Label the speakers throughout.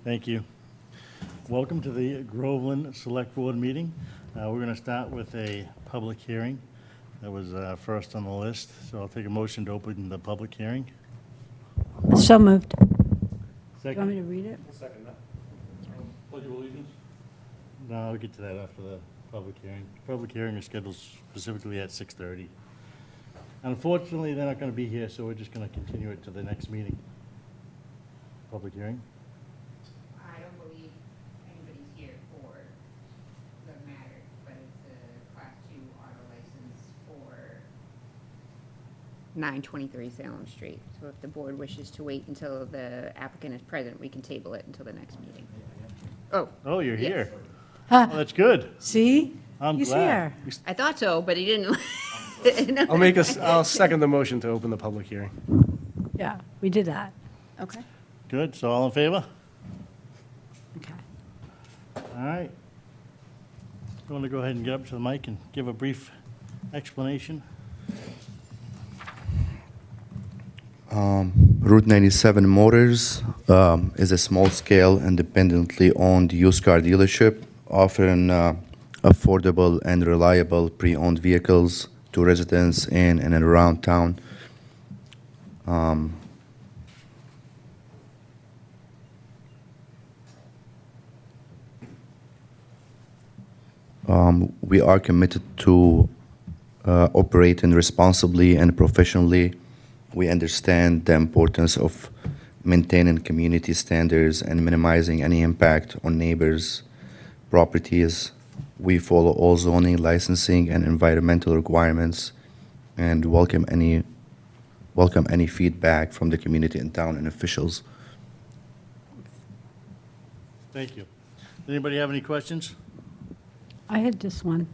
Speaker 1: Thank you. Welcome to the Groveland Select Board meeting. We're going to start with a public hearing. That was first on the list, so I'll take a motion to open the public hearing.
Speaker 2: So moved. Do you want me
Speaker 1: Second?
Speaker 2: to read it?
Speaker 3: Second that. Pledge of allegiance.
Speaker 1: No, I'll get to that after the public hearing. Public hearing is scheduled specifically at 6:30. Unfortunately, they're not going to be here, so we're just going to continue it to the next meeting. Public hearing?
Speaker 4: I don't believe anybody's here for the matter, but it's a Class 2 auto license for 923 Salem Street. So if the board wishes to wait until the applicant is present, we can table it until the next meeting. Oh,
Speaker 1: Oh, you're
Speaker 4: Yes.
Speaker 1: here.
Speaker 2: Huh,
Speaker 1: Oh, that's good.
Speaker 2: See?
Speaker 1: I'm
Speaker 2: He's
Speaker 1: glad.
Speaker 2: here.
Speaker 4: I thought so, but he didn't.
Speaker 3: I'll second the motion to open the public hearing.
Speaker 2: Yeah, we did that.
Speaker 4: Okay.
Speaker 1: Good, so all in favor?
Speaker 2: Okay.
Speaker 1: All right. You want to go ahead and get up to the mic and give a brief explanation?
Speaker 5: Route 97 Motors is a small-scale, independently owned used car dealership offering affordable and reliable pre-owned vehicles to residents in and around town. We are committed to operating responsibly and professionally. We understand the importance of maintaining community standards and minimizing any impact on neighbors' properties. We follow all zoning, licensing, and environmental requirements, and welcome any feedback from the community in town and officials.
Speaker 1: Thank you. Does anybody have any questions?
Speaker 2: I had just one.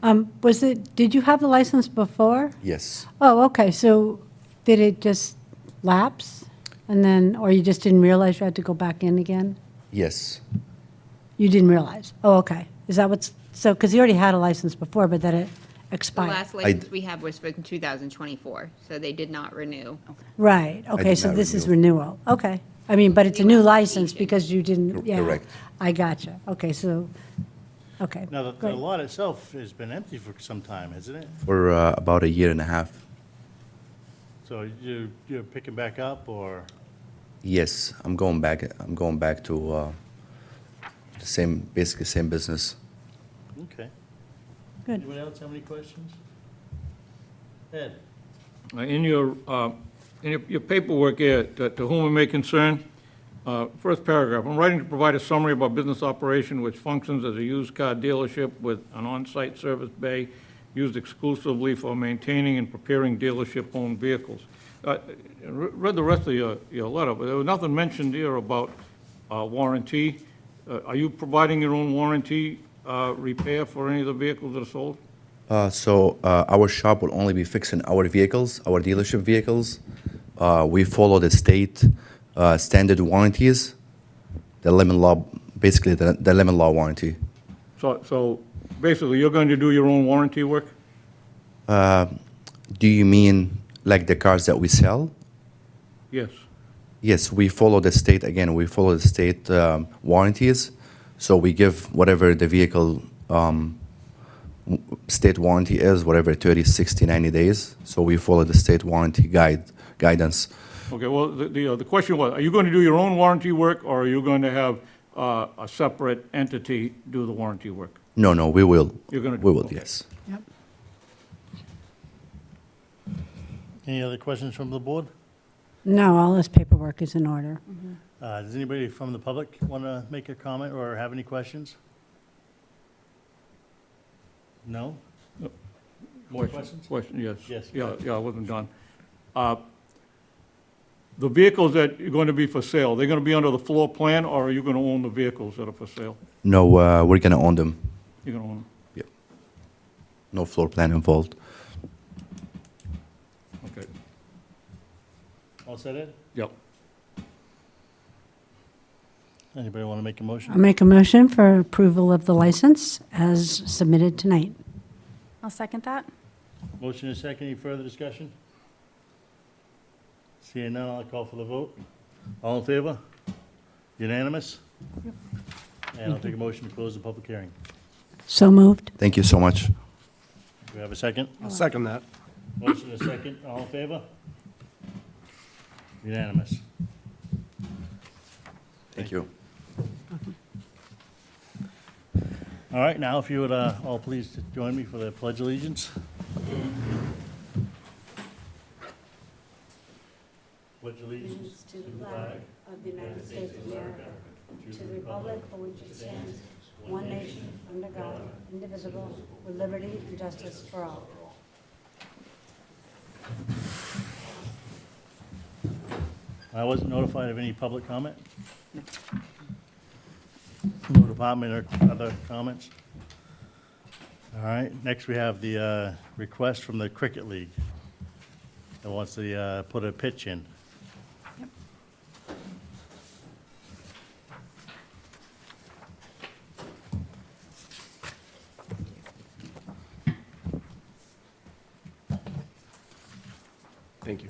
Speaker 2: Did you have the license before?
Speaker 5: Yes.
Speaker 2: Oh, okay, so did it just lapse? And then, or you just didn't realize you had to go back in again?
Speaker 5: Yes.
Speaker 2: You didn't realize? Oh, okay. Is that what's, so, because you already had a license before, but then it
Speaker 4: The
Speaker 2: expired?
Speaker 4: last license we have was for 2024, so they did not renew.
Speaker 2: Right, okay,
Speaker 5: did
Speaker 2: so
Speaker 5: not
Speaker 2: this is
Speaker 5: renew.
Speaker 2: renewal. Okay. I mean, but it's a
Speaker 4: New
Speaker 2: new license
Speaker 4: application.
Speaker 2: because you didn't, yeah.
Speaker 5: Correct.
Speaker 2: I gotcha. Okay, so, okay.
Speaker 1: Now, the
Speaker 2: great.
Speaker 1: lot itself has been empty for some time, hasn't it?
Speaker 5: For about a year and a half.
Speaker 1: So you're picking back up, or?
Speaker 5: Yes, I'm going back to basically same business.
Speaker 1: Okay.
Speaker 2: Good.
Speaker 1: Anyone else have any questions? Ed?
Speaker 3: In your paperwork here, to whom it may concern, first paragraph, I'm writing to provide a summary of our business operation which functions as a used car dealership with an on-site service bay used exclusively for maintaining and preparing dealership-owned vehicles. Read the rest of your letter, but there was nothing mentioned here about warranty. Are you providing your own warranty repair for any of the vehicles that are sold?
Speaker 5: So our shop will only be fixing our vehicles, our dealership vehicles. We follow the state standard warranties, the lemon law, basically the lemon law warranty.
Speaker 3: So basically, you're going to do your own warranty work?
Speaker 5: Do you mean like the cars that we sell?
Speaker 3: Yes.
Speaker 5: Yes, we follow the state, again, we follow the state warranties. So we give whatever the vehicle state warranty is, whatever 30, 60, 90 days. So we follow the state warranty guidance.
Speaker 3: Okay, well, the question was, are you going to do your own warranty work, or are you going to have a separate entity do the warranty work?
Speaker 5: No, we will.
Speaker 3: You're gonna do
Speaker 5: We
Speaker 3: it,
Speaker 5: will,
Speaker 3: okay.
Speaker 5: yes.
Speaker 2: Yep.
Speaker 1: Any other questions from the board?
Speaker 2: No, all this paperwork is in order.
Speaker 1: Does anybody from the public want to make a comment or have any questions? No? More questions?
Speaker 3: Question, yes.
Speaker 1: Yes.
Speaker 3: Yeah, I wasn't done. The vehicles that are going to be for sale, they're going to be under the floor plan, or are you going to own the vehicles that are for sale?
Speaker 5: No, we're going to own them.
Speaker 3: You're going to own them?
Speaker 5: No floor plan involved.
Speaker 3: Okay.
Speaker 1: All set, Ed?
Speaker 3: Yep.
Speaker 1: Anybody want to make a
Speaker 2: I'll
Speaker 1: motion?
Speaker 2: make a motion for approval of the license as submitted tonight.
Speaker 6: I'll second that.
Speaker 1: Motion is second. Any further discussion? Seeing none, I'll call for the vote. All in favor? Unanimous? And I'll take a motion to close the public hearing.
Speaker 2: So moved.
Speaker 5: Thank you so much.
Speaker 1: Do we have a second?
Speaker 7: I'll second that.
Speaker 1: Motion is second, all in favor? Unanimous.
Speaker 5: Thank you.
Speaker 1: All right, now if you would all please join me for the pledge of allegiance. Pledge allegiance
Speaker 2: To the flag of the United States of America, to the republic for which it stands, one nation, under God, indivisible, with liberty and justice for all.
Speaker 1: I wasn't notified of any public comment? No department or other comments? All right, next we have the request from the Cricket League that wants to put a pitch in.
Speaker 7: Thank you.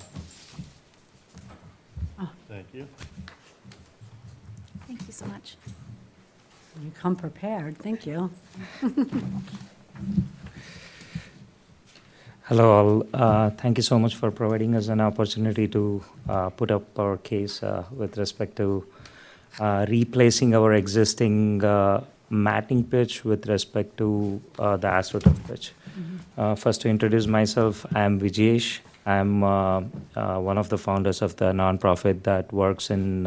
Speaker 1: Thank you.
Speaker 6: Thank you so much.
Speaker 2: You come prepared, thank you.
Speaker 8: Hello, all. Thank you so much for providing us an opportunity to put up our case with respect to replacing our existing matting pitch with respect to the AstroTurf pitch. First, to introduce myself, I am Vijesh. I'm one of the founders of the nonprofit that works in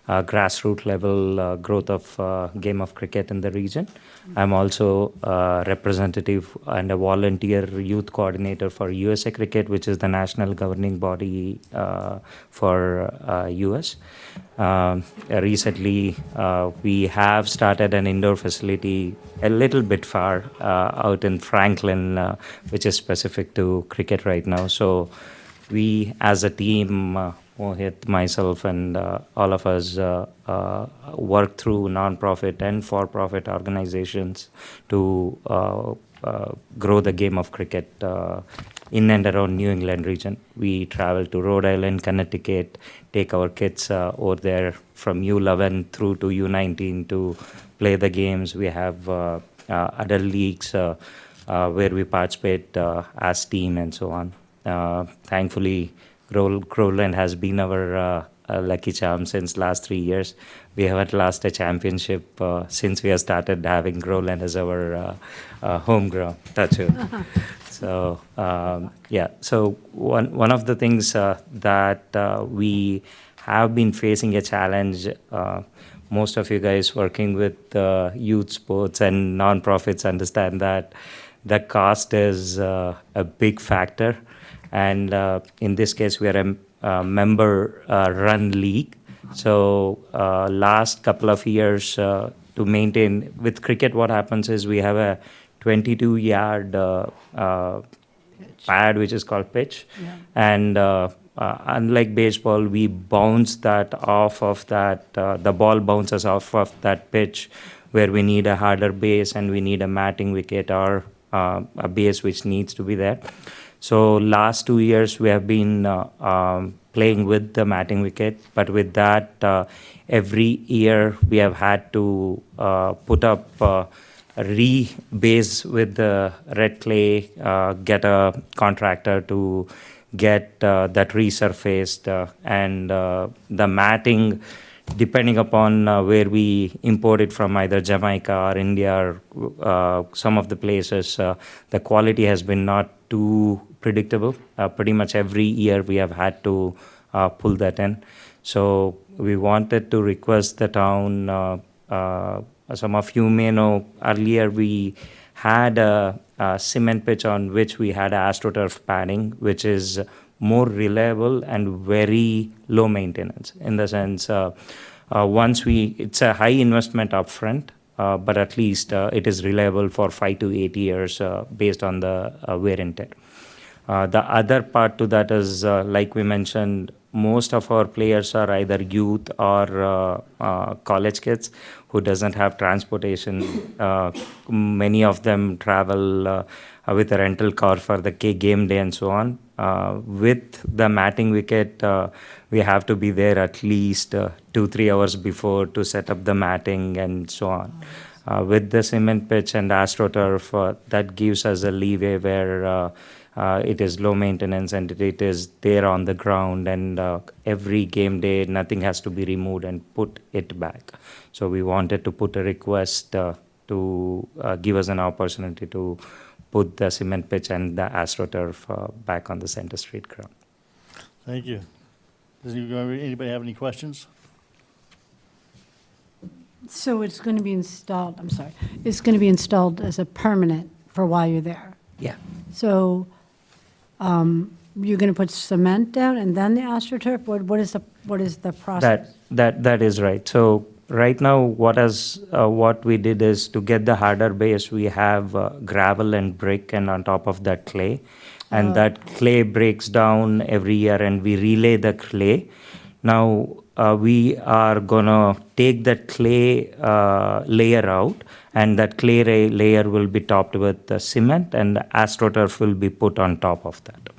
Speaker 8: grassroots level growth of game of cricket in the region. I'm also a representative and a volunteer youth coordinator for USA Cricket, which is the national governing body for US. Recently, we have started an indoor facility a little bit far out in Franklin, which is specific to cricket right now. So we as a team, Mohit, myself, and all of us work through nonprofit and for-profit organizations to grow the game of cricket in and around New England region. We travel to Rhode Island, Connecticut, take our kids over there from U11 through to U19 to play the games. We have other leagues where we participate as team and so on. Thankfully, Groveland has been our lucky charm since last 3 years. We haven't lost a championship since we have started having Groveland as our home ground. That's it. So yeah, so one of the things that we have been facing a challenge. Most of you guys working with youth sports and nonprofits understand that the cost is a big factor. And in this case, we are a member-run league. So last couple of years to maintain, with cricket, what happens is we have a 22-yard pad, which is called pitch.
Speaker 2: Yeah.
Speaker 8: And unlike baseball, we bounce that off of that, the ball bounces off of that pitch where we need a harder base and we need a matting wicket or a base which needs to be there. So last 2 years we have been playing with the matting wicket, but with that every year we have had to put up a re-base with the red clay, get a contractor to get that resurfaced, and the matting, depending upon where we import it from, either Jamaica or India or some of the places, the quality has been not too predictable. Pretty much every year we have had to pull that in. So we wanted to request the town, some of you may know, earlier we had a cement pitch on which we had AstroTurf padding, which is more reliable and very low maintenance, in the sense it's a high investment upfront, but at least it is reliable for 5 to 8 years based on the wear and tear. The other part to that is, like we mentioned, most of our players are either youth or college kids who doesn't have transportation. Many of them travel with a rental car for the game day and so on. With the matting wicket, we have to be there at least 2-3 hours before to set up the matting and so on. With the cement pitch and AstroTurf, that gives us a leeway where it is low maintenance and it is there on the ground, and every game day nothing has to be removed and put it back. So we wanted to put a request to give us an opportunity to put the cement pitch and the AstroTurf back on the Center Street ground.
Speaker 1: Thank you. Does anybody have any questions?
Speaker 2: So it's going to be installed, I'm sorry, it's going to be installed as a permanent for while you're there.
Speaker 8: Yeah.
Speaker 2: So you're going to put cement down and then the AstroTurf? What is the process?
Speaker 8: That is right. So right now, what we did is to get the harder base, we have gravel and brick, and on top of that clay, and that clay breaks down every year, and we relay the clay. Now we are gonna take that clay layer out, and that clay layer will be topped with the cement, and AstroTurf will be put on top of that.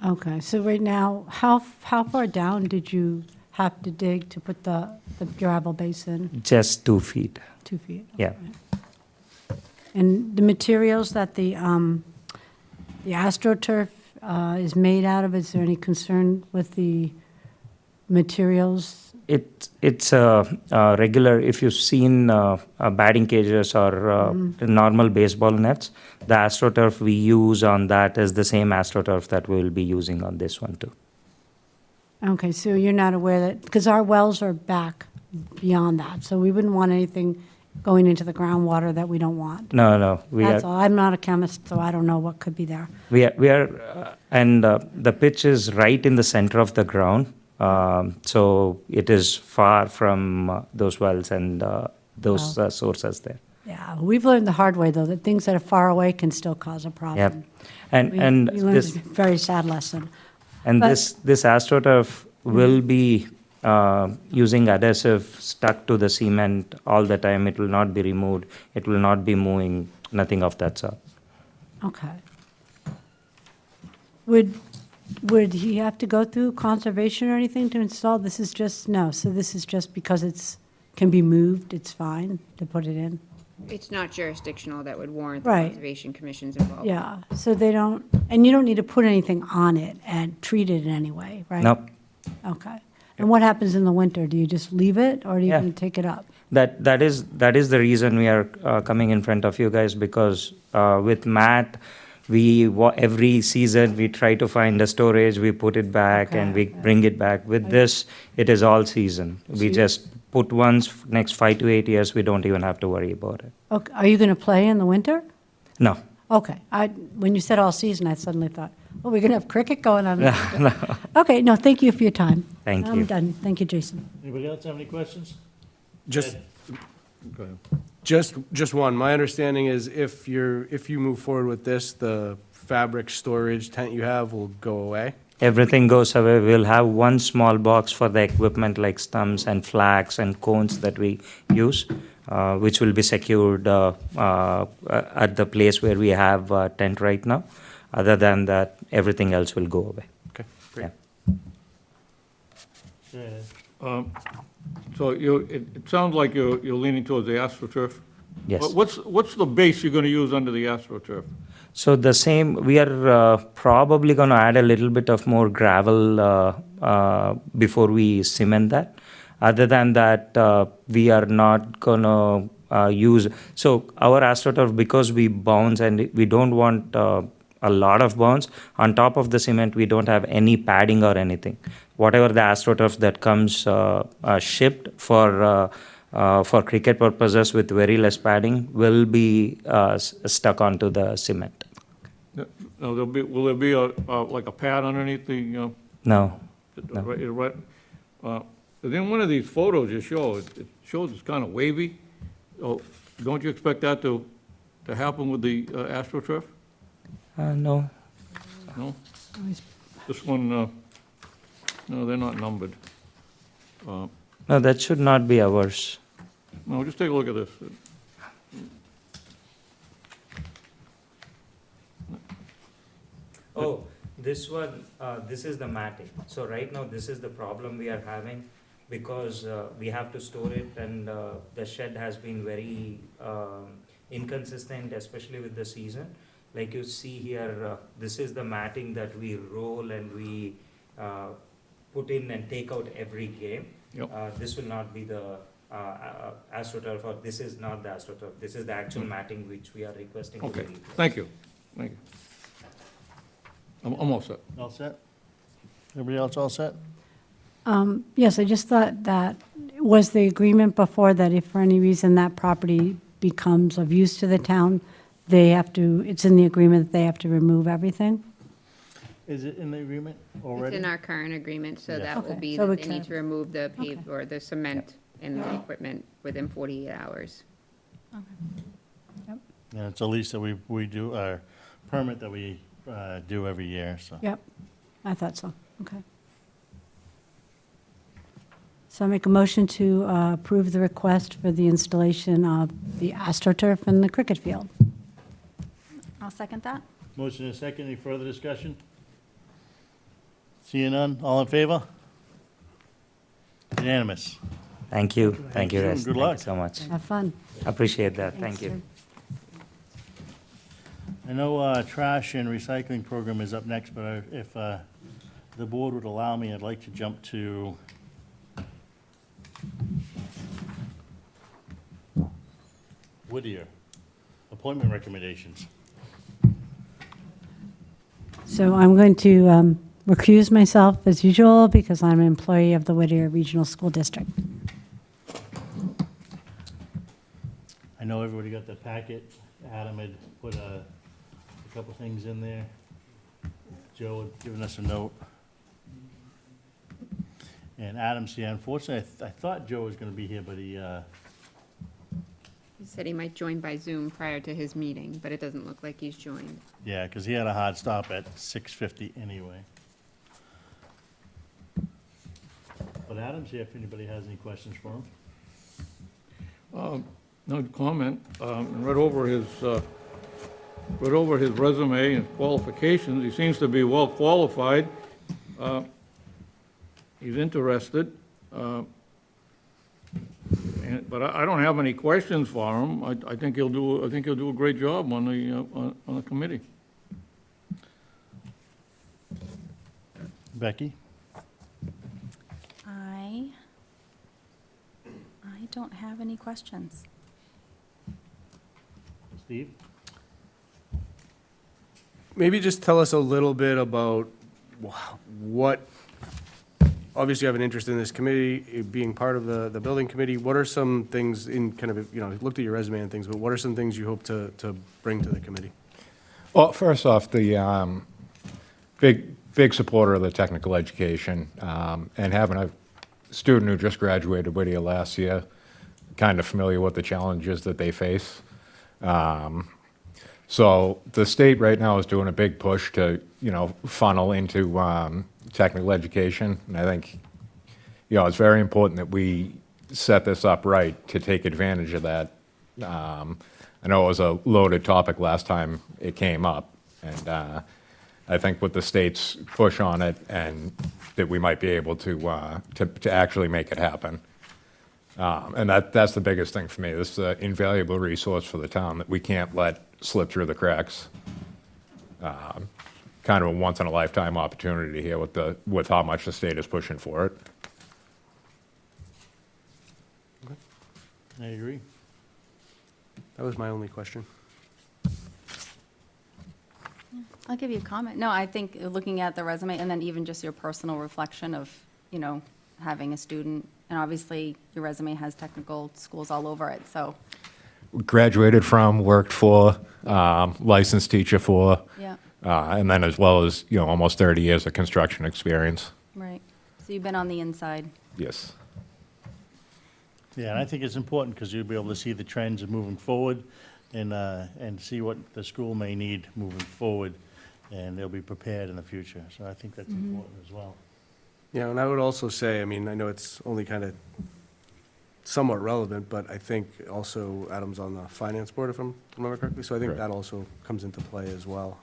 Speaker 2: Okay, so right now, how far down did you have to dig to put the gravel base in?
Speaker 8: Just 2 feet.
Speaker 2: 2 feet?
Speaker 8: Yeah.
Speaker 2: And the materials that the AstroTurf is made out of, is there any concern with the materials?
Speaker 8: It's a regular, if you've seen batting cages or normal baseball nets, the AstroTurf we use on that is the same AstroTurf that we will be using on this one too.
Speaker 2: Okay, so you're not aware that, because our wells are back beyond that, so we wouldn't want anything going into the groundwater that we don't want.
Speaker 8: No,
Speaker 2: That's all. I'm not a chemist, so I don't know what could be there.
Speaker 8: we are, and the pitch is right in the center of the ground. So it is far from those wells and those sources there.
Speaker 2: Yeah, we've learned the hard way, though, that things that are far away can still cause a problem.
Speaker 8: Yep. And
Speaker 2: We learned
Speaker 8: this
Speaker 2: a very sad lesson.
Speaker 8: and
Speaker 2: but-
Speaker 8: this AstroTurf will be using adhesive stuck to the cement all the time. It will not be removed. It will not be moving. Nothing of that sort.
Speaker 2: Okay. Would he have to go through conservation or anything to install? This is just, no, so this is just because can be moved, it's fine to put it in?
Speaker 4: It's not jurisdictional that would warrant the
Speaker 2: Right.
Speaker 4: Conservation Commission's involvement.
Speaker 2: Yeah, so they don't, and you don't need to put anything on it and treat it in any way, right?
Speaker 8: Nope.
Speaker 2: Okay. And what happens in the winter? Do you just leave it, or do you
Speaker 8: Yeah.
Speaker 2: can take it up?
Speaker 8: That is the reason we are coming in front of you guys, because with Matt, every season we try to find a storage, we put it back,
Speaker 2: Okay,
Speaker 8: and we
Speaker 2: okay.
Speaker 8: bring it back. With this, it is all season. We
Speaker 2: So-
Speaker 8: just put once, next 5 to 8 years, we don't even have to worry about it.
Speaker 2: Okay, are you going to play in the winter?
Speaker 8: No,
Speaker 2: Okay, when you said all season, I suddenly thought, oh, we're going to have cricket going on.
Speaker 8: no.
Speaker 2: Okay, no, thank you for your time.
Speaker 8: Thank you.
Speaker 2: I'm done. Thank you, Jason.
Speaker 1: Anybody else have any questions?
Speaker 7: Just,
Speaker 1: Go ahead.
Speaker 7: just one. My understanding is if you move forward with this, the fabric storage tent you have will go away?
Speaker 8: Everything goes away. We'll have one small box for the equipment like stumps and flags and cones that we use, which will be secured at the place where we have a tent right now. Other than that, everything else will go away.
Speaker 7: Okay, great.
Speaker 1: Go ahead.
Speaker 3: So it sounds like you're leaning towards the AstroTurf?
Speaker 8: Yes.
Speaker 3: What's the base you're going to use under the AstroTurf?
Speaker 8: So the same, we are probably going to add a little bit of more gravel before we cement that. Other than that, we are not going to use, so our AstroTurf, because we bounce and we don't want a lot of bounce, on top of the cement, we don't have any padding or anything. Whatever the AstroTurf that comes shipped for cricket purposes with very less padding will be stuck onto the cement.
Speaker 3: Now, will there be like a pad underneath the,
Speaker 8: No.
Speaker 3: No. Right, in one of these photos you show, it shows it's kind of wavy. Oh, don't you expect that to happen with the AstroTurf?
Speaker 8: No.
Speaker 3: No? This one, no, they're not numbered.
Speaker 8: No, that should not be ours.
Speaker 3: No, just take a look at this.
Speaker 8: Oh, this one, this is the matting. So right now, this is the problem we are having because we have to store it and the shed has been very inconsistent, especially with the season. Like you see here, this is the matting that we roll and we put in and take out every game.
Speaker 3: Yep.
Speaker 8: This will not be the AstroTurf, or this is not the AstroTurf. This is the actual matting which we are requesting. to be
Speaker 3: Okay,
Speaker 8: replaced.
Speaker 3: thank you. Thank you. I'm all set.
Speaker 1: All set? Everybody else all set?
Speaker 2: Yes, I just thought that, was the agreement before that if for any reason that property becomes of use to the town, they have to, it's in the agreement that they have to remove everything?
Speaker 1: Is it in the agreement
Speaker 4: It's
Speaker 1: already?
Speaker 4: in our current agreement, so
Speaker 1: Yeah.
Speaker 4: that will
Speaker 2: Okay,
Speaker 4: be
Speaker 2: so
Speaker 4: that
Speaker 2: we
Speaker 4: they need
Speaker 2: can-
Speaker 4: to remove the pave
Speaker 2: Okay.
Speaker 4: or the cement and the equipment within 48 hours.
Speaker 1: Yeah, it's a lease that we do, our permit that we do every year, so.
Speaker 2: Yep, I thought so, okay. So I make a motion to approve the request for the installation of the AstroTurf in the cricket field.
Speaker 6: I'll second that.
Speaker 1: Motion and second, any further discussion? Seeing none, all in favor? Unanimous.
Speaker 8: Thank you, thank you,
Speaker 1: Soon.
Speaker 8: Russ.
Speaker 1: Good
Speaker 8: Thank you
Speaker 1: luck.
Speaker 8: so much.
Speaker 2: Have fun.
Speaker 8: Appreciate that,
Speaker 2: Thanks,
Speaker 8: thank you.
Speaker 2: sir.
Speaker 1: I know trash and recycling program is up next, but if the board would allow me, I'd like to jump to Whittier, appointment recommendations.
Speaker 2: So I'm going to recuse myself as usual because I'm an employee of the Whittier Regional School District.
Speaker 1: I know everybody got the packet. Adam had put a couple things in there. Joe had given us a note. And Adam's here. Unfortunately, I thought Joe was gonna be here, but
Speaker 4: He said he might join by Zoom prior to his meeting, but it doesn't look like he's joined.
Speaker 1: yeah, because he had a hard stop at 6:50 anyway. But Adam's here if anybody has any questions for him.
Speaker 3: No comment. Read over his resume and qualifications. He seems to be well qualified. He's interested. But I don't have any questions for him. I think he'll do a great job on the committee.
Speaker 1: Becky?
Speaker 6: I don't have any questions.
Speaker 1: Steve?
Speaker 7: Maybe just tell us a little bit about what, obviously you have an interest in this committee, being part of the building committee. What are some things in kind of, looked at your resume and things, but what are some things you hope to bring to the committee?
Speaker 9: Well, first off, the big supporter of the technical education, and having a student who just graduated Whittier last year, kind of familiar with the challenges that they face. So the state right now is doing a big push to, funnel into technical education, and I think, it's very important that we set this up right to take advantage of that. I know it was a loaded topic last time it came up, and I think with the state's push on it, and that we might be able to actually make it happen. And that's the biggest thing for me. This is an invaluable resource for the town that we can't let slip through the cracks. Kind of a once-in-a-lifetime opportunity here with how much the state is pushing for it.
Speaker 1: I agree.
Speaker 7: That was my only question.
Speaker 6: I'll give you a comment. No, I think looking at the resume and then even just your personal reflection of, having a student, and obviously your resume has technical schools all over it, so,
Speaker 9: Graduated from, worked for, licensed teacher for,
Speaker 6: yeah,
Speaker 9: and then as well as, almost 30 years of construction experience.
Speaker 6: right. So you've been on the inside.
Speaker 9: Yes.
Speaker 1: Yeah, and I think it's important because you'll be able to see the trends of moving forward and see what the school may need moving forward, and they'll be prepared in the future. So I think that's important as well.
Speaker 7: Yeah, and I would also say, I know it's only kind of somewhat relevant, but I think also Adam's on the finance board, if I remember correctly, so I think
Speaker 9: Correct.
Speaker 7: that also comes into play as well.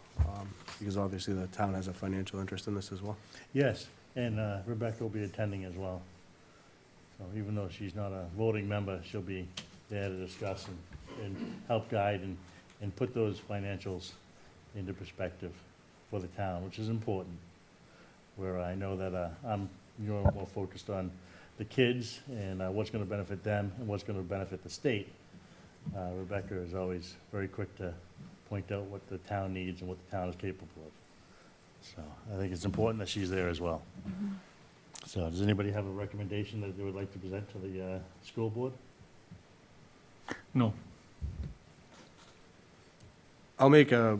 Speaker 7: because obviously the town has a financial interest in this as well.
Speaker 1: Yes, and Rebecca will be attending as well. So even though she's not a voting member, she'll be there to discuss and help guide and put those financials into perspective for the town, which is important. Where I know that you're more focused on the kids and what's gonna benefit them and what's gonna benefit the state. Rebecca is always very quick to point out what the town needs and what the town is capable of. So I think it's important that she's there as well. So does anybody have a recommendation that they would like to present to the school board?
Speaker 3: No.
Speaker 7: I'll make a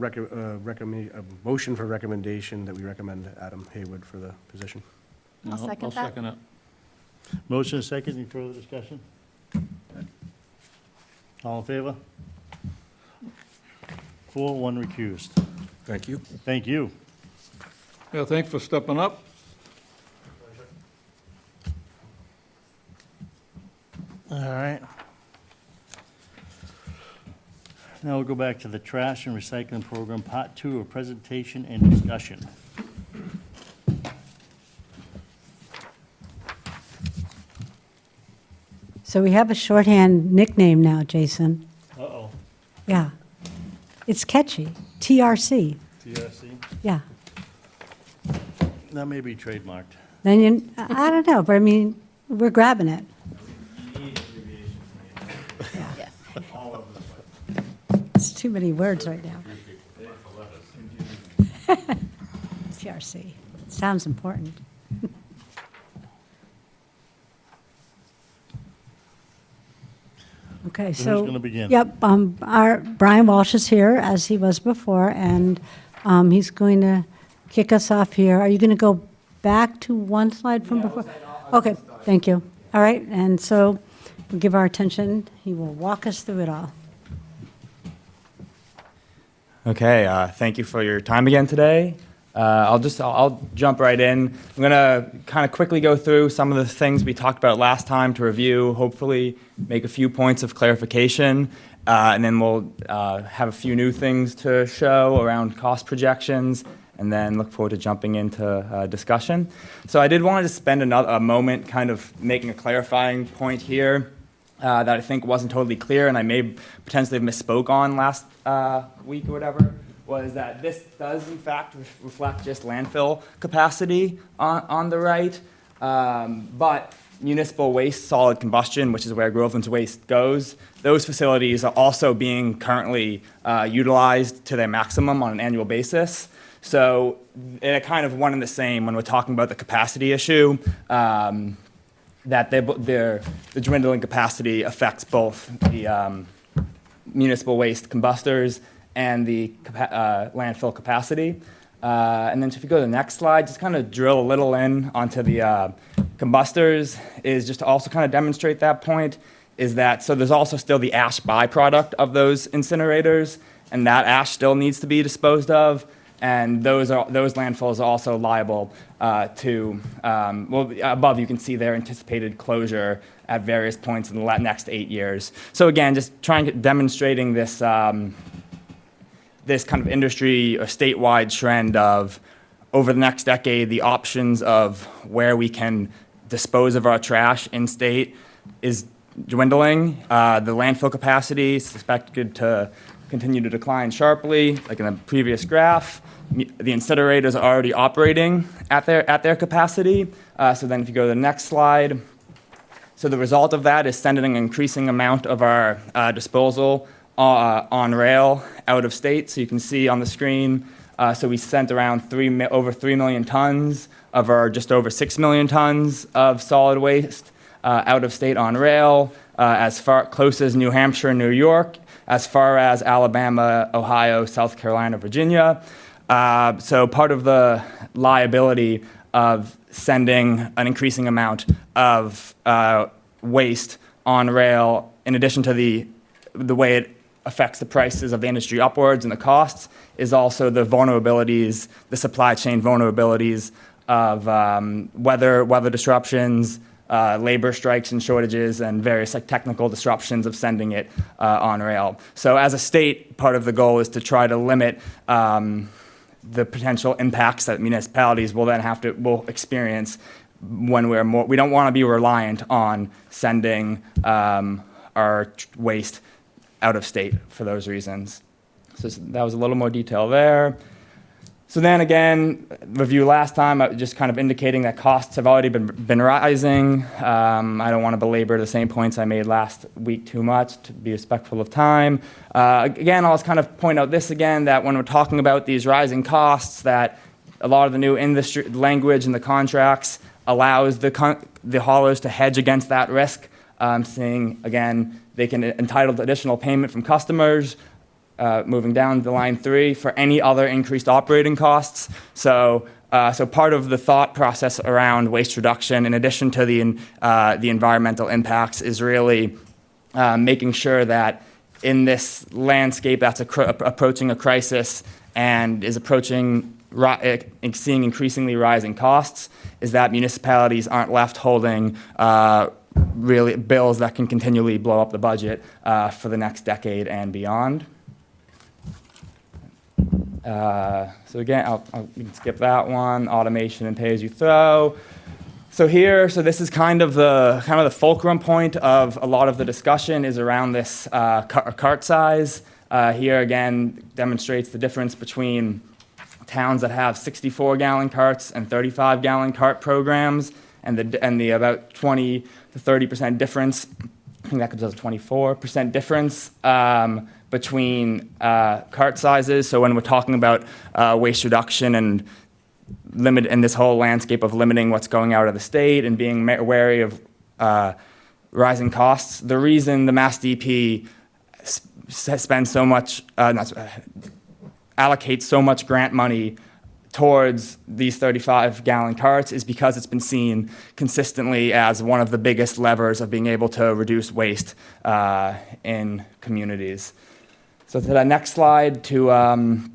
Speaker 7: motion for recommendation that we recommend Adam Haywood for the position.
Speaker 6: I'll second
Speaker 3: I'll
Speaker 6: that.
Speaker 3: second it.
Speaker 1: Motion and second, any further discussion? All in favor? 4, 1 recused.
Speaker 9: Thank you.
Speaker 1: Thank you.
Speaker 3: Yeah, thanks for stepping up.
Speaker 1: All right. Now we'll go back to the trash and recycling program, part 2 of presentation and discussion.
Speaker 2: So we have a shorthand nickname now, Jason.
Speaker 1: Uh-oh,
Speaker 2: Yeah. It's catchy. TRC.
Speaker 1: TRC,
Speaker 2: Yeah.
Speaker 1: that may be trademarked.
Speaker 2: Then I don't know, but I mean, we're grabbing it.
Speaker 6: Yes.
Speaker 2: It's too many words right now. TRC. Sounds important. Okay,
Speaker 1: So
Speaker 2: so.
Speaker 1: who's gonna begin?
Speaker 2: Yep, our, Brian Walsh is here, as he was before, and he's going to kick us off here. Are you going to go back to one slide from before? Okay, thank you. All right, and so we'll give our attention. He will walk us through it all.
Speaker 10: Okay, thank you for your time again today. I'll jump right in. I'm gonna kind of quickly go through some of the things we talked about last time to review, hopefully make a few points of clarification, and then we'll have a few new things to show around cost projections, and then look forward to jumping into discussion. So I did want to spend a moment kind of making a clarifying point here that I think wasn't totally clear, and I may potentially have misspoke on last week or whatever, was that this does in fact reflect just landfill capacity on the right, but municipal waste solid combustion, which is where Groveland's waste goes, those facilities are also being currently utilized to their maximum on an annual basis. So they're kind of one and the same when we're talking about the capacity issue, that the dwindling capacity affects both the municipal waste combustors and the landfill capacity. And then if you go to the next slide, just kind of drill a little in onto the combustors, is just to also kind of demonstrate that point, is that, so there's also still the ash byproduct of those incinerators, and that ash still needs to be disposed of, and those landfills are also liable to, well, above you can see their anticipated closure at various points in the next 8 years. So again, just demonstrating this, this kind of industry or statewide trend of, over the next decade, the options of where we can dispose of our trash in state is dwindling. The landfill capacity is expected to continue to decline sharply, like in the previous graph. The incinerators are already operating at their capacity. So then if you go to the next slide, so the result of that is sending an increasing amount of our disposal on rail out of state. So you can see on the screen, so we sent around over 3 million tons of our just over 6 million tons of solid waste out of state on rail, as far close as New Hampshire and New York, as far as Alabama, Ohio, South Carolina, Virginia. So part of the liability of sending an increasing amount of waste on rail, in addition to the way it affects the prices of the industry upwards and the costs, is also the vulnerabilities, the supply chain vulnerabilities of weather disruptions, labor strikes and shortages, and various technical disruptions of sending it on rail. So as a state, part of the goal is to try to limit the potential impacts that municipalities will experience when we don't want to be reliant on sending our waste out of state for those reasons. So that was a little more detail there. So then again, review last time, just kind of indicating that costs have already been rising. I don't want to belabor the same points I made last week too much to be respectful of time. Again, I'll just kind of point out this again, that when we're talking about these rising costs, that a lot of the new industry language in the contracts allows the haulers to hedge against that risk, saying, again, they can entitle to additional payment from customers, moving down to line 3, for any other increased operating costs. So part of the thought process around waste reduction, in addition to the environmental impacts, is really making sure that in this landscape that's approaching a crisis and is seeing increasingly rising costs, is that municipalities aren't left holding really bills that can continually blow up the budget for the next decade and beyond. So again, we can skip that one, automation and pay-as-you-throw. So this is kind of the fulcrum point of a lot of the discussion is around this cart size. Here again demonstrates the difference between towns that have 64-gallon carts and 35-gallon cart programs, and the about 20 to 30% difference. I think that comes out to 24% difference between cart sizes. So when we're talking about waste reduction and this whole landscape of limiting what's going out of the state and being wary of rising costs, the reason the Mass DP spends so much, allocates so much grant money towards these 35-gallon carts is because it's been seen consistently as one of the biggest levers of being able to reduce waste in communities. So to the next slide, to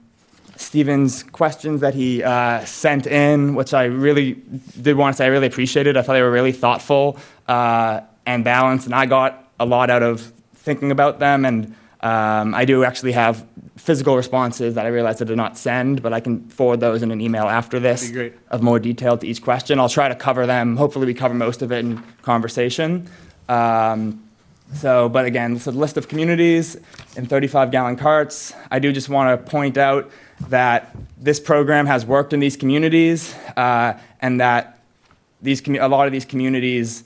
Speaker 10: Stephen's questions that he sent in, which I really did want to say I really appreciated. I thought they were really thoughtful and balanced, and I got a lot out of thinking about them. And I do actually have physical responses that I realized I did not send, but I can forward those in an email after this.
Speaker 7: That'd be great.
Speaker 10: Of more detail to each question. I'll try to cover them. Hopefully we cover most of it in conversation. But again, this is a list of communities in 35-gallon carts. I do just want to point out that this program has worked in these communities and that a lot of these communities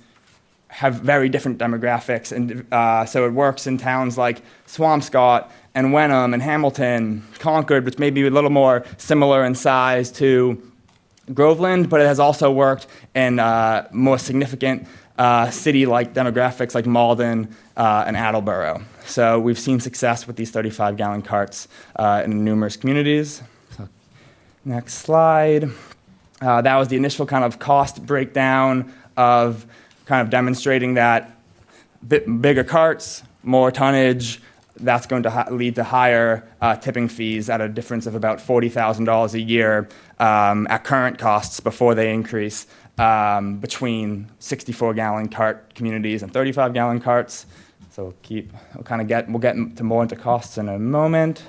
Speaker 10: have very different demographics. And so it works in towns like Swampscott and Wenham and Hamilton, Concord, which may be a little more similar in size to Groveland, but it has also worked in more significant city-like demographics like Malden and Attleboro. So we've seen success with these 35-gallon carts in numerous communities. So, next slide. That was the initial kind of cost breakdown of kind of demonstrating that bigger carts, more tonnage, that's going to lead to higher tipping fees at a difference of about $40,000 a year at current costs before they increase between 64-gallon cart communities and 35-gallon carts. So we'll get more into costs in a moment.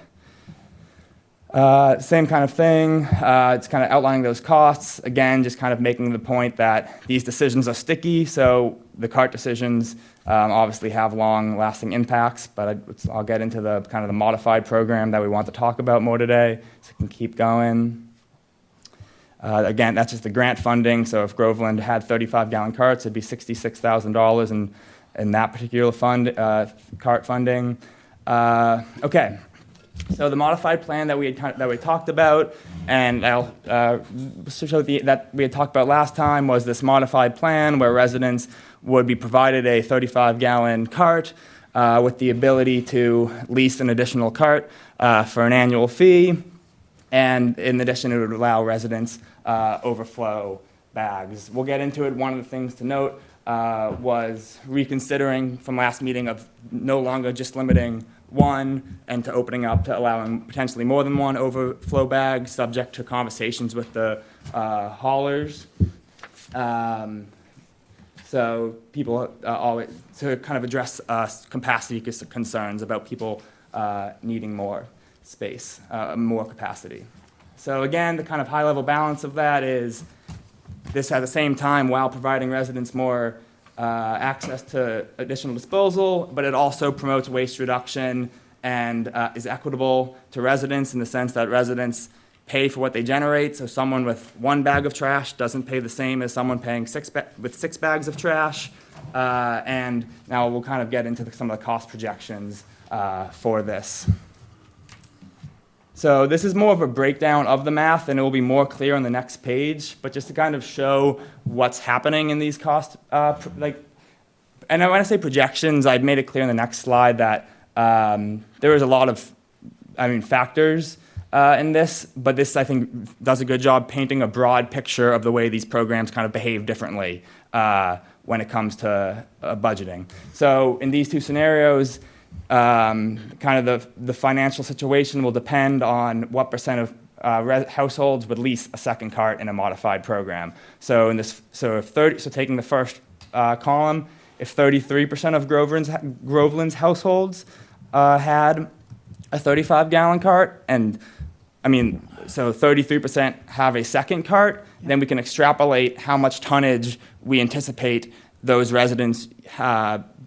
Speaker 10: Same kind of thing. It's kind of outlining those costs. Again, just kind of making the point that these decisions are sticky. So the cart decisions obviously have long-lasting impacts, but I'll get into the kind of the modified program that we want to talk about more today. So we can keep going. Again, that's just the grant funding. So if Groveland had 35-gallon carts, it'd be $66,000 in that particular fund, cart funding. Okay. So the modified plan that we talked about, and I'll show that we had talked about last time, was this modified plan where residents would be provided a 35-gallon cart with the ability to lease an additional cart for an annual fee. And in addition, it would allow residents overflow bags. We'll get into it. One of the things to note was reconsidering from last meeting of no longer just limiting one and to opening up to allowing potentially more than one overflow bag, subject to conversations with the haulers. So people always, to kind of address capacity concerns about people needing more space, more capacity. So again, the kind of high-level balance of that is this at the same time, while providing residents more access to additional disposal, but it also promotes waste reduction and is equitable to residents in the sense that residents pay for what they generate. So someone with one bag of trash doesn't pay the same as someone paying with 6 bags of trash. And now we'll kind of get into some of the cost projections for this. So this is more of a breakdown of the math, and it will be more clear on the next page, but just to kind of show what's happening in these costs, and when I say projections, I've made it clear in the next slide that there is a lot of, factors in this, but this, I think, does a good job painting a broad picture of the way these programs kind of behave differently when it comes to budgeting. So in these two scenarios, kind of the financial situation will depend on what percent of households would lease a second cart in a modified program. So taking the first column, if 33% of Groveland's households had a 35-gallon cart, and so 33% have a second cart, then we can extrapolate how much tonnage we anticipate those residents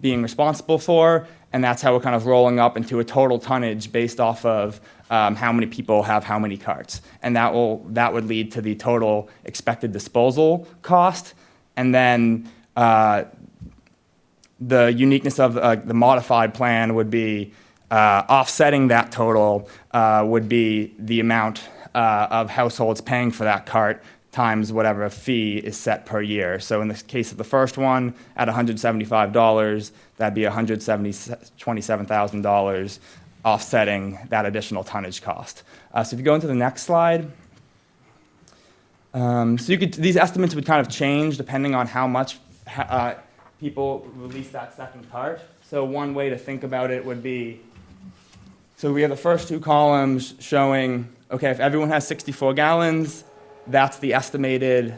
Speaker 10: being responsible for, and that's how we're kind of rolling up into a total tonnage based off of how many people have how many carts. And that would lead to the total expected disposal cost. And then the uniqueness of the modified plan would be offsetting that total would be the amount of households paying for that cart times whatever fee is set per year. So in the case of the first one, at $175, that'd be $127,000 offsetting that additional tonnage cost. So if you go into the next slide, these estimates would kind of change depending on how much people release that second cart. So one way to think about it would be, so we have the first two columns showing, okay, if everyone has 64 gallons, that's the estimated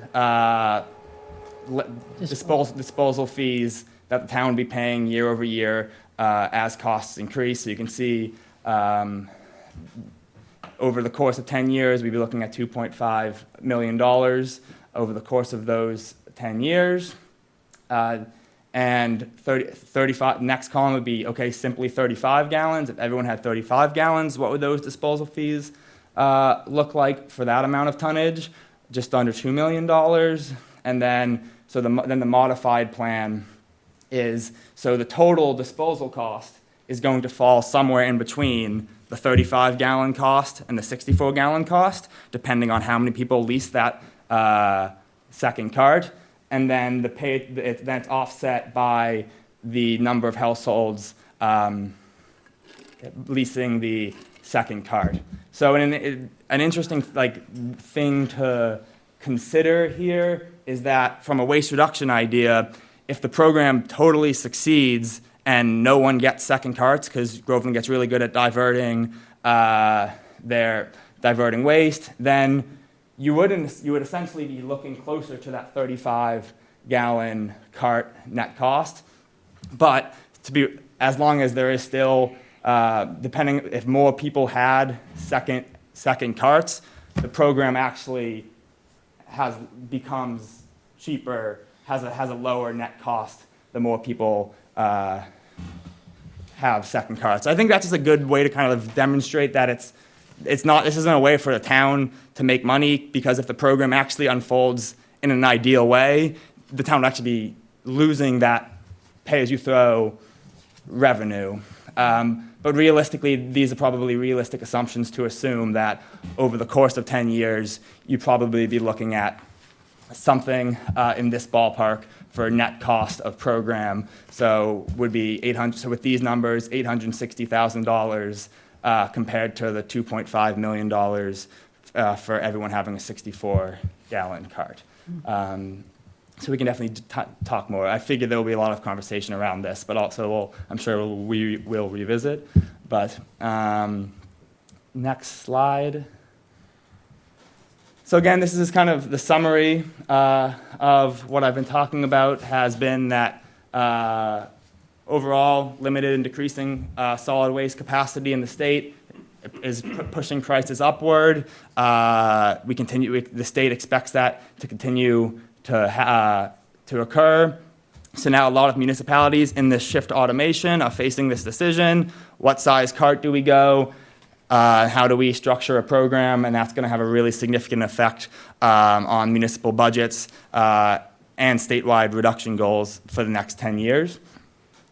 Speaker 10: disposal fees that the town would be paying year over year as costs increase. So you can see over the course of 10 years, we'd be looking at $2.5 million over the course of those 10 years. And 35, next column would be, okay, simply 35 gallons. If everyone had 35 gallons, what would those disposal fees look like for that amount of tonnage? Just under $2 million. And then, then the modified plan is, so the total disposal cost is going to fall somewhere in between the 35-gallon cost and the 64-gallon cost, depending on how many people lease that second cart. And then that's offset by the number of households leasing the second cart. So an interesting thing to consider here is that from a waste reduction idea, if the program totally succeeds and no one gets second carts, because Groveland gets really good at diverting waste, then you would essentially be looking closer to that 35-gallon cart net cost. But as long as there is still, depending if more people had second carts, the program actually becomes cheaper, has a lower net cost the more people have second carts. I think that's just a good way to kind of demonstrate that this isn't a way for the town to make money, because if the program actually unfolds in an ideal way, the town would actually be losing that pay-as-you-throw revenue. But realistically, these are probably realistic assumptions to assume that over the course of 10 years, you'd probably be looking at something in this ballpark for net cost of program. So would be so with these numbers, $860,000 compared to the $2.5 million for everyone having a 64-gallon cart. So we can definitely talk more. I figure there will be a lot of conversation around this, but also I'm sure we will revisit. But next slide. So again, this is kind of the summary of what I've been talking about. Has been that overall limited and decreasing solid waste capacity in the state is pushing prices upward. The state expects that to continue to occur. So now a lot of municipalities in this shift to automation are facing this decision. What size cart do we go? How do we structure a program? And that's going to have a really significant effect on municipal budgets and statewide reduction goals for the next 10 years.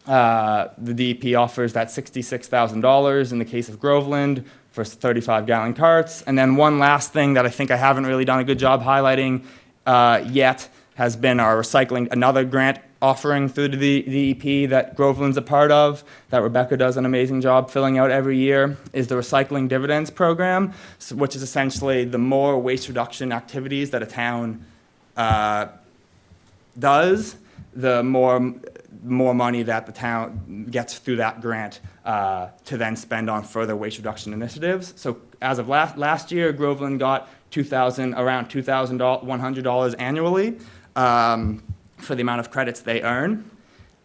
Speaker 10: The DEP offers that $66,000 in the case of Groveland for 35-gallon carts. And then one last thing that I think I haven't really done a good job highlighting yet has been our recycling, another grant offering through the DEP that Groveland's a part of, that Rebecca does an amazing job filling out every year, is the Recycling Dividends Program, which is essentially the more waste reduction activities that a town does, the more money that the town gets through that grant to then spend on further waste reduction initiatives. So as of last year, Groveland got around $2,100 annually for the amount of credits they earn.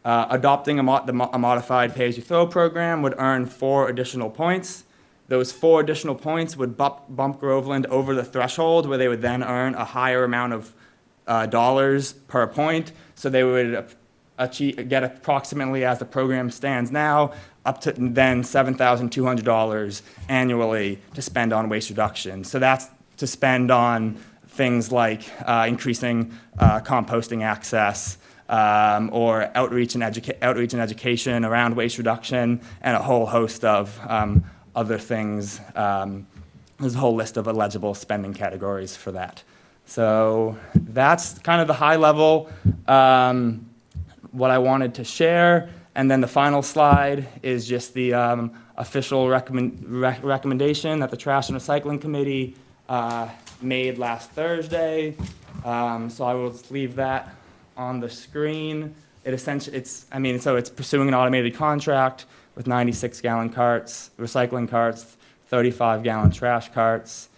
Speaker 10: Adopting a modified pay-as-you-throw program would earn 4 additional points. Those 4 additional points would bump Groveland over the threshold, where they would then earn a higher amount of dollars per point. So they would get approximately, as the program stands now, up to then $7,200 annually to spend on waste reduction. So that's to spend on things like increasing composting access, or outreach and education around waste reduction, and a whole host of other things. There's a whole list of eligible spending categories for that. So that's kind of the high level what I wanted to share. And then the final slide is just the official recommendation that the Trash and Recycling Committee made last Thursday. So I will just leave that on the screen. It's pursuing an automated contract with 96-gallon carts, recycling carts, 35-gallon trash carts.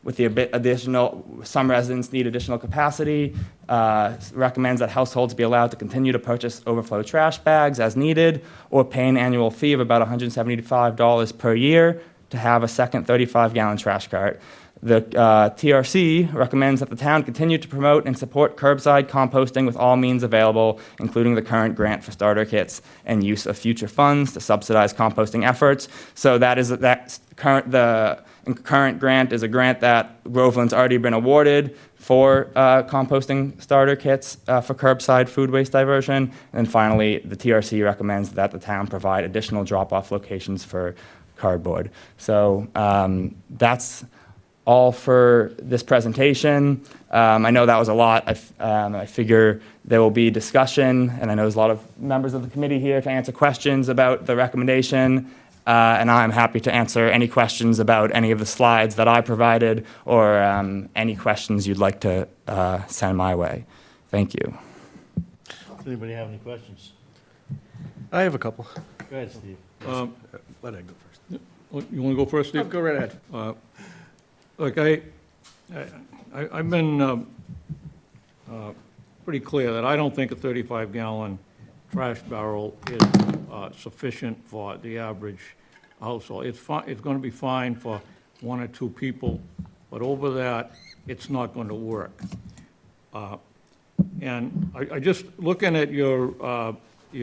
Speaker 10: With the some residents need additional capacity. Recommends that households be allowed to continue to purchase overflow trash bags as needed, or pay an annual fee of about $175 per year to have a second 35-gallon trash cart. The TRC recommends that the town continue to promote and support curbside composting with all means available, including the current grant for starter kits and use of future funds to subsidize composting efforts. So the current grant is a grant that Groveland's already been awarded for composting starter kits for curbside food waste diversion. And then finally, the TRC recommends that the town provide additional drop-off locations for cardboard. So that's all for this presentation. I know that was a lot. I figure there will be discussion, and I know there's a lot of members of the committee here to answer questions about the recommendation. And I'm happy to answer any questions about any of the slides that I provided, or any questions you'd like to send my way. Thank you.
Speaker 1: Does anybody have any questions?
Speaker 7: I have a couple.
Speaker 1: Go ahead, Steve.
Speaker 7: Let Ed go first.
Speaker 3: You want to go first, Steve?
Speaker 7: Go right ahead.
Speaker 3: Look, I've been pretty clear that I don't think a 35-gallon trash barrel is sufficient for the average household. It's going to be fine for 1 or 2 people, but over that, it's not going to work. And I just looking at your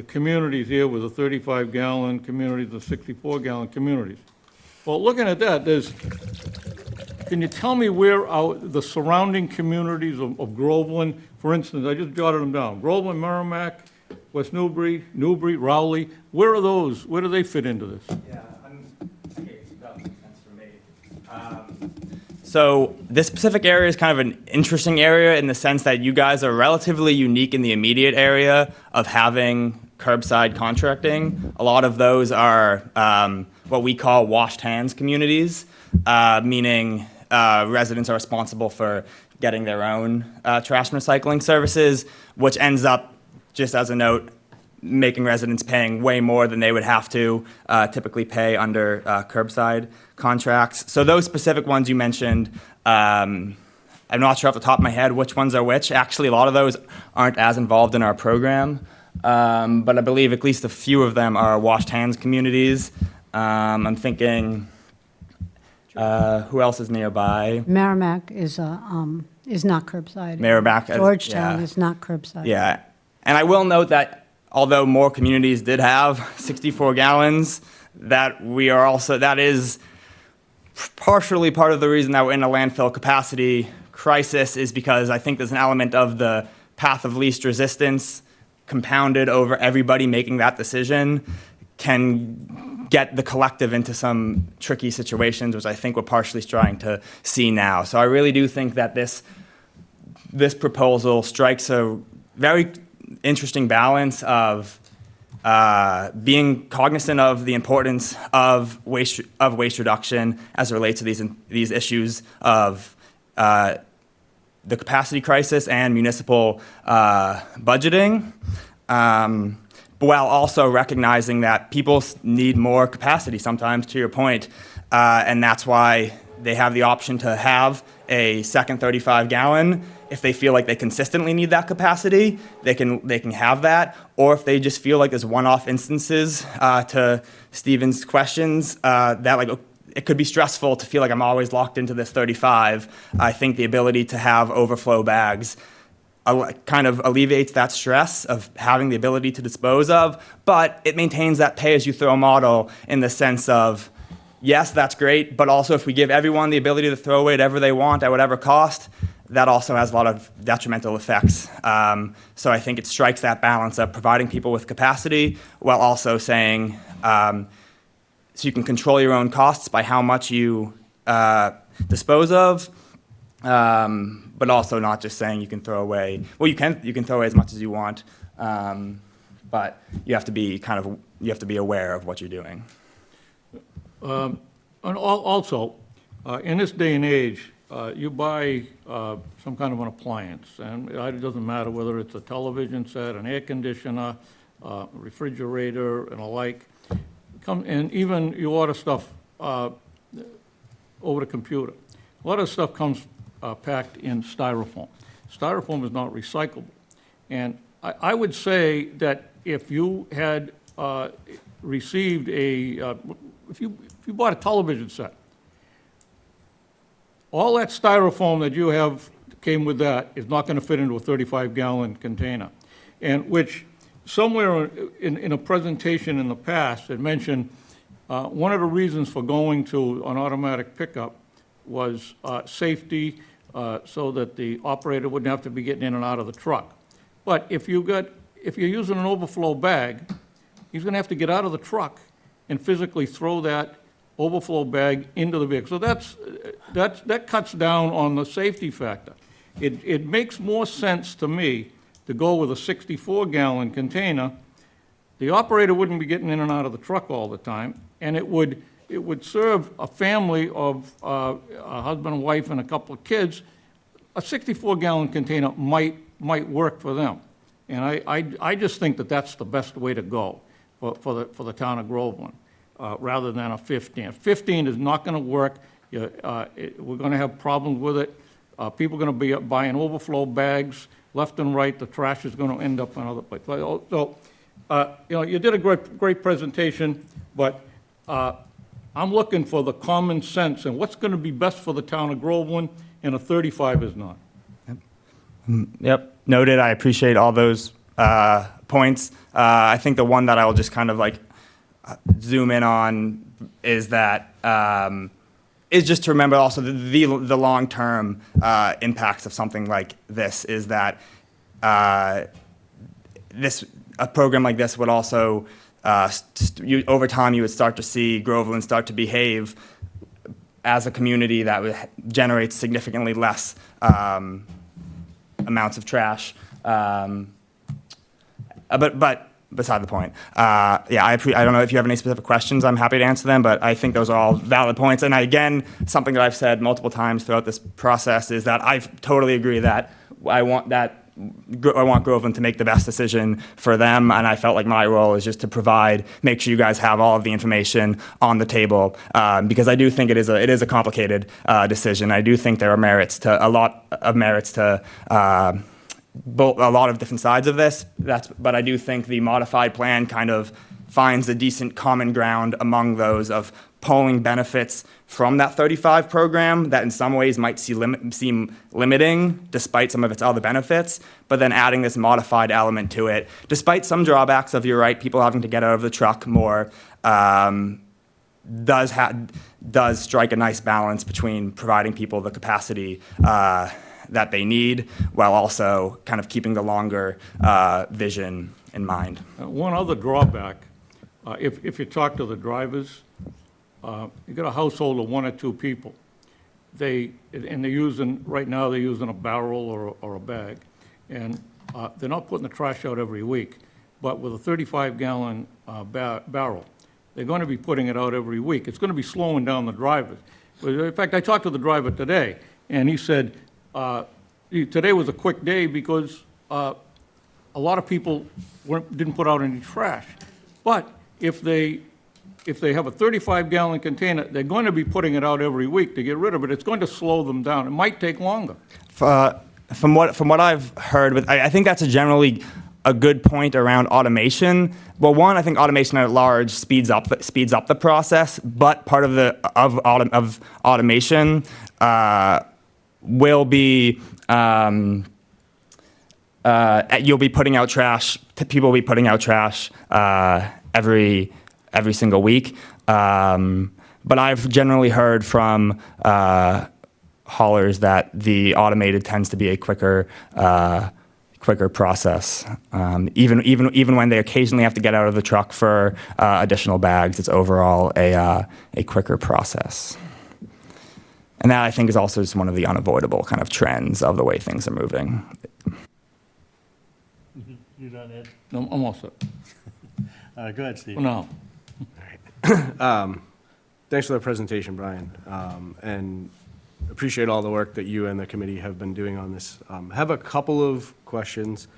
Speaker 3: communities here with the 35-gallon communities, the 64-gallon communities. Well, looking at that, can you tell me where the surrounding communities of Groveland, for instance, I just jotted them down, Groveland, Merrimack, West Newbury, Rowley, where are those? Where do they fit into this?
Speaker 10: Yeah, that makes sense for me. So this specific area is kind of an interesting area in the sense that you guys are relatively unique in the immediate area of having curbside contracting. A lot of those are what we call washed hands communities, meaning residents are responsible for getting their own trash and recycling services, which ends up, just as a note, making residents paying way more than they would have to typically pay under curbside contracts. So those specific ones you mentioned, I'm not sure off the top of my head which ones are which. Actually, a lot of those aren't as involved in our program, but I believe at least a few of them are washed hands communities. I'm thinking, who else is nearby?
Speaker 2: Merrimack is not curbside.
Speaker 10: Merrimack,
Speaker 2: Georgetown
Speaker 10: yeah.
Speaker 2: is not curbside.
Speaker 10: Yeah, and I will note that although more communities did have 64 gallons, that is partially part of the reason that we're in a landfill capacity crisis is because I think there's an element of the path of least resistance compounded over everybody making that decision can get the collective into some tricky situations, which I think we're partially starting to see now. So I really do think that this proposal strikes a very interesting balance of being cognizant of the importance of waste reduction as it relates to these issues of the capacity crisis and municipal budgeting, while also recognizing that people need more capacity sometimes, to your point, and that's why they have the option to have a second 35-gallon. If they feel like they consistently need that capacity, they can have that. Or if they just feel like there's one-off instances, to Stephen's questions, that like it could be stressful to feel like I'm always locked into this 35. I think the ability to have overflow bags kind of alleviates that stress of having the ability to dispose of, but it maintains that pay-as-you-throw model in the sense of, yes, that's great, but also if we give everyone the ability to throw away whatever they want at whatever cost, that also has a lot of detrimental effects. So I think it strikes that balance of providing people with capacity while also saying, so you can control your own costs by how much you dispose of, but also not just saying you can throw away. Well, you can throw away as much as you want, but you have to be aware of what you're doing.
Speaker 3: And also, in this day and age, you buy some kind of an appliance, and it doesn't matter whether it's a television set, an air conditioner, refrigerator, and the like. And even you order stuff over the computer. A lot of stuff comes packed in styrofoam. Styrofoam is not recyclable. And I would say that if you had received if you bought a television set, all that styrofoam that you have came with that is not going to fit into a 35-gallon container. And which somewhere in a presentation in the past, it mentioned one of the reasons for going to an automatic pickup was safety, so that the operator wouldn't have to be getting in and out of the truck. But if you're using an overflow bag, he's going to have to get out of the truck and physically throw that overflow bag into the vehicle. So that cuts down on the safety factor. It makes more sense to me to go with a 64-gallon container. The operator wouldn't be getting in and out of the truck all the time, and it would serve a family of a husband and wife and a couple of kids. A 64-gallon container might work for them. And I just think that that's the best way to go for the town of Groveland, rather than a 15. 15 is not going to work. We're going to have problems with it. People are going to be buying overflow bags left and right. The trash is going to end up in other places. So, you did a great presentation, but I'm looking for the common sense and what's going to be best for the town of Groveland, and a 35 is not.
Speaker 10: Yep, noted. I appreciate all those points. I think the one that I will just kind of like zoom in on is that is just to remember also the long-term impacts of something like this. Is that a program like this would also over time you would start to see Groveland start to behave as a community that would generate significantly less amounts of trash. But beside the point. I don't know if you have any specific questions. I'm happy to answer them, but I think those are all valid points. And again, something that I've said multiple times throughout this process is that I totally agree that I want Groveland to make the best decision for them, and I felt like my role is just to make sure you guys have all of the information on the table, because I do think it is a complicated decision. I do think there are a lot of different sides of this. But I do think the modified plan kind of finds a decent common ground among those of pulling benefits from that 35 program that in some ways might seem limiting despite some of its other benefits, but then adding this modified element to it, despite some drawbacks of, you're right, people having to get out of the truck more, does strike a nice balance between providing people the capacity that they need while also kind of keeping the longer vision in mind.
Speaker 3: One other drawback, if you talk to the drivers, you got a household of 1 or 2 people. They're using, right now, they're using a barrel or a bag, and they're not putting the trash out every week. But with a 35-gallon barrel, they're going to be putting it out every week. It's going to be slowing down the drivers. In fact, I talked to the driver today, and he said today was a quick day because a lot of people didn't put out any trash. But if they have a 35-gallon container, they're going to be putting it out every week to get rid of it. It's going to slow them down. It might take longer.
Speaker 10: From what I've heard, I think that's a generally a good point around automation. Well, one, I think automation at large speeds up the process, but part of automation will be you'll be putting out trash. People will be putting out trash every single week. But I've generally heard from haulers that the automated tends to be a quicker process. Even when they occasionally have to get out of the truck for additional bags, it's overall a quicker process. And that, I think, is also just one of the unavoidable kind of trends of the way things are moving.
Speaker 1: You done, Ed?
Speaker 3: No, I'm all set.
Speaker 1: Go ahead, Steve.
Speaker 3: For now.
Speaker 7: Thanks for the presentation, Brian, and appreciate all the work that you and the committee have been doing on this. Have a couple of questions.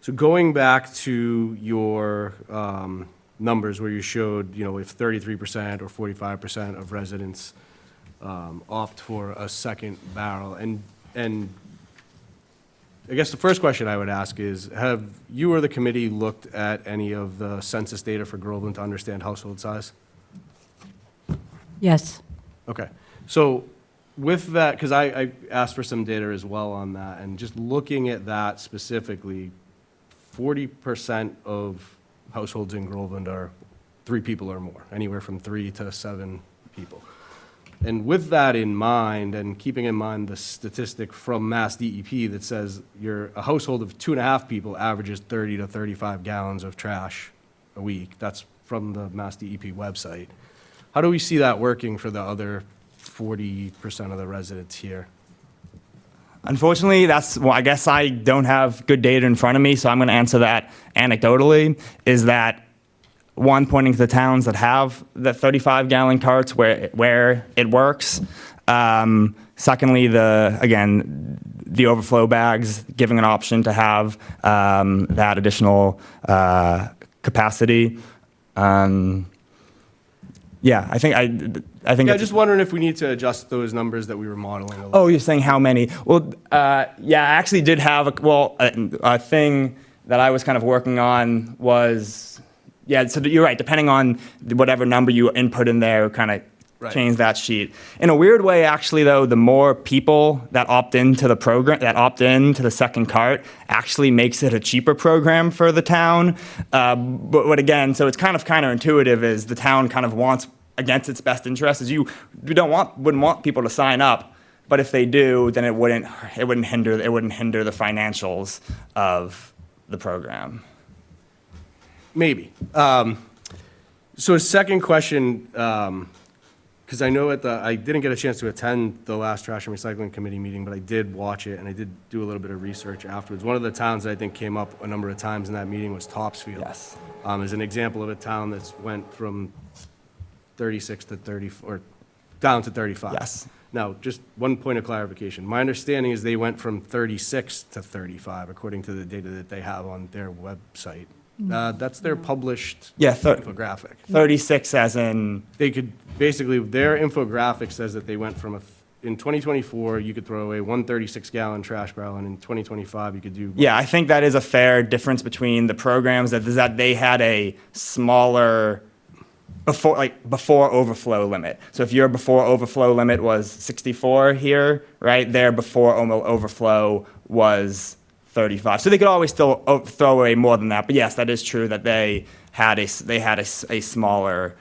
Speaker 7: So going back to your numbers where you showed, if 33% or 45% of residents opt for a second barrel, and I guess the first question I would ask is, have you or the committee looked at any of the census data for Groveland to understand household size?
Speaker 2: Yes.
Speaker 7: Okay, so with that, because I asked for some data as well on that, and just looking at that specifically, 40% of households in Groveland are 3 people or more, anywhere from 3 to 7 people. And with that in mind, and keeping in mind the statistic from Mass DEP that says a household of 2.5 people averages 30 to 35 gallons of trash a week. That's from the Mass DEP website. How do we see that working for the other 40% of the residents here?
Speaker 10: Unfortunately, I guess I don't have good data in front of me, so I'm going to answer that anecdotally, is that one, pointing to the towns that have the 35-gallon carts where it works. Secondly, the overflow bags, giving an option to have that additional capacity. I think.
Speaker 7: Yeah, just wondering if we need to adjust those numbers that we were modeling a little.
Speaker 10: Oh, you're saying how many? Well, I actually did have a thing that I was kind of working on was. Yeah, so you're right. Depending on whatever number you input in there, kind of change that sheet. In a weird way, actually, though, the more people that opt into the program, that opt into the second cart, actually makes it a cheaper program for the town. But again, so it's kind of counterintuitive, is the town kind of wants, against its best interest, is you wouldn't want people to sign up, but if they do, then it wouldn't hinder the financials of the program.
Speaker 7: Maybe. So a second question, because I know I didn't get a chance to attend the last Trash and Recycling Committee meeting, but I did watch it, and I did do a little bit of research afterwards. One of the towns that I think came up a number of times in that meeting was Topsfield.
Speaker 10: Yes.
Speaker 7: As an example of a town that's went from 36 to 30, or down to 35.
Speaker 10: Yes.
Speaker 7: Now, just one point of clarification. My understanding is they went from 36 to 35, according to the data that they have on their website. That's their published infographic.
Speaker 10: 36 as in...
Speaker 7: They could, basically, their infographic says that they went from in 2024, you could throw away 136-gallon trash barrel, and in 2025, you could do.
Speaker 10: Yeah, I think that is a fair difference between the programs, that they had a smaller before overflow limit. So if your before overflow limit was 64 here, right, their before overflow was 35. So they could always still throw away more than that. But yes, that is true that they had a smaller.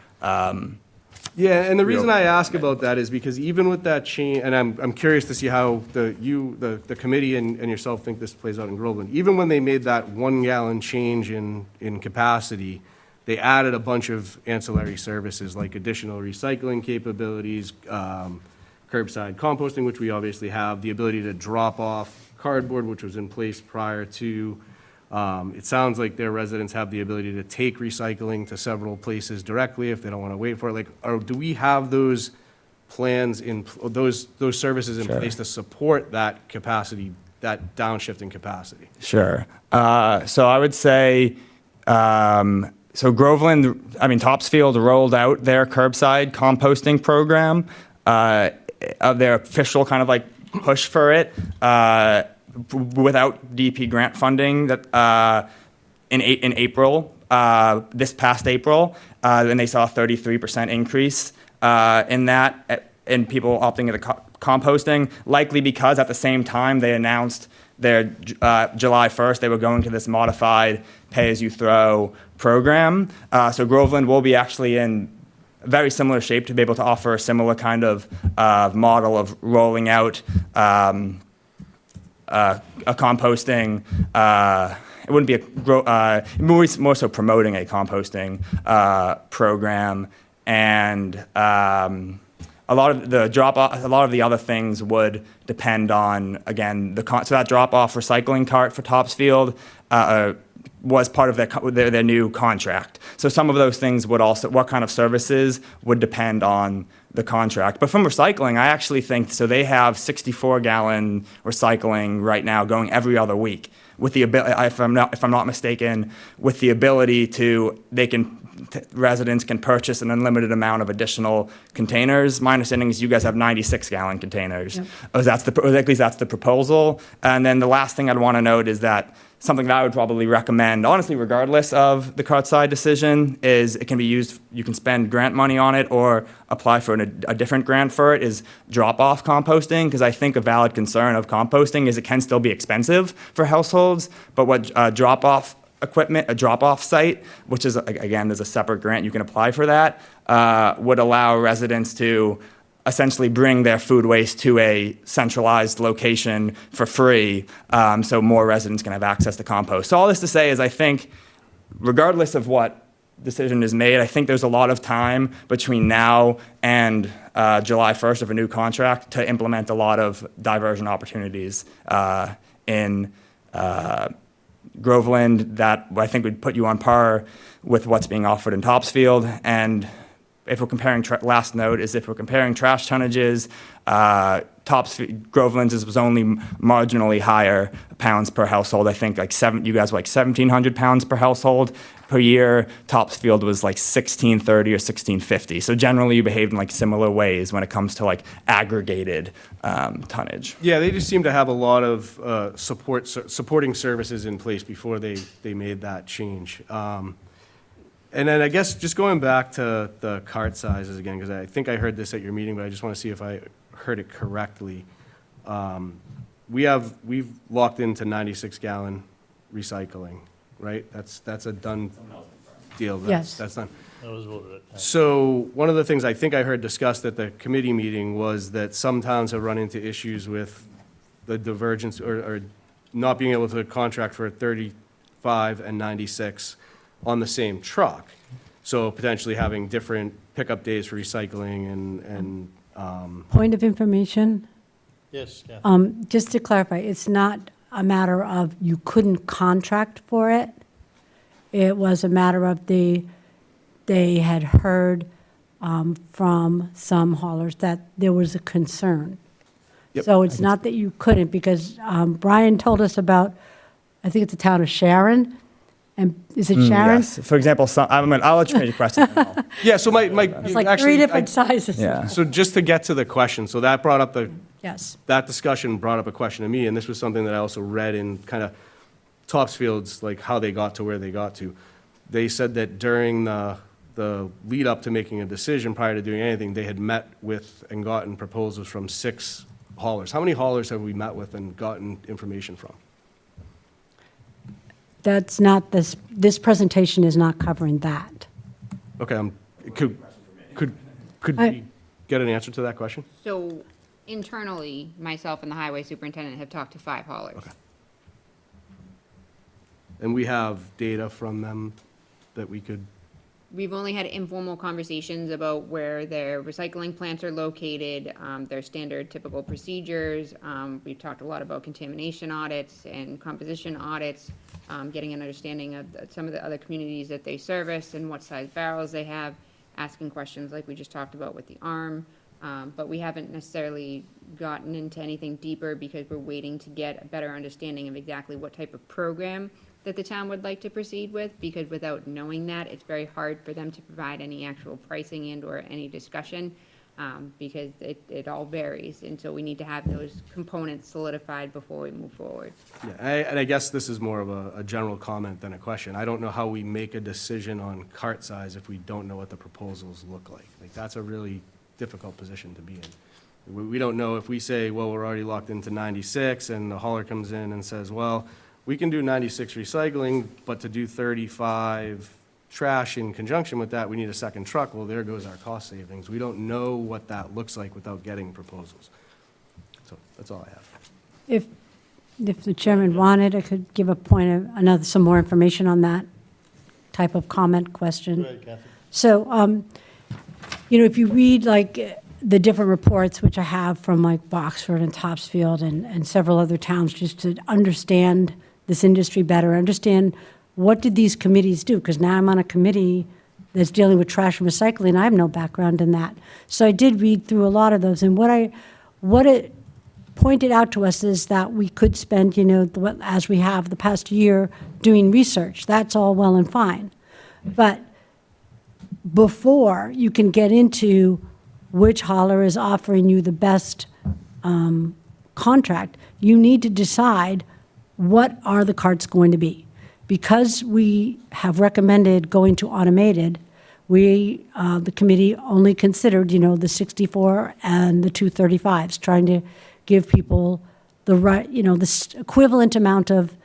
Speaker 7: Yeah, and the reason I ask about that is because even with that change, and I'm curious to see how the committee and yourself think this plays out in Groveland. Even when they made that 1 gallon change in capacity, they added a bunch of ancillary services like additional recycling capabilities, curbside composting, which we obviously have, the ability to drop off cardboard, which was in place prior to. It sounds like their residents have the ability to take recycling to several places directly if they don't want to wait for it. Like, do we have those plans those services in place to support that capacity, that downshifting capacity?
Speaker 10: Sure. So I would say, so Groveland, Topsfield rolled out their curbside composting program, of their official kind of like push for it, without DP grant funding that in April, this past April, and they saw a 33% increase in that, in people opting into composting, likely because at the same time they announced their July 1st, they were going to this modified pay-as-you-throw program. So Groveland will be actually in very similar shape to be able to offer a similar kind of model of rolling out a composting. It wouldn't be more so promoting a composting program, and a lot of the drop-off, a lot of the other things would depend on, again, so that drop-off recycling cart for Topsfield was part of their new contract. So some of those things would also, what kind of services would depend on the contract. But from recycling, I actually think, so they have 64-gallon recycling right now going every other week, with the ability, if I'm not mistaken, with the ability to, residents can purchase an unlimited amount of additional containers. My understanding is you guys have 96-gallon containers. Yep. Or at least that's the proposal. And then the last thing I'd want to note is that something that I would probably recommend, honestly, regardless of the Cartside decision, is it can be used, you can spend grant money on it or apply for a different grant for it, is drop-off composting, because I think a valid concern of composting is it can still be expensive for households, but what drop-off equipment, a drop-off site, which is, again, there's a separate grant you can apply for that, would allow residents to essentially bring their food waste to a centralized location for free, so more residents can have access to compost. So all this to say is I think, regardless of what decision is made, I think there's a lot of time between now and July 1st of a new contract to implement a lot of diversion opportunities in Groveland that I think would put you on par with what's being offered in Topsfield. And if we're comparing, last note is if we're comparing trash tonnages, Groveland's was only marginally higher pounds per household. I think you guys were like 1,700 pounds per household per year. Topsfield was like 1,630 or 1,650. So generally you behaved in like similar ways when it comes to like aggregated tonnage.
Speaker 7: Yeah, they just seem to have a lot of supporting services in place before they made that change. And then I guess just going back to the cart sizes again, because I think I heard this at your meeting, but I just want to see if I heard it correctly. We've locked into 96-gallon recycling, right? That's a done deal.
Speaker 2: Yes.
Speaker 7: That's done.
Speaker 1: That was voted at.
Speaker 7: So one of the things I think I heard discussed at the committee meeting was that some towns have run into issues with the divergence or not being able to contract for 35 and 96 on the same truck. So potentially having different pickup days for recycling and
Speaker 2: Point of information,
Speaker 1: Yes, Kathy.
Speaker 2: just to clarify, it's not a matter of you couldn't contract for it. It was a matter of they had heard from some haulers that there was a concern.
Speaker 7: Yep.
Speaker 2: So it's not that you couldn't, because Brian told us about, I think it's the town of Sharon, And is it Sharon?
Speaker 10: Yes. For example, I'll let you finish your question. and I'll-
Speaker 7: Yeah, so my,
Speaker 2: It's like
Speaker 7: actually,
Speaker 2: three different sizes.
Speaker 10: Yeah.
Speaker 7: So just to get to the question, so that brought up
Speaker 2: Yes.
Speaker 7: that discussion brought up a question to me, and this was something that I also read in kind of Topsfield's, like how they got to where they got to. They said that during the lead up to making a decision prior to doing anything, they had met with and gotten proposals from 6 haulers. How many haulers have we met with and gotten information from?
Speaker 2: That's not, this presentation is not covering that.
Speaker 7: Okay, could
Speaker 2: I-
Speaker 7: we get an answer to that question?
Speaker 4: So internally, myself and the highway superintendent have talked to 5 haulers.
Speaker 7: And we have data from them that we could,
Speaker 4: We've only had informal conversations about where their recycling plants are located, their standard typical procedures. We've talked a lot about contamination audits and composition audits, getting an understanding of some of the other communities that they service and what size barrels they have, asking questions like we just talked about with the ARM. But we haven't necessarily gotten into anything deeper because we're waiting to get a better understanding of exactly what type of program that the town would like to proceed with, because without knowing that, it's very hard for them to provide any actual pricing and or any discussion, because it all varies. And so we need to have those components solidified before we move forward.
Speaker 7: yeah, and I guess this is more of a general comment than a question. I don't know how we make a decision on cart size if we don't know what the proposals look like. Like, that's a really difficult position to be in. We don't know if we say, well, we're already locked into 96, and the hauler comes in and says, well, we can do 96 recycling, but to do 35 trash in conjunction with that, we need a second truck. Well, there goes our cost savings. We don't know what that looks like without getting proposals. So that's all I have.
Speaker 2: If the chairman wanted, I could give a point of, some more information on that type of comment question.
Speaker 1: Go ahead, Kathy.
Speaker 2: So, if you read like the different reports, which I have from like Boxford and Topsfield and several other towns, just to understand this industry better, understand what did these committees do? Because now I'm on a committee that's dealing with trash and recycling. I have no background in that. So I did read through a lot of those. And what it pointed out to us is that we could spend, as we have the past year, doing research. That's all well and fine. But before you can get into which hauler is offering you the best contract, you need to decide what are the carts going to be. Because we have recommended going to automated, the committee only considered, the 64 and the 235s, trying to give people the right, the equivalent amount of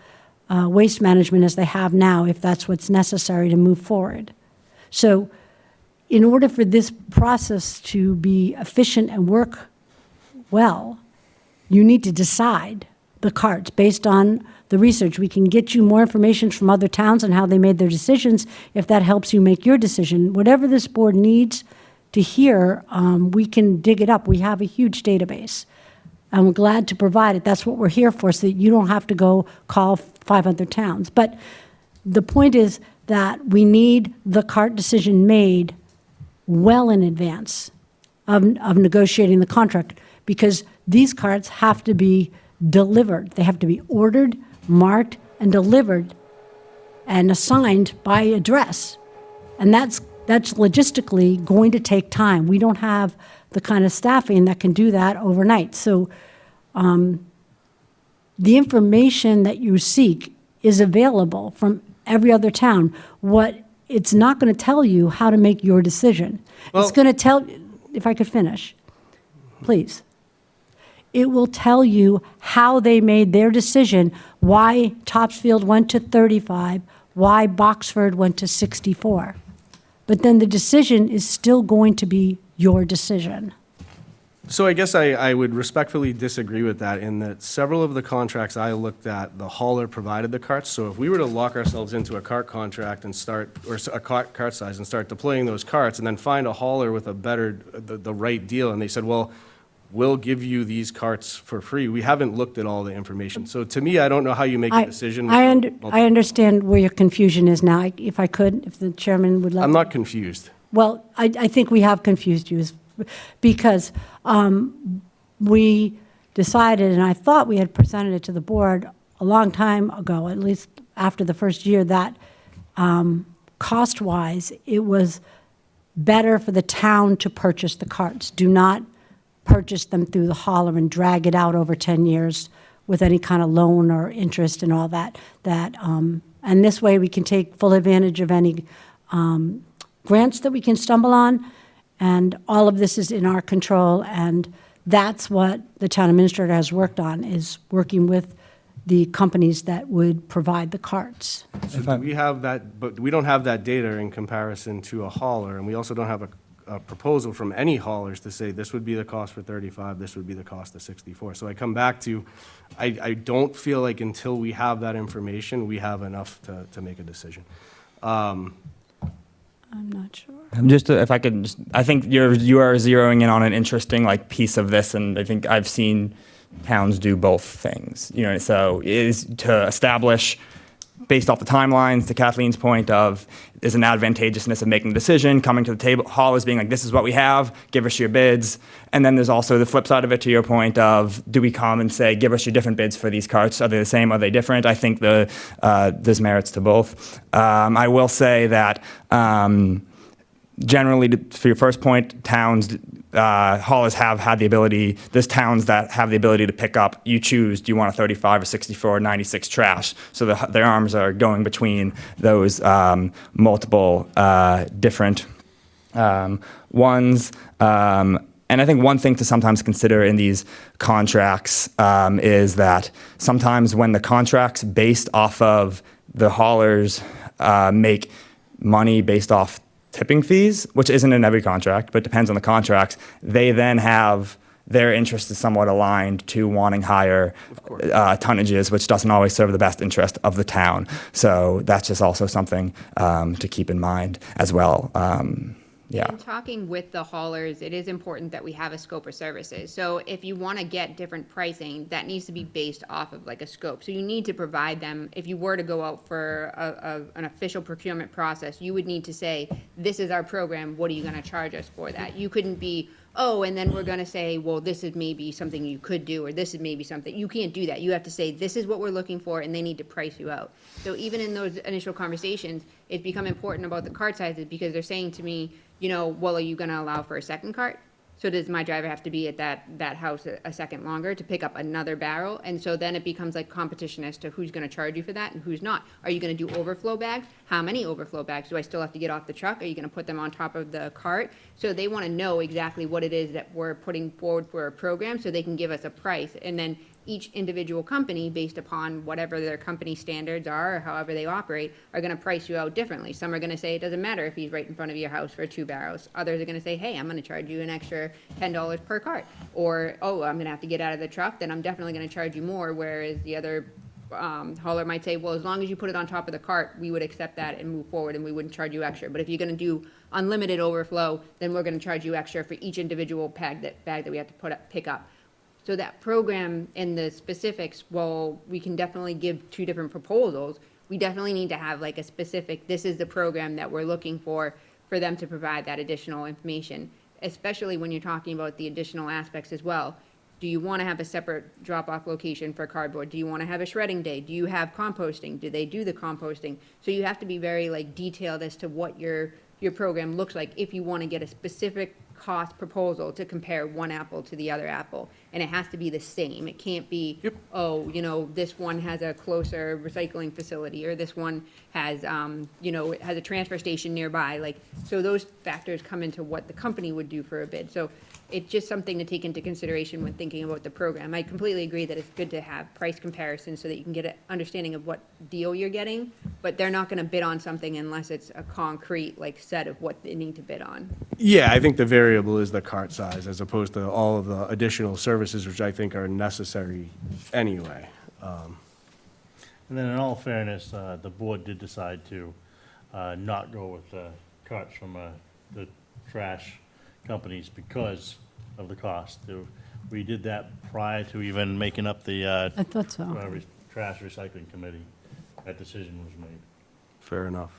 Speaker 2: waste management as they have now, if that's what's necessary to move forward. So in order for this process to be efficient and work well, you need to decide the carts based on the research. We can get you more information from other towns on how they made their decisions, if that helps you make your decision. Whatever this board needs to hear, we can dig it up. We have a huge database, and we're glad to provide it. That's what we're here for, so that you don't have to go call 5 other towns. But the point is that we need the cart decision made well in advance of negotiating the contract, because these carts have to be delivered. They have to be ordered, marked, and delivered and assigned by address. And that's logistically going to take time. We don't have the kind of staffing that can do that overnight. So the information that you seek is available from every other town. What it's not going to tell you how to make your decision. It's going to tell, if I could finish, please. It will tell you how they made their decision, why Topsfield went to 35, why Boxford went to 64. But then the decision is still going to be your decision.
Speaker 7: So I guess I would respectfully disagree with that, in that several of the contracts I looked at, the hauler provided the carts. So if we were to lock ourselves into a cart contract and start, or a cart size, and start deploying those carts, and then find a hauler with a better, the right deal, and they said, well, we'll give you these carts for free. We haven't looked at all the information. So to me, I don't know how you make a decision.
Speaker 2: I understand where your confusion is now. If I could, if the chairman would let me.
Speaker 7: I'm not confused.
Speaker 2: Well, I think we have confused you, because we decided, and I thought we had presented it to the board a long time ago, at least after the first year, that cost-wise, it was better for the town to purchase the carts. Do not purchase them through the hauler and drag it out over 10 years with any kind of loan or interest and all that. And this way, we can take full advantage of any grants that we can stumble on, and all of this is in our control, and that's what the town administrator has worked on, is working with the companies that would provide the carts.
Speaker 7: So do we have that, but we don't have that data in comparison to a hauler, and we also don't have a proposal from any haulers to say this would be the cost for 35, this would be the cost of 64. So I come back to, I don't feel like until we have that information, we have enough to make a decision.
Speaker 2: I'm not sure.
Speaker 10: If I could, I think you are zeroing in on an interesting like piece of this, and I think I've seen towns do both things. So it is to establish, based off the timelines, to Kathleen's point of, there's an advantageousness of making a decision, coming to the table, haulers being like, this is what we have, give us your bids. And then there's also the flip side of it, to your point of, do we come and say, give us your different bids for these carts? Are they the same? Are they different? I think there's merits to both. I will say that generally, for your first point, towns, haulers have had the ability, there's towns that have the ability to pick up, you choose, do you want a 35 or 64 or 96 trash? So their arms are going between those multiple different ones. And I think one thing to sometimes consider in these contracts is that sometimes when the contracts based off of the haulers make money based off tipping fees, which isn't in every contract, but depends on the contracts, they then have their interest is somewhat aligned to wanting higher tonnages, which doesn't always serve the best interest of the town. So that's just also something to keep in mind as well. Yeah.
Speaker 4: In talking with the haulers, it is important that we have a scope of services. So if you want to get different pricing, that needs to be based off of like a scope. So you need to provide them, if you were to go out for an official procurement process, you would need to say, this is our program, what are you going to charge us for that? You couldn't be, oh, and then we're going to say, well, this is maybe something you could do, or this is maybe something, you can't do that. You have to say, this is what we're looking for, and they need to price you out. So even in those initial conversations, it's become important about the cart sizes, because they're saying to me, well, are you going to allow for a second cart? So does my driver have to be at that house a second longer to pick up another barrel? And so then it becomes like competition as to who's going to charge you for that and who's not. Are you going to do overflow bags? How many overflow bags? Do I still have to get off the truck? Are you going to put them on top of the cart? So they want to know exactly what it is that we're putting forward for a program, so they can give us a price. And then each individual company, based upon whatever their company standards are or however they operate, are going to price you out differently. Some are going to say it doesn't matter if he's right in front of your house for 2 barrels. Others are going to say, hey, I'm going to charge you an extra $10 per cart. Or, oh, I'm going to have to get out of the truck, then I'm definitely going to charge you more, whereas the other hauler might say, well, as long as you put it on top of the cart, we would accept that and move forward, and we wouldn't charge you extra. But if you're going to do unlimited overflow, then we're going to charge you extra for each individual bag that we have to pick up. So that program and the specifics, well, we can definitely give 2 different proposals. We definitely need to have like a specific, this is the program that we're looking for them to provide that additional information, especially when you're talking about the additional aspects as well. Do you want to have a separate drop-off location for cardboard? Do you want to have a shredding day? Do you have composting? Do they do the composting? So you have to be very like detailed as to what your program looks like if you want to get a specific cost proposal to compare one apple to the other apple. And it has to be the same. It can't be, oh, this one has a closer recycling facility, or this one has, it has a transfer station nearby. Like, so those factors come into what the company would do for a bid. So it's just something to take into consideration when thinking about the program. I completely agree that it's good to have price comparisons so that you can get an understanding of what deal you're getting, but they're not going to bid on something unless it's a concrete set of what they need to bid on.
Speaker 7: Yeah, I think the variable is the cart size as opposed to all of the additional services, which I think are necessary anyway.
Speaker 1: And then in all fairness, the board did decide to not go with carts from the trash companies because of the cost. We did that prior to even making up the
Speaker 2: I thought so.
Speaker 1: trash recycling committee. That decision was made.
Speaker 7: Fair enough.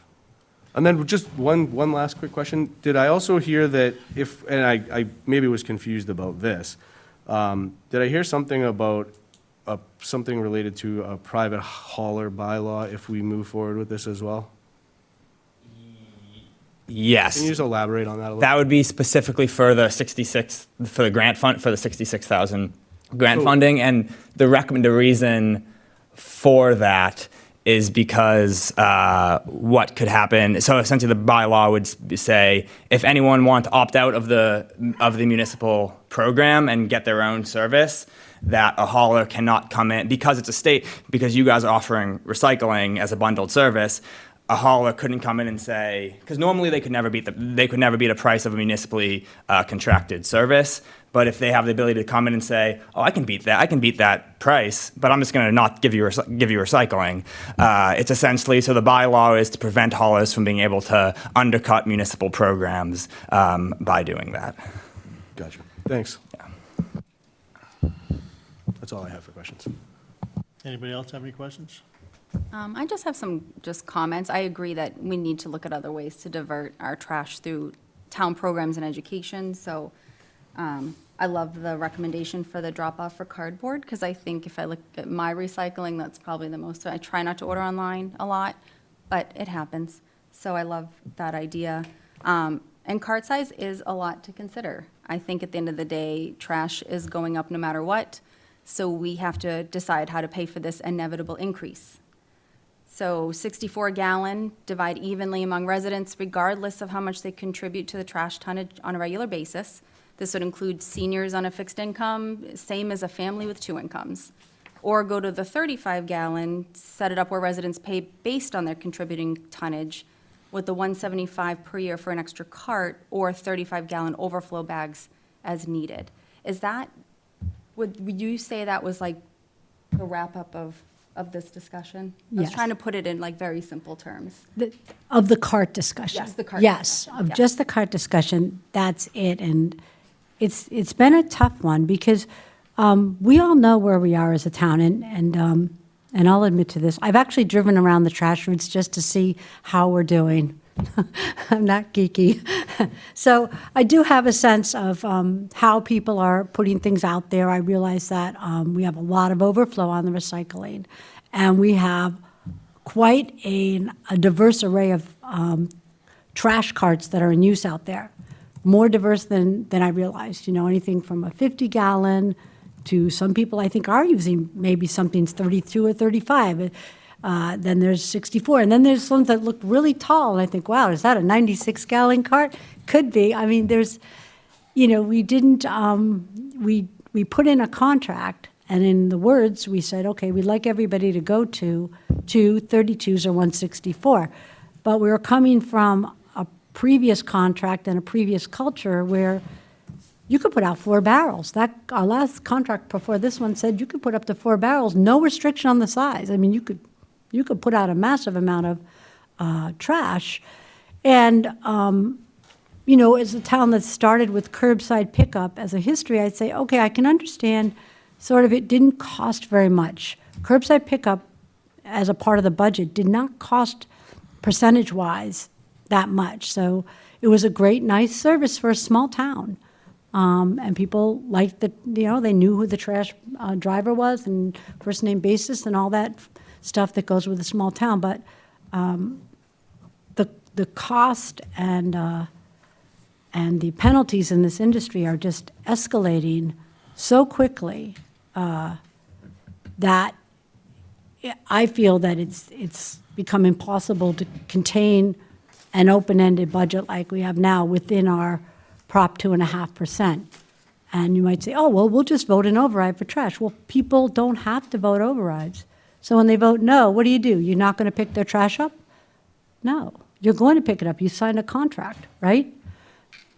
Speaker 7: And then just one last quick question. Did I also hear that if, and I maybe was confused about this, did I hear something about something related to a private hauler bylaw if we move forward with this as well?
Speaker 10: Yes.
Speaker 7: Can you just elaborate on that a little?
Speaker 10: That would be specifically for the 66, for the grant fund, for the 66,000 grant
Speaker 7: So-
Speaker 10: funding. And the reason for that is because what could happen, so essentially the bylaw would say, if anyone wants to opt out of the municipal program and get their own service, that a hauler cannot come in, because it's a state, because you guys are offering recycling as a bundled service, a hauler couldn't come in and say, because normally they could never beat a price of a municipally contracted service. But if they have the ability to come in and say, oh, I can beat that price, but I'm just going to not give you recycling. It's essentially, so the bylaw is to prevent haulers from being able to undercut municipal programs by doing that.
Speaker 7: Gotcha. Thanks. That's all I have for questions.
Speaker 1: Anybody else have any questions?
Speaker 6: I just have some comments. I agree that we need to look at other ways to divert our trash through town programs and education. So I love the recommendation for the drop-off for cardboard, because I think if I look at my recycling, that's probably the most. I try not to order online a lot, but it happens. So I love that idea. And cart size is a lot to consider. I think at the end of the day, trash is going up no matter what. So we have to decide how to pay for this inevitable increase. So 64 gallon, divide evenly among residents regardless of how much they contribute to the trash tonnage on a regular basis. This would include seniors on a fixed income, same as a family with 2 incomes. Or go to the 35 gallon, set it up where residents pay based on their contributing tonnage, with the $175 per year for an extra cart, or 35 gallon overflow bags as needed. Is that, would you say that was like the wrap up of this discussion? I was
Speaker 2: Yes.
Speaker 6: trying to put it in like very simple terms.
Speaker 2: Of the cart discussion?
Speaker 6: Yes, the cart
Speaker 2: Yes,
Speaker 6: discussion,
Speaker 2: of
Speaker 6: yes.
Speaker 2: just the cart discussion, that's it. And it's been a tough one, because we all know where we are as a town, and I'll admit to this. I've actually driven around the trash routes just to see how we're doing. I'm not geeky. So I do have a sense of how people are putting things out there. I realize that we have a lot of overflow on the recycling, and we have quite a diverse array of trash carts that are in use out there. More diverse than I realized, anything from a 50-gallon to some people I think are using maybe something's 32 or 35. Then there's 64, and then there's ones that look really tall, and I think, wow, is that a 96-gallon cart? Could be. I mean, there's, we didn't, we put in a contract, and in the words, we said, okay, we'd like everybody to go to 32s or 164. But we were coming from a previous contract and a previous culture where you could put out 4 barrels. Our last contract before this one said you could put up to 4 barrels, no restriction on the size. I mean, you could put out a massive amount of trash. And, as a town that started with curbside pickup as a history, I'd say, okay, I can understand sort of it didn't cost very much. Curbside pickup as a part of the budget did not cost percentage-wise that much. So it was a great, nice service for a small town. And people liked they knew who the trash driver was and first name basis and all that stuff that goes with a small town. But the cost and the penalties in this industry are just escalating so quickly that I feel that it's become impossible to contain an open-ended budget like we have now within our Prop 2.5%. And you might say, oh, well, we'll just vote an override for trash. Well, people don't have to vote overrides. So when they vote no, what do? You're not going to pick their trash up? No, you're going to pick it up. You signed a contract, right?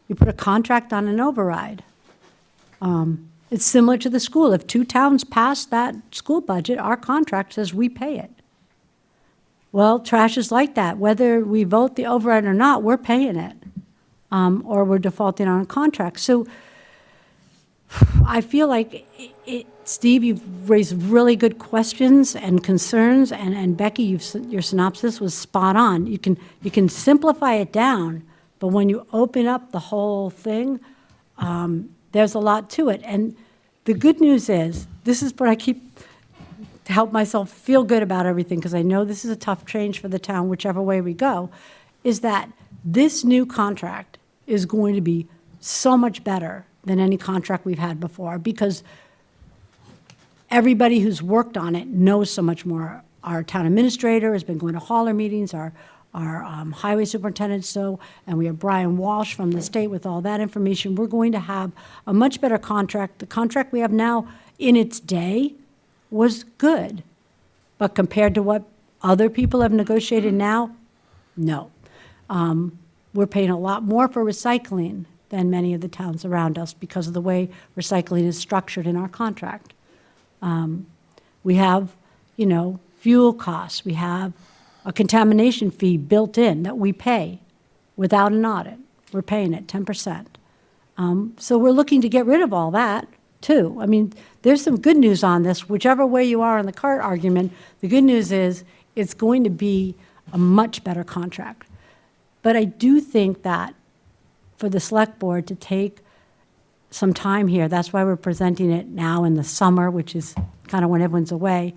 Speaker 2: You put a contract on an override. It's similar to the school. If 2 towns pass that school budget, our contract says we pay it. Well, trash is like that. Whether we vote the override or not, we're paying it. Or we're defaulting on a contract. So I feel like, Steve, you've raised really good questions and concerns, and Becky, your synopsis was spot on. You can simplify it down, but when you open up the whole thing, there's a lot to it. And the good news is, this is what I keep to help myself feel good about everything, because I know this is a tough change for the town, whichever way we go, is that This new contract is going to be so much better than any contract we've had before, because everybody who's worked on it knows so much more. Our town administrator has been going to hauler meetings, our highway superintendent, and we have Brian Walsh from the state with all that information. We're going to have a much better contract. The contract we have now, in its day, was good. But compared to what other people have negotiated now, no. We're paying a lot more for recycling than many of the towns around us because of the way recycling is structured in our contract. We have, fuel costs. We have a contamination fee built in that we pay without an audit. We're paying it 10%. So we're looking to get rid of all that, too. I mean, there's some good news on this. Whichever way you are on the CART argument, the good news is it's going to be a much better contract. But I do think that for the select board to take some time here, that's why we're presenting it now in the summer, which is kind of when everyone's away,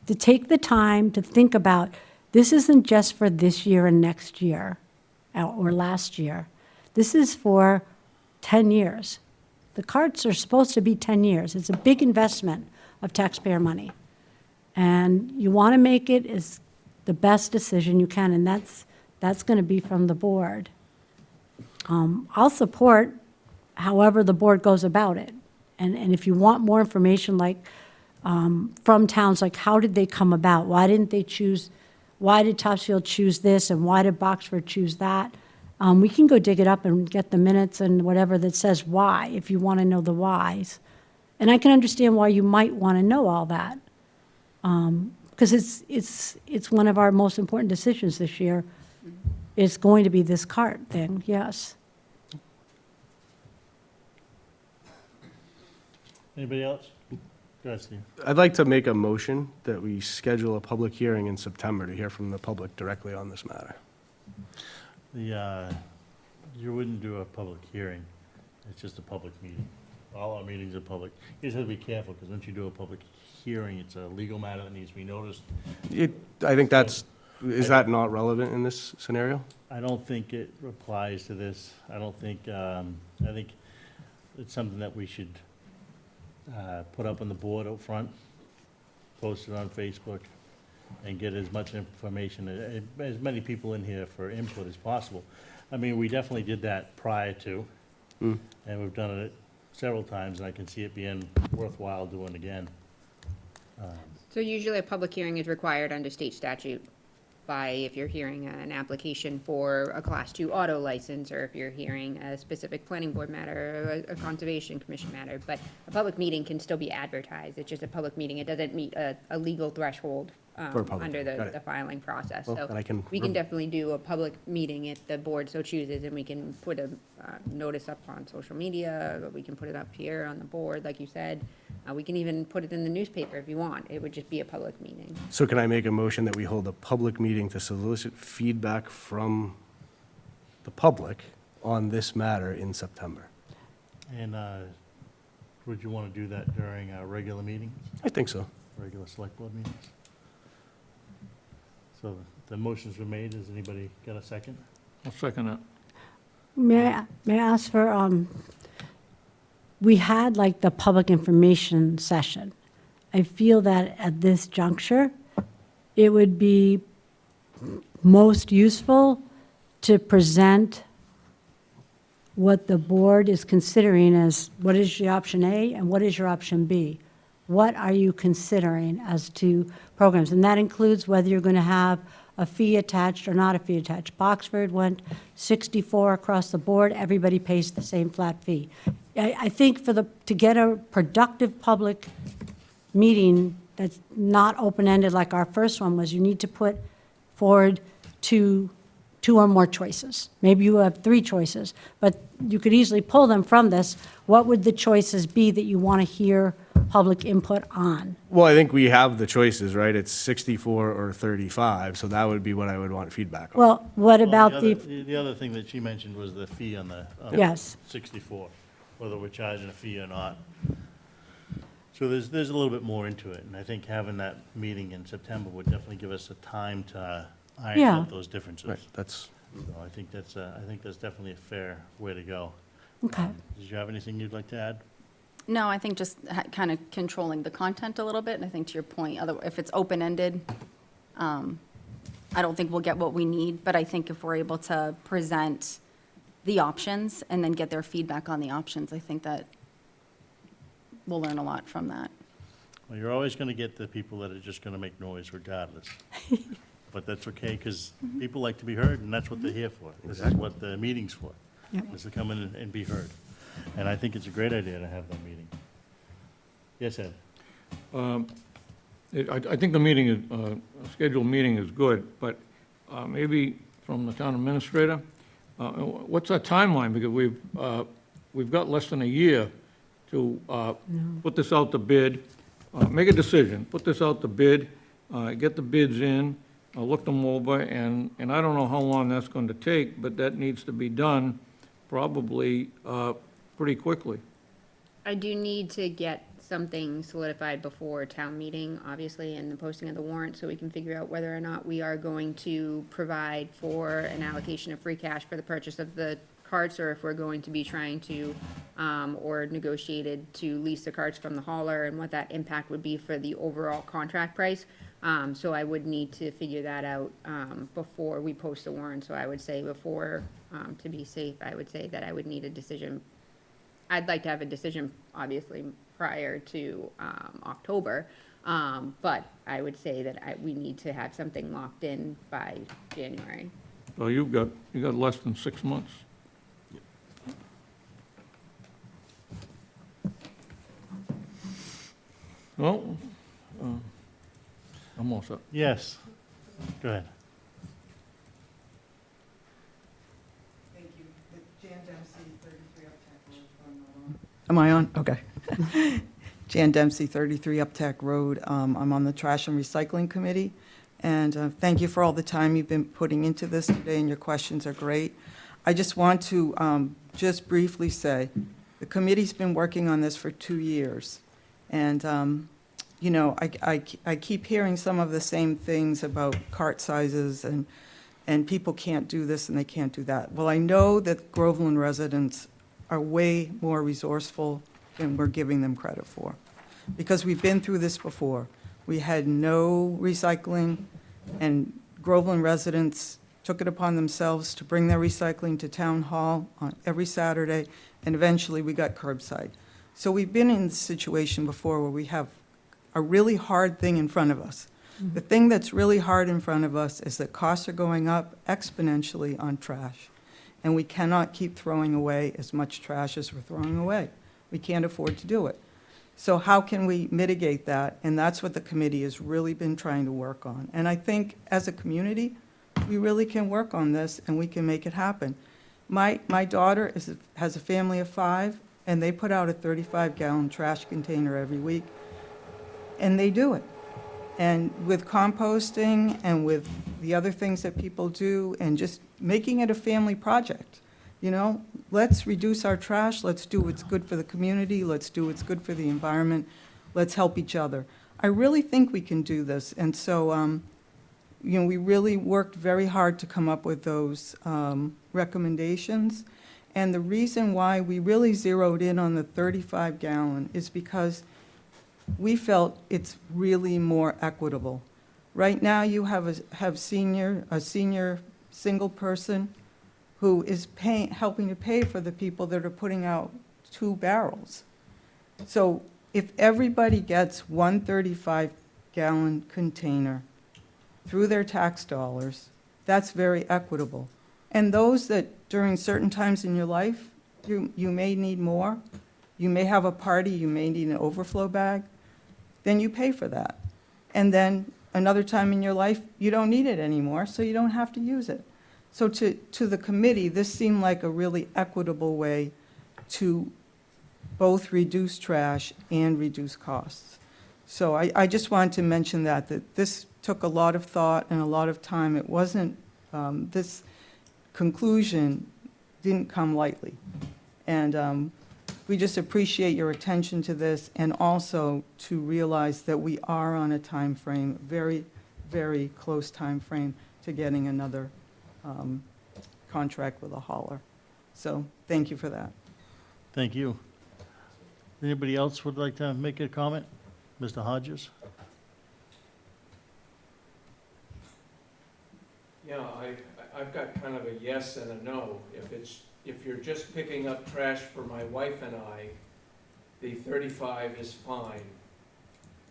Speaker 2: to take the time to think about, this isn't just for this year and next year or last year. This is for 10 years. The carts are supposed to be 10 years. It's a big investment of taxpayer money. And you want to make it as the best decision you can, and that's going to be from the board. I'll support however the board goes about it. And if you want more information, like from towns, like how did they come about? Why did Topsfield choose this, and why did Boxford choose that? We can go dig it up and get the minutes and whatever that says why, if you want to know the whys. And I can understand why you might want to know all that. Because it's one of our most important decisions this year. It's going to be this CART thing, yes.
Speaker 1: Anybody else? Go ahead, Steve.
Speaker 7: I'd like to make a motion that we schedule a public hearing in September to hear from the public directly on this matter.
Speaker 1: You wouldn't do a public hearing, it's just a public meeting. All our meetings are public. You just have to be careful, because once you do a public hearing, it's a legal matter that needs to be noticed.
Speaker 7: I think is that not relevant in this scenario?
Speaker 1: I don't think it applies to this. I don't think, I think it's something that we should put up on the board out front, post it on Facebook, and get as much information, as many people in here for input as possible. I mean, we definitely did that prior to, and we've done it several times, and I can see it being worthwhile doing again.
Speaker 4: So usually a public hearing is required under state statute by, if you're hearing an application for a Class 2 auto license, or if you're hearing a specific planning board matter, or a conservation commission matter. But a public meeting can still be advertised. It's just a public meeting. It doesn't meet a legal threshold
Speaker 7: For a public
Speaker 4: under
Speaker 7: meeting. Got
Speaker 4: the
Speaker 7: it.
Speaker 4: filing process.
Speaker 7: Well,
Speaker 4: So
Speaker 7: then I can
Speaker 4: we can definitely do a public meeting if the board so chooses, and we can put a notice up on social media, or we can put it up here on the board, like you said. We can even put it in the newspaper if you want. It would just be a public meeting.
Speaker 7: So can I make a motion that we hold a public meeting to solicit feedback from the public on this matter in September?
Speaker 1: And would you want to do that during our regular meetings,
Speaker 7: I think so.
Speaker 1: regular select board meetings? So the motions were made. Has anybody got a second?
Speaker 3: I'll second that.
Speaker 2: May I ask for, we had like the public information session. I feel that at this juncture, it would be most useful to present what the board is considering as, what is your option A and what is your option B? What are you considering as to programs? And that includes whether you're going to have a fee attached or not a fee attached. Boxford went 64 across the board. Everybody pays the same flat fee. I think to get a productive public meeting that's not open-ended like our first one was, you need to put forward two or more choices. Maybe you have 3 choices, but you could easily pull them from this. What would the choices be that you want to hear public input on?
Speaker 7: Well, I think we have the choices, right? It's 64 or 35, so that would be what I would want feedback on.
Speaker 2: Well, what
Speaker 1: Well,
Speaker 2: about
Speaker 1: the other thing that she mentioned was the fee on the
Speaker 2: Yes.
Speaker 1: 64, whether we're charging a fee or not. So there's a little bit more into it, and I think having that meeting in September would definitely give us a time to iron
Speaker 2: Yeah.
Speaker 1: out those differences.
Speaker 7: Right, that's,
Speaker 1: So I think that's definitely a fair way to go.
Speaker 2: Okay.
Speaker 1: Did you have anything you'd like to add?
Speaker 6: No, I think just kind of controlling the content a little bit, and I think to your point, if it's open-ended, I don't think we'll get what we need, but I think if we're able to present the options and then get their feedback on the options, I think that we'll learn a lot from that.
Speaker 1: Well, you're always going to get the people that are just going to make noise regardless. But that's okay, because people like to be heard, and that's what they're here for. This is what the meeting's for,
Speaker 2: Yep.
Speaker 1: is to come in and be heard. And I think it's a great idea to have that meeting. Yes, Ed?
Speaker 3: I think the meeting is, scheduled meeting is good, but maybe from the town administrator, what's our timeline? Because we've got less than a year to put this out to bid, make a decision, put this out to bid, get the bids in, look them over, and I don't know how long that's going to take, but that needs to be done probably pretty quickly.
Speaker 4: I do need to get something solidified before town meeting, obviously, and the posting of the warrant, so we can figure out whether or not we are going to provide for an allocation of free cash for the purchase of the carts, or if we're going to be trying to, or negotiated to lease the carts from the hauler, and what that impact would be for the overall contract price. So I would need to figure that out before we post the warrant. So I would say before, to be safe, I would say that I would need a decision. I'd like to have a decision, obviously, prior to October, but I would say that we need to have something locked in by January.
Speaker 3: So you got less than 6 months. Well, I'm all set.
Speaker 1: Yes. Go ahead.
Speaker 11: Thank you. Jan Dempsey, 33 Uptack Road. Am I on? Okay. Jan Dempsey, 33 Uptack Road. I'm on the Trash and Recycling Committee. And thank you for all the time you've been putting into this today, and your questions are great. I just want to just briefly say, the committee's been working on this for 2 years. And, you know, I keep hearing some of the same things about cart sizes and people can't do this and they can't do that. Well, I know that Groveland residents are way more resourceful than we're giving them credit for, because we've been through this before. We had no recycling, and Groveland residents took it upon themselves to bring their recycling to Town Hall on every Saturday, and eventually we got curbside. So we've been in this situation before where we have a really hard thing in front of us. The thing that's really hard in front of us is that costs are going up exponentially on trash, and we cannot keep throwing away as much trash as we're throwing away. We can't afford to do it. So how can we mitigate that? And that's what the committee has really been trying to work on. And I think as a community, we really can work on this and we can make it happen. My daughter has a family of 5, and they put out a 35-gallon trash container every week, and they do it. And with composting and with the other things that people do, and just making it a family project, you know, let's reduce our trash, let's do what's good for the community, let's do what's good for the environment, let's help each other. I really think we can do this, and so, you know, we really worked very hard to come up with those recommendations. And the reason why we really zeroed in on the 35-gallon is because we felt it's really more equitable. Right now, you have a senior single person who is helping to pay for the people that are putting out 2 barrels. So if everybody gets one 35-gallon container through their tax dollars, that's very equitable. And those that during certain times in your life, you may need more, you may have a party, you may need an overflow bag, then you pay for that. And then another time in your life, you don't need it anymore, so you don't have to use it. So to the committee, this seemed like a really equitable way to both reduce trash and reduce costs. So I just wanted to mention that this took a lot of thought and a lot of time. It wasn't, this conclusion didn't come lightly. And we just appreciate your attention to this, and also to realize that we are on a time frame, very, very close time frame to getting another contract with a hauler. So thank you for that.
Speaker 1: Thank you. Anybody else would like to make a comment? Mr. Hodges?
Speaker 12: Yeah, I've got kind of a yes and a no. If you're just picking up trash for my wife and I, the 35 is fine.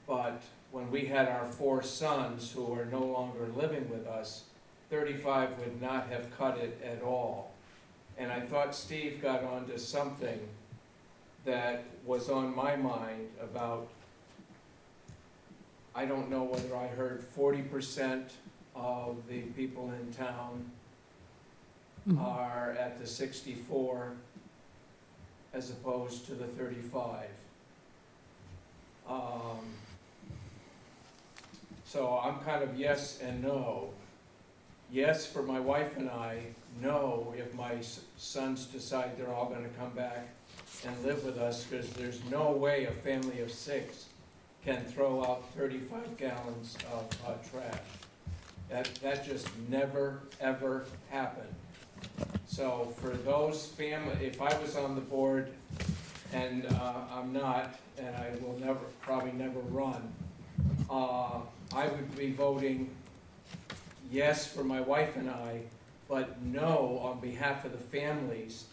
Speaker 12: But when we had our 4 sons who are no longer living with us, 35 would not have cut it at all. And I thought Steve got onto something that was on my mind about, I don't know whether I heard 40% of the people in town are at the 64 as opposed to the 35. So I'm kind of yes and no. Yes for my wife and I, no if my sons decide they're all gonna come back and live with us, because there's no way a family of 6 can throw out 35 gallons of trash. That just never, ever happened. So for those if I was on the board, and I'm not, and I will probably never run, I would be voting yes for my wife and I, but no on behalf of the families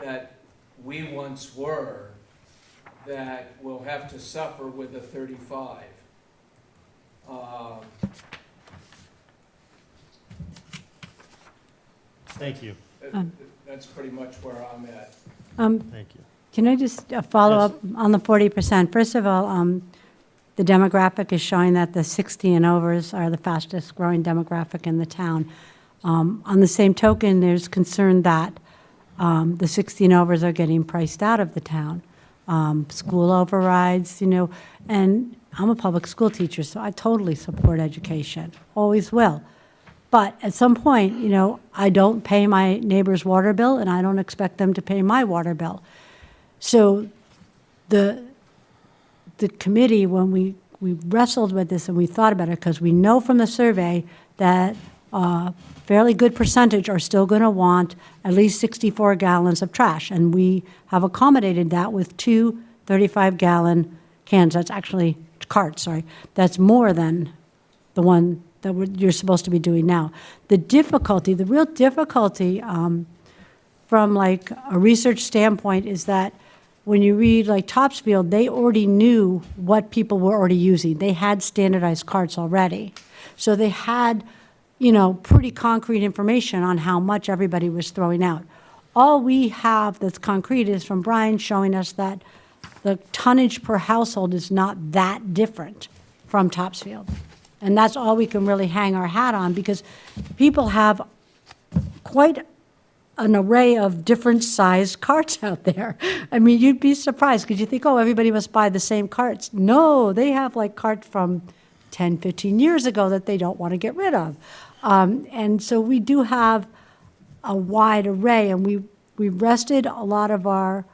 Speaker 12: that we once were, that will have to suffer with the 35.
Speaker 1: Thank you.
Speaker 12: That's pretty much where I'm at.
Speaker 1: Thank you.
Speaker 2: Can I just follow
Speaker 1: Yes.
Speaker 2: up on the 40%? First of all, the demographic is showing that the 60 and overs are the fastest growing demographic in the town. On the same token, there's concern that the 60 and overs are getting priced out of the town. School overrides, and I'm a public school teacher, so I totally support education, always will. But at some point, I don't pay my neighbor's water bill, and I don't expect them to pay my water bill. So the committee, when we wrestled with this and we thought about it, because we know from the survey that a fairly good percentage are still going to want at least 64 gallons of trash. And we have accommodated that with 2 35-gallon cans. That's actually carts, sorry. That's more than the one that you're supposed to be doing now. The real difficulty from like a research standpoint is that when you read like Topsfield, they already knew what people were already using. They had standardized carts already. So they had, pretty concrete information on how much everybody was throwing out. All we have that's concrete is from Brian showing us that the tonnage per household is not that different from Topsfield. And that's all we can really hang our hat on, because people have quite an array of different sized carts out there. I mean, you'd be surprised, because you think, oh, everybody must buy the same carts. No, they have like carts from 10, 15 years ago that they don't want to get rid of. And so we do have a wide array, and we rested a lot of our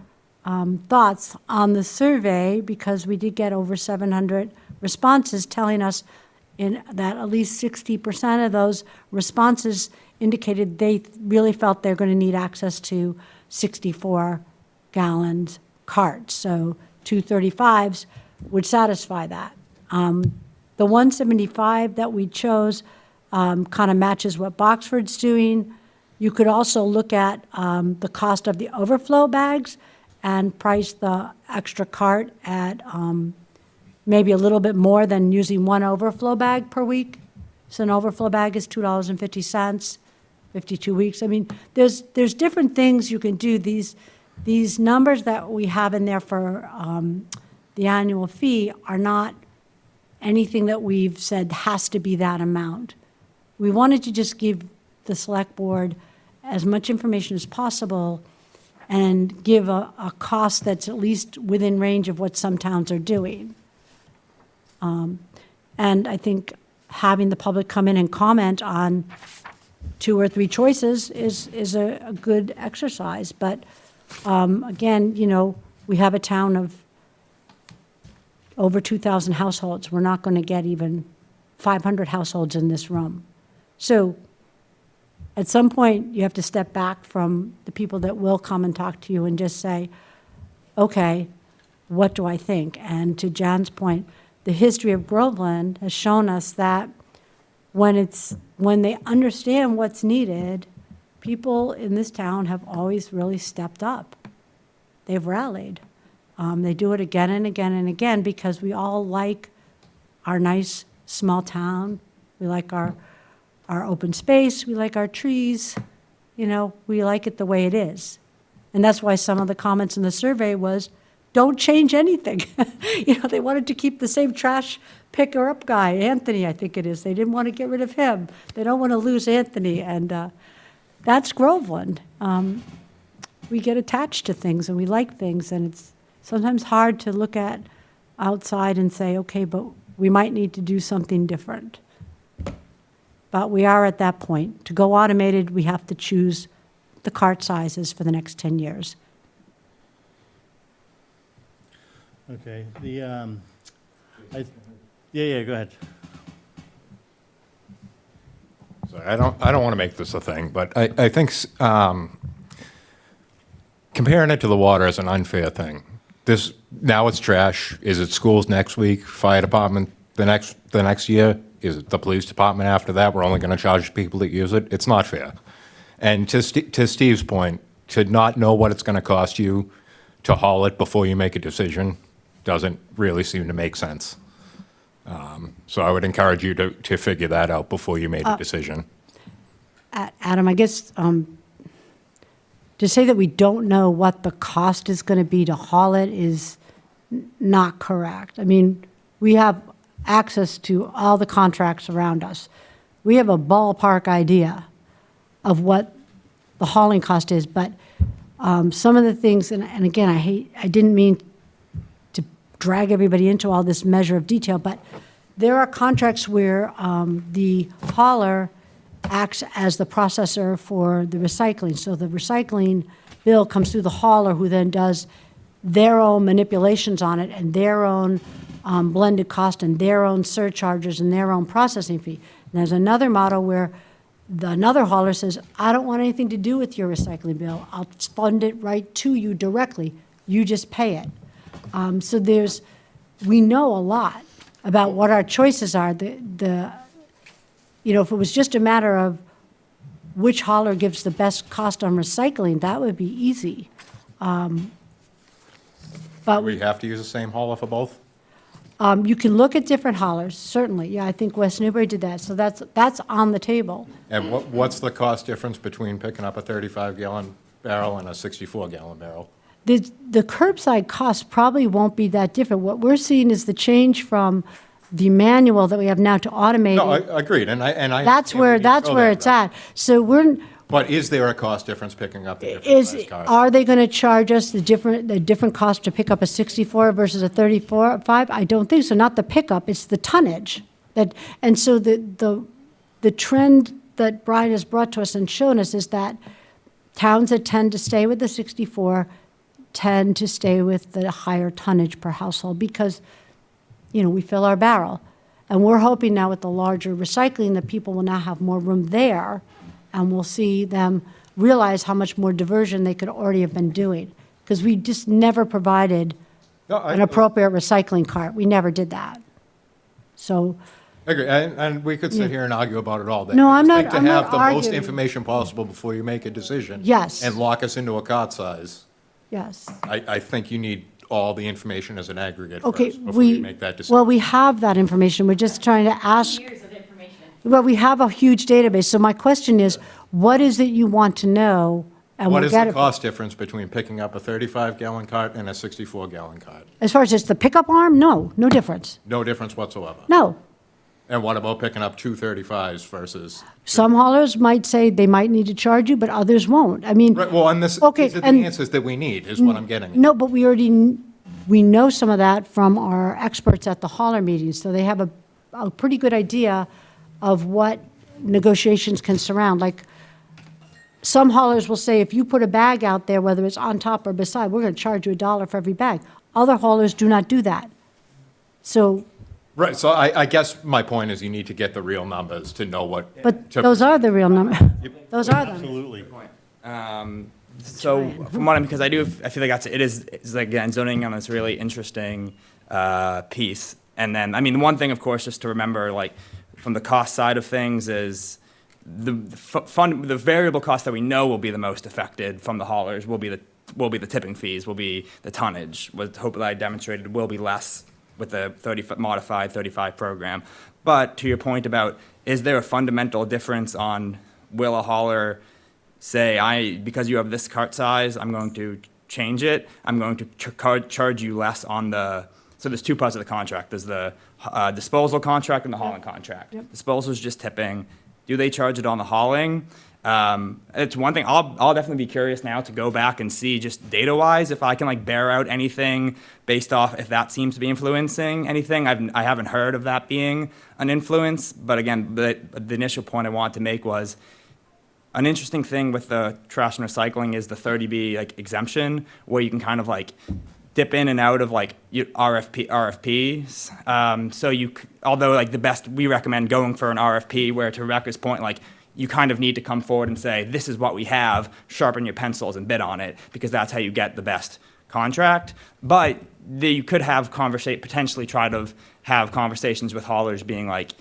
Speaker 2: thoughts on the survey, because we did get over 700 responses telling us that at least 60% of those responses indicated they really felt they're going to need access to 64-gallon carts. So 2 35s would satisfy that. The 175 that we chose kind of matches what Boxford's doing. You could also look at the cost of the overflow bags and price the extra cart at maybe a little bit more than using one overflow bag per week. So an overflow bag is $2.50, 52 weeks. I mean, there's different things you can do. These numbers that we have in there for the annual fee are not anything that we've said has to be that amount. We wanted to just give the select board as much information as possible and give a cost that's at least within range of what some towns are doing. And I think having the public come in and comment on 2 or 3 choices is a good exercise. But again, we have a town of over 2,000 households. We're not going to get even 500 households in this room. So At some point, you have to step back from the people that will come and talk to you and just say, okay, what do I think? And to John's point, the history of Groveland has shown us that when they understand what's needed, people in this town have always really stepped up. They've rallied. They do it again and again and again because we all like our nice small town. We like our open space. We like our trees. You know, we like it the way it is. And that's why some of the comments in the survey was, don't change anything. You know, they wanted to keep the same trash picker-up guy, Anthony, I think it is. They didn't want to get rid of him. They don't want to lose Anthony, and that's Groveland. We get attached to things, and we like things, and it's sometimes hard to look at outside and say, okay, but we might need to do something different. But we are at that point. To go automated, we have to choose the cart sizes for the next 10 years.
Speaker 1: Okay, yeah, go ahead.
Speaker 9: Sorry, I don't want to make this a thing, but I think comparing it to the water is an unfair thing. Now it's trash. Is it schools next week, fire department the next year? Is it the police department after that? We're only going to charge people that use it? It's not fair. And to Steve's point, to not know what it's going to cost you to haul it before you make a decision doesn't really seem to make sense. So I would encourage you to figure that out before you made a decision.
Speaker 2: Adam, I guess to say that we don't know what the cost is going to be to haul it is not correct. I mean, we have access to all the contracts around us. We have a ballpark idea of what the hauling cost is, but some of the things, and again, I didn't mean to drag everybody into all this measure of detail, but there are contracts where the hauler acts as the processor for the recycling. So the recycling bill comes through the hauler, who then does their own manipulations on it and their own blended cost and their own surcharges and their own processing fee. And there's another model where another hauler says, I don't want anything to do with your recycling bill. I'll fund it right to you directly. You just pay it. So we know a lot about what our choices are. You know, if it was just a matter of which hauler gives the best cost on recycling, that would be easy.
Speaker 9: Do
Speaker 2: But
Speaker 9: we have to use the same hauler for both?
Speaker 2: you can look at different haulers, certainly. Yeah, I think West Newbury did that, so that's on the table.
Speaker 9: And what's the cost difference between picking up a 35-gallon barrel and a 64-gallon barrel?
Speaker 2: The curbside cost probably won't be that different. What we're seeing is the change from the manual that we have now to automated.
Speaker 9: No, agreed, and I.
Speaker 2: That's where it's at. So
Speaker 9: But is there a cost difference picking up the different size cars?
Speaker 2: are they going to charge us the different cost to pick up a 64 versus a 34, 5? I don't think so. Not the pickup, it's the tonnage. And so the trend that Brian has brought to us and shown us is that towns that tend to stay with the 64 tend to stay with the higher tonnage per household because, you know, we fill our barrel. And we're hoping now with the larger recycling that people will now have more room there, and we'll see them realize how much more diversion they could already have been doing. Because we just never provided an appropriate recycling cart. We never did that. So,
Speaker 9: I agree, and we could sit here and argue about it all day.
Speaker 2: No, I'm
Speaker 9: I
Speaker 2: not-
Speaker 9: just think
Speaker 2: I'm
Speaker 9: to
Speaker 2: not
Speaker 9: have the most
Speaker 2: arguing.
Speaker 9: information possible before you make a decision.
Speaker 2: Yes.
Speaker 9: And lock us into a cart size.
Speaker 2: yes.
Speaker 9: I think you need all the information as an aggregate
Speaker 2: Okay,
Speaker 9: first before you make that decision.
Speaker 2: well, we have that information. We're just trying to ask. Well, we have a huge database. So my question is, what is it you want to know? And
Speaker 9: What
Speaker 2: we'll
Speaker 9: is
Speaker 2: get
Speaker 9: the
Speaker 2: it.
Speaker 9: cost difference between picking up a 35-gallon cart and a 64-gallon cart?
Speaker 2: As far as just the pickup arm, no difference.
Speaker 9: No difference whatsoever.
Speaker 2: No.
Speaker 9: And what about picking up two 35s versus?
Speaker 2: Some haulers might say they might need to charge you, but others won't. I mean,
Speaker 9: Right, well, and
Speaker 2: Okay,
Speaker 9: these are the
Speaker 2: and-
Speaker 9: answers that we need, is what I'm getting at.
Speaker 2: no, but we know some of that from our experts at the hauler meetings. So they have a pretty good idea of what negotiations can surround. Like, some haulers will say, if you put a bag out there, whether it's on top or beside, we're going to charge you $1 for every bag. Other haulers do not do that. So
Speaker 9: Right, so I guess my point is you need to get the real numbers to know what.
Speaker 2: But
Speaker 9: to-
Speaker 2: those are the real numbers. Those are them.
Speaker 1: Absolutely.
Speaker 10: So from what I'm, because I feel like it is like, again, zoning on this really interesting piece. And then, I mean, the one thing, of course, just to remember, like, from the cost side of things is the variable cost that we know will be the most affected from the haulers will be the tipping fees, will be the tonnage. What hopefully I demonstrated will be less with the modified 35 program. But to your point about, is there a fundamental difference on will a hauler say, because you have this cart size, I'm going to change it, I'm going to charge you less on the, so there's two parts of the contract. There's the disposal contract and the hauling contract. Disposal is just tipping. Do they charge it on the hauling? It's one thing, I'll definitely be curious now to go back and see just data-wise if I can like bear out anything based off if that seems to be influencing anything. I haven't heard of that being an influence, but again, the initial point I wanted to make was an interesting thing with the trash and recycling is the 30B like exemption, where you can kind of like dip in and out of like RFPs. So although like the best, we recommend going for an RFP where to Rebecca's point, like you kind of need to come forward and say, this is what we have, sharpen your pencils and bid on it, because that's how you get the best contract. But you could have potentially try to have conversations with haulers being like,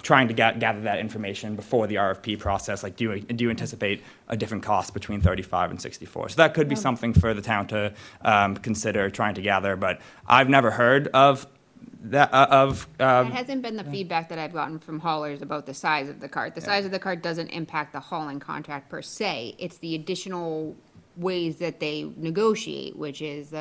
Speaker 10: trying to gather that information before the RFP process, like do you anticipate a different cost between 35 and 64? So that could be something for the town to consider trying to gather, but I've never heard of that,
Speaker 4: That hasn't been the feedback that I've gotten from haulers about the size of the cart. The size of the cart doesn't impact the hauling contract per se. It's the additional ways that they negotiate, which is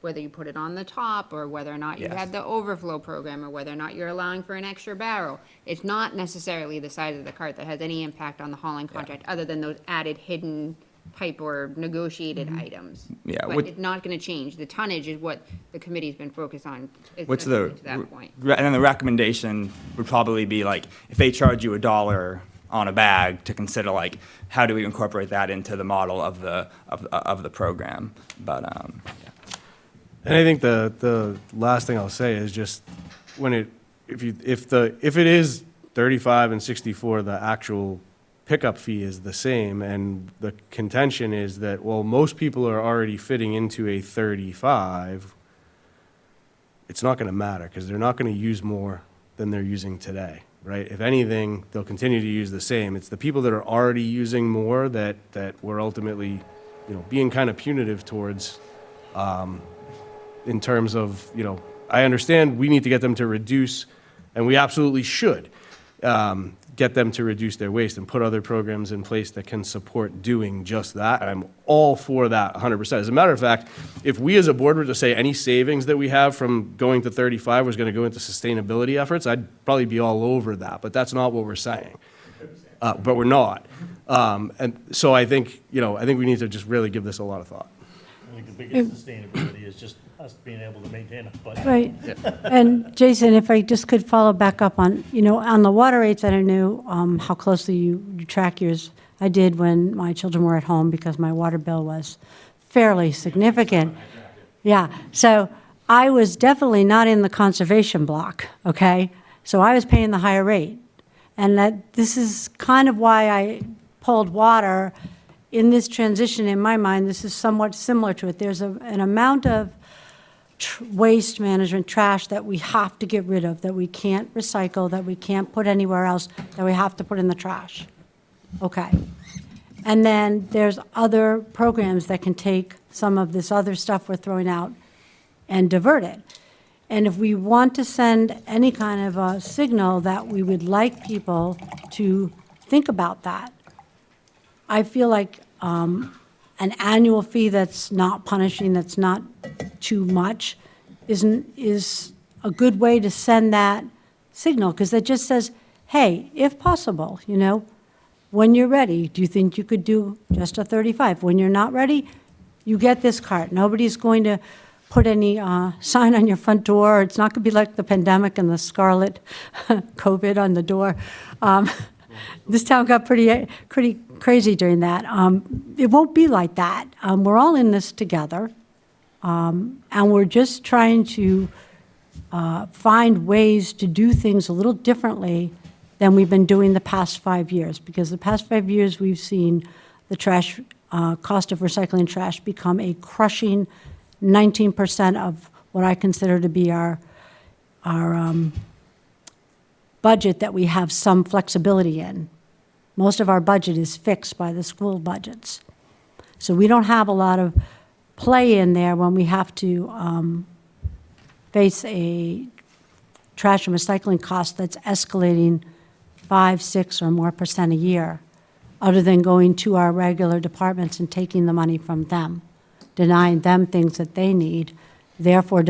Speaker 4: whether you put it on the top, or whether or not you
Speaker 10: Yes.
Speaker 4: have the overflow program, or whether or not you're allowing for an extra barrel. It's not necessarily the size of the cart that has any impact on the hauling contract, other than those added hidden type or negotiated items.
Speaker 10: Yeah,
Speaker 4: But
Speaker 10: what-
Speaker 4: it's not gonna change. The tonnage is what the committee's been focused on.
Speaker 10: What's
Speaker 4: To that point.
Speaker 10: and then the recommendation would probably be like, if they charge you $1 on a bag, to consider like, how do we incorporate that into the model of the program? But, yeah.
Speaker 7: And I think the last thing I'll say is just if it is 35 and 64, the actual pickup fee is the same, and the contention is that, well, most people are already fitting into a 35, it's not going to matter because they're not going to use more than they're using today, right? If anything, they'll continue to use the same. It's the people that are already using more that we're ultimately, being kind of punitive towards. In terms of, I understand we need to get them to reduce, and we absolutely should get them to reduce their waste and put other programs in place that can support doing just that. And I'm all for that 100%. As a matter of fact, if we as a board were to say any savings that we have from going to 35 was going to go into sustainability efforts, I'd probably be all over that. But that's not what we're saying. But we're not. And so I think we need to just really give this a lot of thought.
Speaker 1: I think the biggest sustainability is just us being able to maintain it, but.
Speaker 2: Right. And Jason, if I just could follow back up on, on the water rates, I don't know how closely you track yours. I did when my children were at home because my water bill was fairly significant. Yeah, so I was definitely not in the conservation block, okay? So I was paying the higher rate. And this is kind of why I pulled water in this transition. In my mind, this is somewhat similar to it. There's an amount of waste management, trash that we have to get rid of, that we can't recycle, that we can't put anywhere else, that we have to put in the trash. Okay. And then there's other programs that can take some of this other stuff we're throwing out and divert it. And if we want to send any kind of a signal that we would like people to think about that, I feel like an annual fee that's not punishing, that's not too much, is a good way to send that signal, because it just says, hey, if possible, when you're ready, do you think you could do just a 35? When you're not ready, you get this cart. Nobody's going to put any sign on your front door. It's not going to be like the pandemic and the scarlet COVID on the door. This town got pretty crazy during that. It won't be like that. We're all in this together, and we're just trying to find ways to do things a little differently than we've been doing the past 5 years. Because the past 5 years, we've seen the trash, cost of recycling trash become a crushing 19% of what I consider to be our budget that we have some flexibility in. Most of our budget is fixed by the school budgets. So we don't have a lot of play in there when we have to face a trash and recycling cost that's escalating 5, 6, or more % a year, other than going to our regular departments and taking the money from them, denying them things that they need, therefore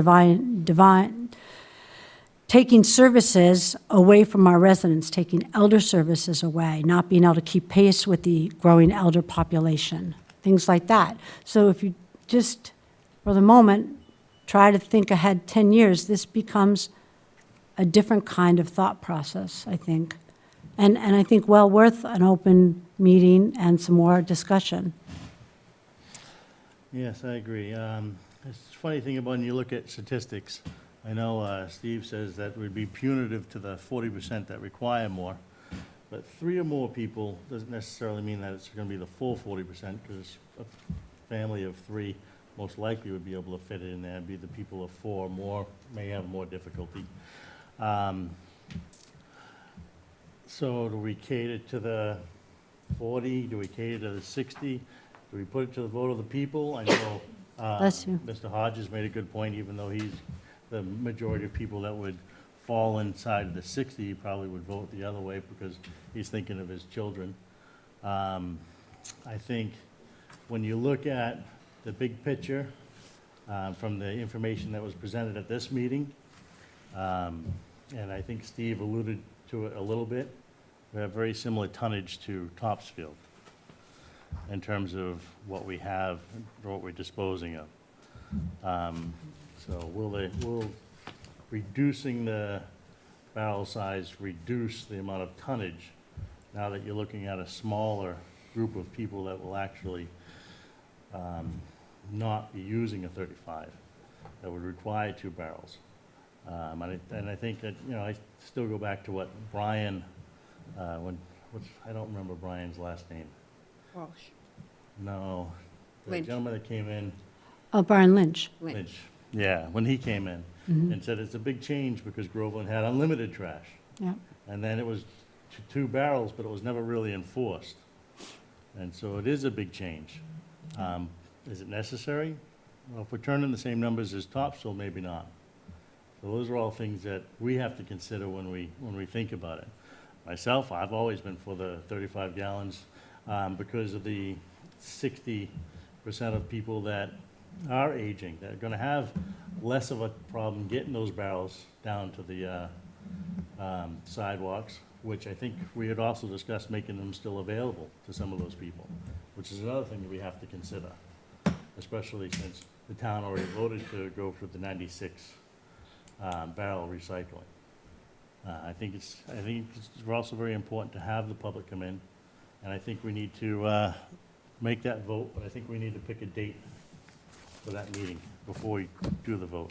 Speaker 2: taking services away from our residents, taking elder services away, not being able to keep pace with the growing elder population, things like that. So if you just, for the moment, try to think ahead 10 years, this becomes a different kind of thought process, I think. And I think well worth an open meeting and some more discussion.
Speaker 1: Yes, I agree. It's a funny thing about when you look at statistics. I know Steve says that would be punitive to the 40% that require more, but 3 or more people doesn't necessarily mean that it's going to be the full 40%, because a family of 3 most likely would be able to fit it in there. Be the people of 4 or more may have more difficulty. So do we cater to the 40? Do we cater to the 60? Do we put it to the vote of the people? I know
Speaker 2: Bless you.
Speaker 1: Mr. Hodges made a good point, even though he's the majority of people that would fall inside the 60, he probably would vote the other way because he's thinking of his children. I think when you look at the big picture from the information that was presented at this meeting, and I think Steve alluded to it a little bit, we have very similar tonnage to Topsfield in terms of what we have, or what we're disposing of. So will reducing the barrel size reduce the amount of tonnage now that you're looking at a smaller group of people that will actually not be using a 35, that would require 2 barrels? And I think that, you know, I still go back to what Brian, I don't remember Brian's last name.
Speaker 4: Walsh.
Speaker 1: No, the
Speaker 4: Lynch.
Speaker 1: gentleman that came in,
Speaker 2: Brian Lynch.
Speaker 1: Lynch, yeah, when he came in and said it's a big change because Groveland had unlimited trash.
Speaker 2: Yeah.
Speaker 1: And then it was 2 barrels, but it was never really enforced. And so it is a big change. Is it necessary? Well, if we're turning the same numbers as Topsail, maybe not. So those are all things that we have to consider when we think about it. Myself, I've always been for the 35 gallons because of the 60% of people that are aging, that are going to have less of a problem getting those barrels down to the sidewalks, which I think we had also discussed making them still available to some of those people, which is another thing that we have to consider, especially since the town already voted to go for the 96 barrel recycling. I think it's also very important to have the public come in, and I think we need to make that vote, but I think we need to pick a date for that meeting before we do the vote.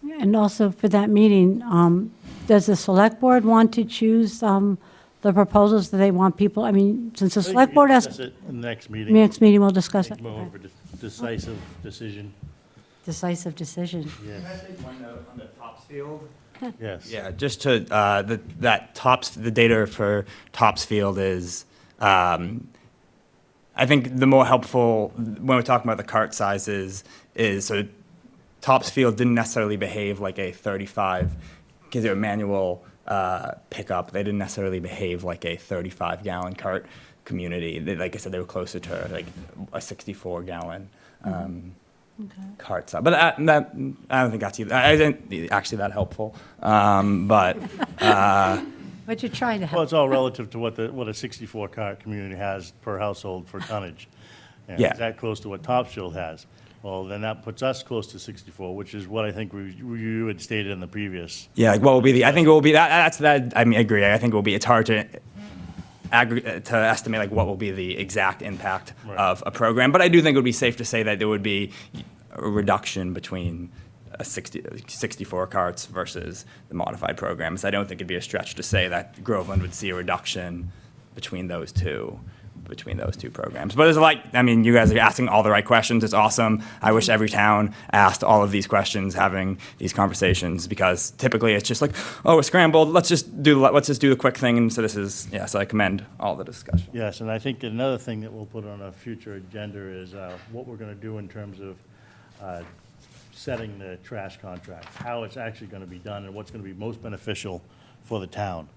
Speaker 2: And also for that meeting, does the select board want to choose the proposals that they want people, I mean, since the
Speaker 1: I think
Speaker 2: select
Speaker 1: we
Speaker 2: board
Speaker 1: can
Speaker 2: has,
Speaker 1: discuss it in the next meeting.
Speaker 2: next meeting we'll discuss it.
Speaker 1: Make more of a decisive decision.
Speaker 2: Decisive decision.
Speaker 1: Yes,
Speaker 10: One note on the Topsfield?
Speaker 1: yes.
Speaker 10: Yeah, just to, the data for Topsfield is, I think the more helpful, when we're talking about the cart sizes, is, so Topsfield didn't necessarily behave like a 35, because they're a manual pickup, they didn't necessarily behave like a 35-gallon cart community. They, like I said, they were closer to like a 64-gallon cart size. But I don't think that's actually that helpful. But
Speaker 2: But you're trying to
Speaker 1: Well,
Speaker 2: help.
Speaker 1: it's all relative to what a 64 car community has per household for tonnage. And
Speaker 10: Yeah.
Speaker 1: is that close to what Topsfield has? Well, then that puts us close to 64, which is what I think you had stated in the previous.
Speaker 10: yeah, like what will be the? I think it will be that. I mean, I agree. I think it will be. It's hard to estimate like what will be the exact impact
Speaker 1: Right.
Speaker 10: of a program, but I do think it would be safe to say that there would be a reduction between 64 carts versus the modified programs. I don't think it'd be a stretch to say that Groveland would see a reduction between those two programs. But you guys are asking all the right questions. It's awesome. I wish every town asked all of these questions, having these conversations, because typically it's just like, oh, we're scrambled. Let's just do the quick thing. And so so I commend all the discussion.
Speaker 1: Yes, and I think another thing that we'll put on a future agenda is what we're going to do in terms of setting the trash contract, how it's actually going to be done, and what's going to be most beneficial for the town.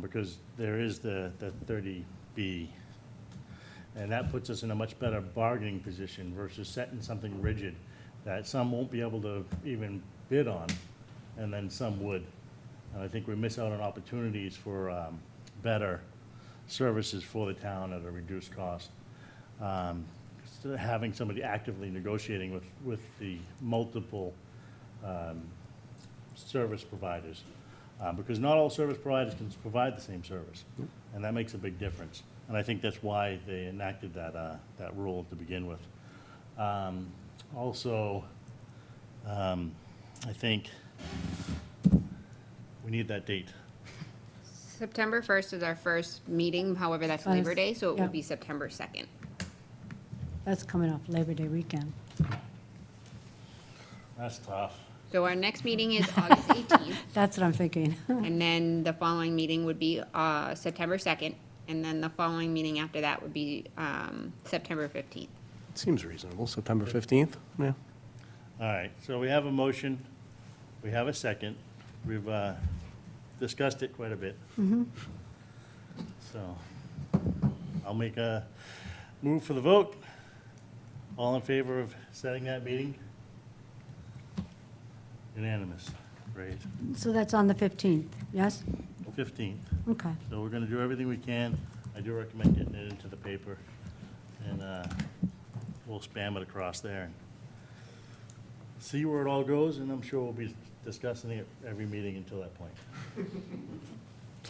Speaker 1: Because there is the 30B, and that puts us in a much better bargaining position versus setting something rigid that some won't be able to even bid on, and then some would. And I think we miss out on opportunities for better services for the town at a reduced cost. Having somebody actively negotiating with the multiple service providers, because not all service providers can provide the same service, and that makes a big difference. And I think that's why they enacted that rule to begin with. Also, I think we need that date.
Speaker 4: September 1st is our first meeting, however, that's
Speaker 2: Nice.
Speaker 4: Labor Day, so it
Speaker 2: Yeah.
Speaker 4: will be September 2nd.
Speaker 2: That's coming off Labor Day weekend.
Speaker 1: That's tough.
Speaker 4: So our next meeting is August 18th,
Speaker 2: That's what I'm thinking.
Speaker 4: and then the following meeting would be September 2nd, and then the following meeting after that would be September 15th.
Speaker 7: Seems reasonable, September 15th, yeah.
Speaker 1: All right, so we have a motion, we have a second, we've discussed it quite a bit. So, I'll make a move for the vote. All in favor of setting that meeting? Unanimous, great.
Speaker 2: So that's on the 15th, yes?
Speaker 1: 15th,
Speaker 2: Okay.
Speaker 1: so we're gonna do everything we can. I do recommend getting it into the paper, and we'll spam it across there. And see where it all goes, and I'm sure we'll be discussing it every meeting until that point.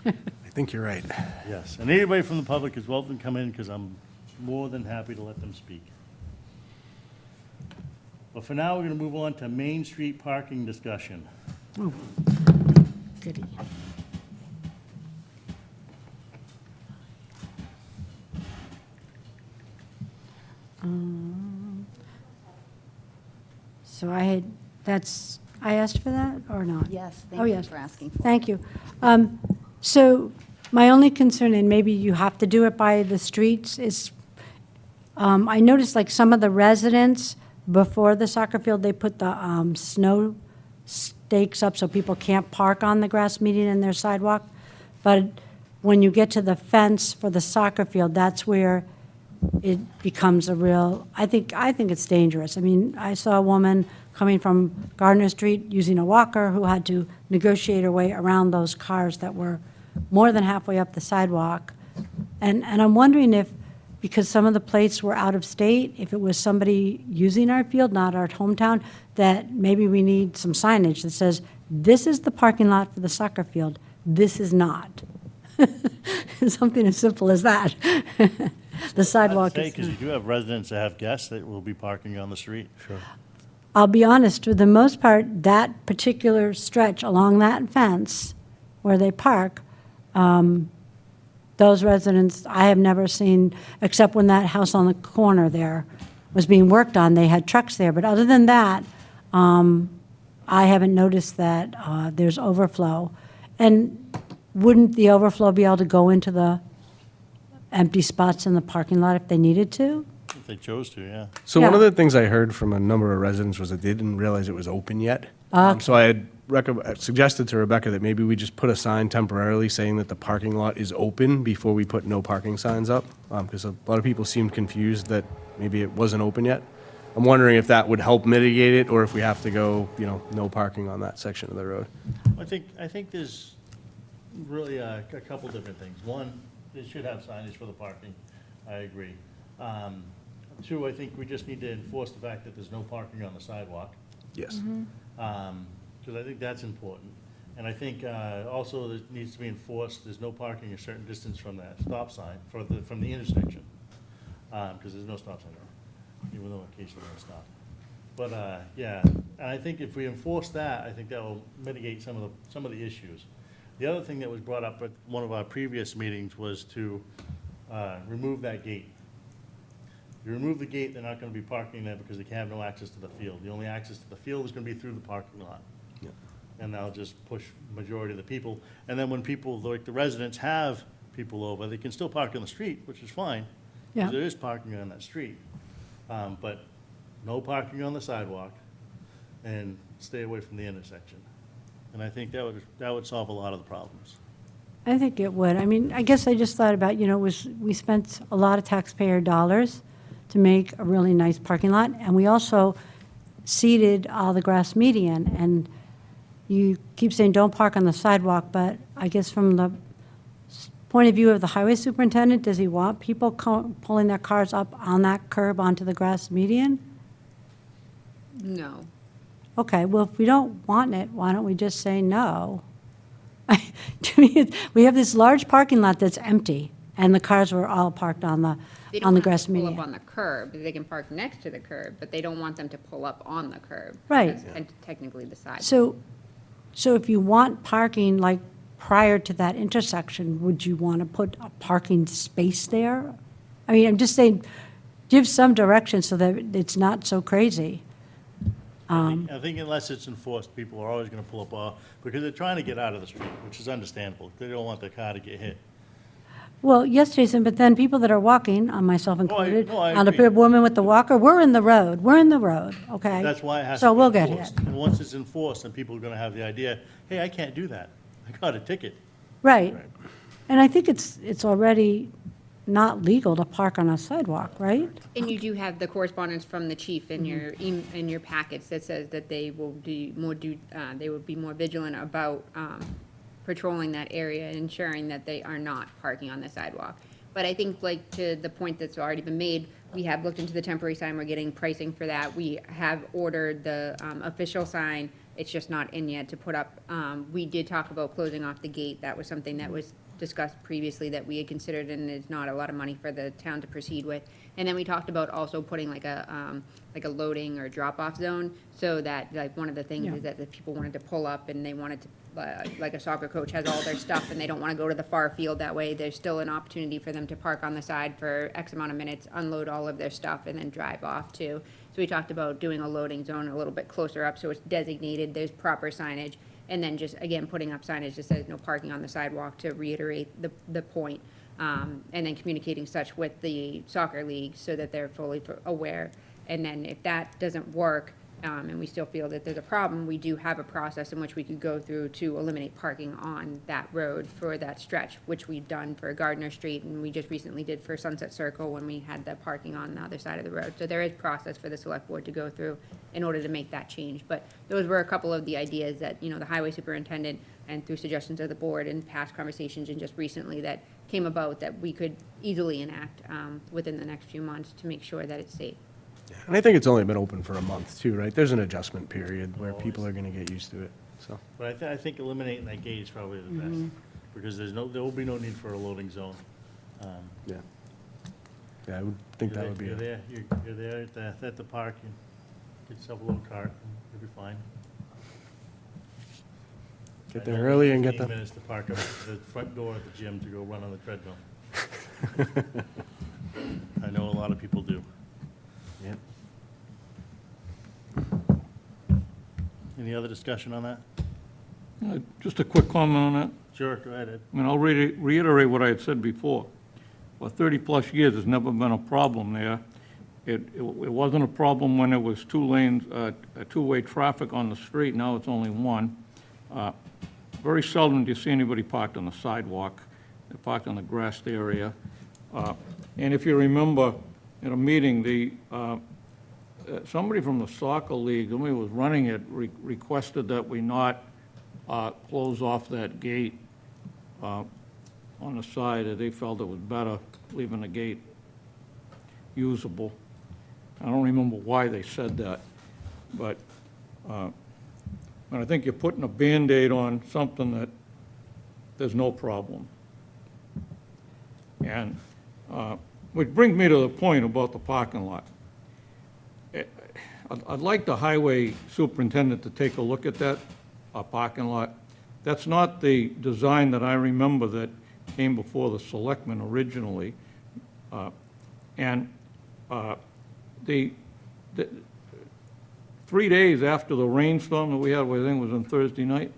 Speaker 7: I think you're right.
Speaker 1: Yes, and anybody from the public is welcome to come in, because I'm more than happy to let them speak. But for now, we're gonna move on to Main Street parking discussion.
Speaker 2: Oh, goody. So I asked for that or not?
Speaker 6: Yes,
Speaker 2: Oh,
Speaker 6: thank you
Speaker 2: yes.
Speaker 6: for asking for it.
Speaker 2: Thank you. So my only concern, and maybe you have to do it by the streets, is I noticed like some of the residents before the soccer field, they put the snow stakes up so people can't park on the grass median in their sidewalk. But when you get to the fence for the soccer field, that's where it becomes a real, I think it's dangerous. I mean, I saw a woman coming from Gardner Street using a walker who had to negotiate her way around those cars that were more than halfway up the sidewalk. And I'm wondering if, because some of the plates were out of state, if it was somebody using our field, not our hometown, that maybe we need some signage that says, this is the parking lot for the soccer field, this is not. Something as simple as that. The sidewalk is.
Speaker 1: Because you do have residents that have guests that will be parking on the street. Sure.
Speaker 2: I'll be honest, for the most part, that particular stretch along that fence where they park, those residents, I have never seen, except when that house on the corner there was being worked on, they had trucks there. But other than that, I haven't noticed that there's overflow. And wouldn't the overflow be able to go into the empty spots in the parking lot if they needed to?
Speaker 1: If they chose to, yeah.
Speaker 7: So one
Speaker 2: Yeah.
Speaker 7: of the things I heard from a number of residents was that they didn't realize it was open yet.
Speaker 2: Okay.
Speaker 7: So I had suggested to Rebecca that maybe we just put a sign temporarily saying that the parking lot is open before we put no parking signs up, because a lot of people seemed confused that maybe it wasn't open yet. I'm wondering if that would help mitigate it, or if we have to go, no parking on that section of the road.
Speaker 1: I think there's really a couple different things. One, they should have signage for the parking. I agree. Two, I think we just need to enforce the fact that there's no parking on the sidewalk,
Speaker 7: Yes.
Speaker 1: because I think that's important. And I think also it needs to be enforced, there's no parking a certain distance from that stop sign, from the intersection, because there's no stop sign there, even though occasionally there's a stop. But, yeah, and I think if we enforce that, I think that will mitigate some of the issues. The other thing that was brought up at one of our previous meetings was to remove that gate. You remove the gate, they're not gonna be parking there because they have no access to the field. The only access to the field is gonna be through the parking lot. And that'll just push majority of the people. And then when people, like the residents, have people over, they can still park on the street, which is fine.
Speaker 2: Yeah.
Speaker 1: Because there is parking on that street. But no parking on the sidewalk and stay away from the intersection. And I think that would solve a lot of the problems.
Speaker 2: I think it would. I mean, I guess I just thought about, we spent a lot of taxpayer dollars to make a really nice parking lot, and we also seeded all the grass median, and you keep saying don't park on the sidewalk, but I guess from the point of view of the highway superintendent, does he want people pulling their cars up on that curb onto the grass median?
Speaker 4: No.
Speaker 2: Okay, well, if we don't want it, why don't we just say no? To me, we have this large parking lot that's empty, and the cars were all parked on the
Speaker 4: They don't want
Speaker 2: grass
Speaker 4: them to pull
Speaker 2: median.
Speaker 4: up on the curb. They can park next to the curb, but they don't want them to pull up on the curb.
Speaker 2: Right.
Speaker 4: That's technically the sidewalk.
Speaker 2: So if you want parking, like, prior to that intersection, would you want to put a parking space there? I mean, I'm just saying, give some direction so that it's not so crazy.
Speaker 1: I think unless it's enforced, people are always gonna pull up, because they're trying to get out of the street, which is understandable. They don't want their car to get hit.
Speaker 2: Well, yes, Jason, but then people that are walking, myself included,
Speaker 1: no, I
Speaker 2: on
Speaker 1: agree.
Speaker 2: a woman with the walker, we're in the road, okay?
Speaker 1: That's why it has to
Speaker 2: So
Speaker 1: be
Speaker 2: we'll get
Speaker 1: enforced.
Speaker 2: hit.
Speaker 1: And once it's enforced, then people are gonna have the idea, hey, I can't do that. I got a ticket.
Speaker 2: Right. And I think it's already not legal to park on a sidewalk, right?
Speaker 4: And you do have the correspondence from the chief in your packets that says that they will be more vigilant about patrolling that area and ensuring that they are not parking on the sidewalk. But I think, like, to the point that's already been made, we have looked into the temporary sign, we're getting pricing for that. We have ordered the official sign, it's just not in yet to put up. We did talk about closing off the gate, that was something that was discussed previously that we had considered, and is not a lot of money for the town to proceed with. And then we talked about also putting like a loading or drop-off zone, so that, like, one of the things
Speaker 2: Yeah.
Speaker 4: is that the people wanted to pull up and they wanted to, like a soccer coach has all their stuff and they don't want to go to the far field that way, there's still an opportunity for them to park on the side for X amount of minutes, unload all of their stuff, and then drive off too. So we talked about doing a loading zone a little bit closer up, so it's designated, there's proper signage, and then just, again, putting up signage that says no parking on the sidewalk to reiterate the point. And then communicating such with the soccer league so that they're fully aware. And then if that doesn't work, and we still feel that there's a problem, we do have a process in which we could go through to eliminate parking on that road for that stretch, which we've done for Gardner Street, and we just recently did for Sunset Circle when we had the parking on the other side of the road. So there is process for the select board to go through in order to make that change. But those were a couple of the ideas that, the highway superintendent, and through suggestions of the board and past conversations and just recently, that came about that we could easily enact within the next few months to make sure that it's safe.
Speaker 7: And I think it's only been open for a month too, right? There's an adjustment period where people are gonna get used to it, so.
Speaker 1: But I think eliminating that gate is probably the best, because there will be no need for a loading zone.
Speaker 7: Yeah. Yeah, I would think that would be,
Speaker 1: You're there, you're there at the park, you get yourself a little cart, and you'll be fine.
Speaker 7: get there early and get
Speaker 1: 15
Speaker 7: the,
Speaker 1: minutes to park up at the front door of the gym to go run on the treadmill. I know a lot of people do.
Speaker 7: Yep.
Speaker 1: Any other discussion on that?
Speaker 3: Just a quick comment on that.
Speaker 1: Sure, go ahead, Ed.
Speaker 3: I mean, I'll reiterate what I had said before. For 30-plus years, there's never been a problem there. It wasn't a problem when it was two lanes, two-way traffic on the street. Now it's only one. Very seldom do you see anybody parked on the sidewalk. They're parked on the grassed area. And if you remember, at a meeting, somebody from the soccer league, somebody who was running it, requested that we not close off that gate on the side, that they felt it was better leaving the gate usable. I don't remember why they said that, but and I think you're putting a Band-Aid on something that there's no problem. And which brings me to the point about the parking lot. I'd like the highway superintendent to take a look at that parking lot. That's not the design that I remember that came before the selectmen originally. And the 3 days after the rainstorm that we had, I think it was on Thursday night,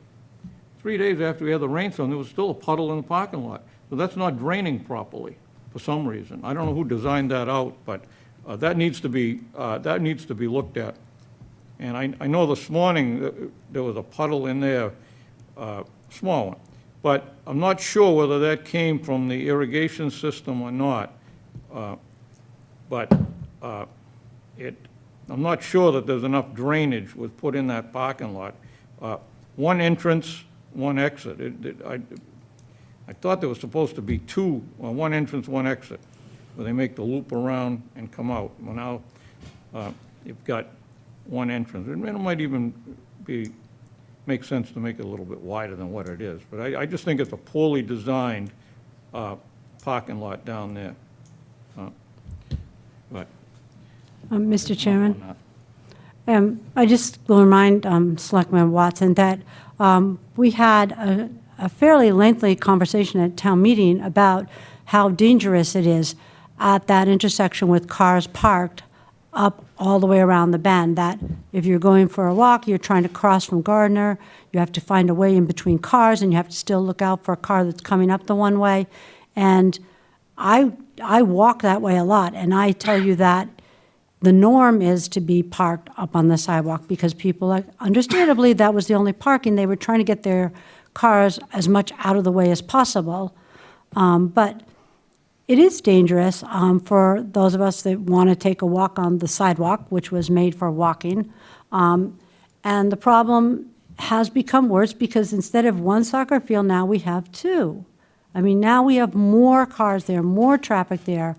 Speaker 3: 3 days after we had the rainstorm, there was still a puddle in the parking lot. So that's not draining properly for some reason. I don't know who designed that out, but that needs to be looked at. And I know this morning there was a puddle in there, small one. But I'm not sure whether that came from the irrigation system or not. But I'm not sure that there's enough drainage was put in that parking lot. One entrance, one exit. I thought there was supposed to be two, one entrance, one exit, where they make the loop around and come out. Well, now you've got one entrance. It might even make sense to make it a little bit wider than what it is. But I just think it's a poorly designed parking lot down there. But
Speaker 2: Mr. Chairman? I just will remind Selectman Watson that we had a fairly lengthy conversation at town meeting about how dangerous it is at that intersection with cars parked up all the way around the bend, that if you're going for a walk, you're trying to cross from Gardner, you have to find a way in between cars, and you have to still look out for a car that's coming up the one way. And I walk that way a lot, and I tell you that the norm is to be parked up on the sidewalk because people, understandably, that was the only parking. They were trying to get their cars as much out of the way as possible. But it is dangerous for those of us that want to take a walk on the sidewalk, which was made for walking. And the problem has become worse because instead of one soccer field, now we have two. I mean, now we have more cars there, more traffic there.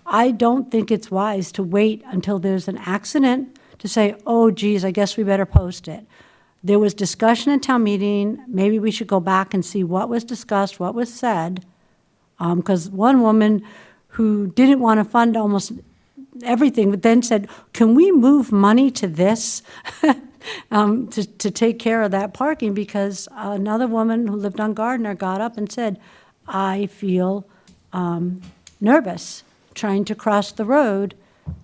Speaker 2: I don't think it's wise to wait until there's an accident to say, oh, geez, I guess we better post it. There was discussion at town meeting. Maybe we should go back and see what was discussed, what was said. Because one woman who didn't want to fund almost everything, but then said, can we move money to this to take care of that parking? Because another woman who lived on Gardner got up and said, I feel nervous trying to cross the road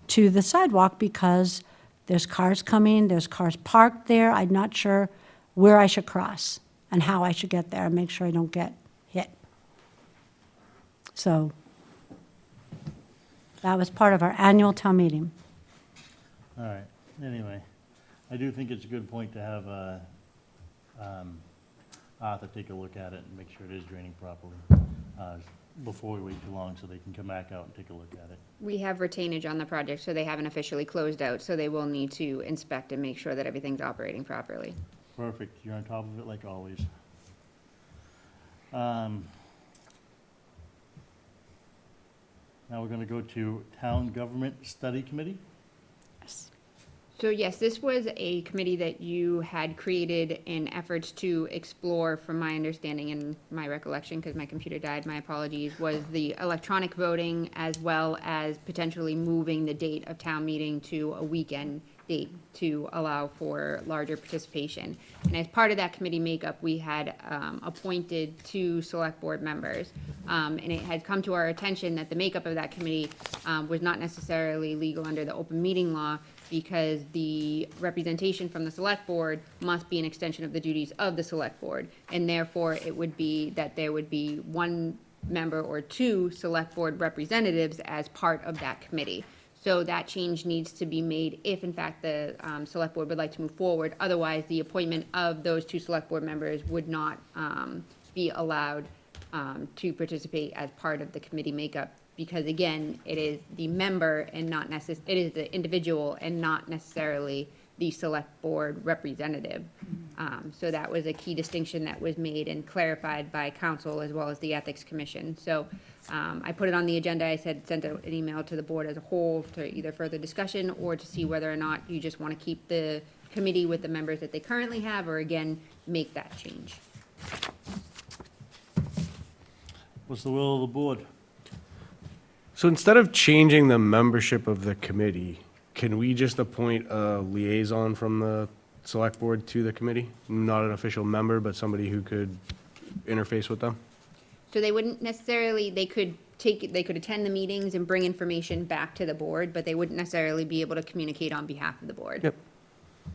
Speaker 2: to the sidewalk because there's cars coming, there's cars parked there. I'm not sure where I should cross and how I should get there and make sure I don't get hit. So that was part of our annual town meeting.
Speaker 1: All right, anyway, I do think it's a good point to have Arthur take a look at it and make sure it is draining properly before we wait too long so they can come back out and take a look at it.
Speaker 4: We have retainage on the project, so they haven't officially closed out, so they will need to inspect and make sure that everything's operating properly.
Speaker 1: Perfect, you're on top of it like always. Now we're gonna go to Town Government Study Committee.
Speaker 4: So yes, this was a committee that you had created in efforts to explore, from my understanding and my recollection, because my computer died, my apologies, was the electronic voting as well as potentially moving the date of town meeting to a weekend date to allow for larger participation. And as part of that committee makeup, we had appointed 2 select board members. And it had come to our attention that the makeup of that committee was not necessarily legal under the open meeting law, because the representation from the select board must be an extension of the duties of the select board. And therefore, it would be that there would be 1 member or 2 select board representatives as part of that committee. So that change needs to be made if, in fact, the select board would like to move forward. Otherwise, the appointment of those 2 select board members would not be allowed to participate as part of the committee makeup. Because again, it is the member and not it is the individual and not necessarily the select board representative. So that was a key distinction that was made and clarified by council as well as the ethics commission. So I put it on the agenda. I sent an email to the board as a whole to either further discussion or to see whether or not you just want to keep the committee with the members that they currently have, or again, make that change.
Speaker 1: What's the will of the board?
Speaker 7: So instead of changing the membership of the committee, can we just appoint a liaison from the select board to the committee? Not an official member, but somebody who could interface with them?
Speaker 4: So they wouldn't necessarily, they could attend the meetings and bring information back to the board, but they wouldn't necessarily be able to communicate on behalf of the board.
Speaker 7: Yep.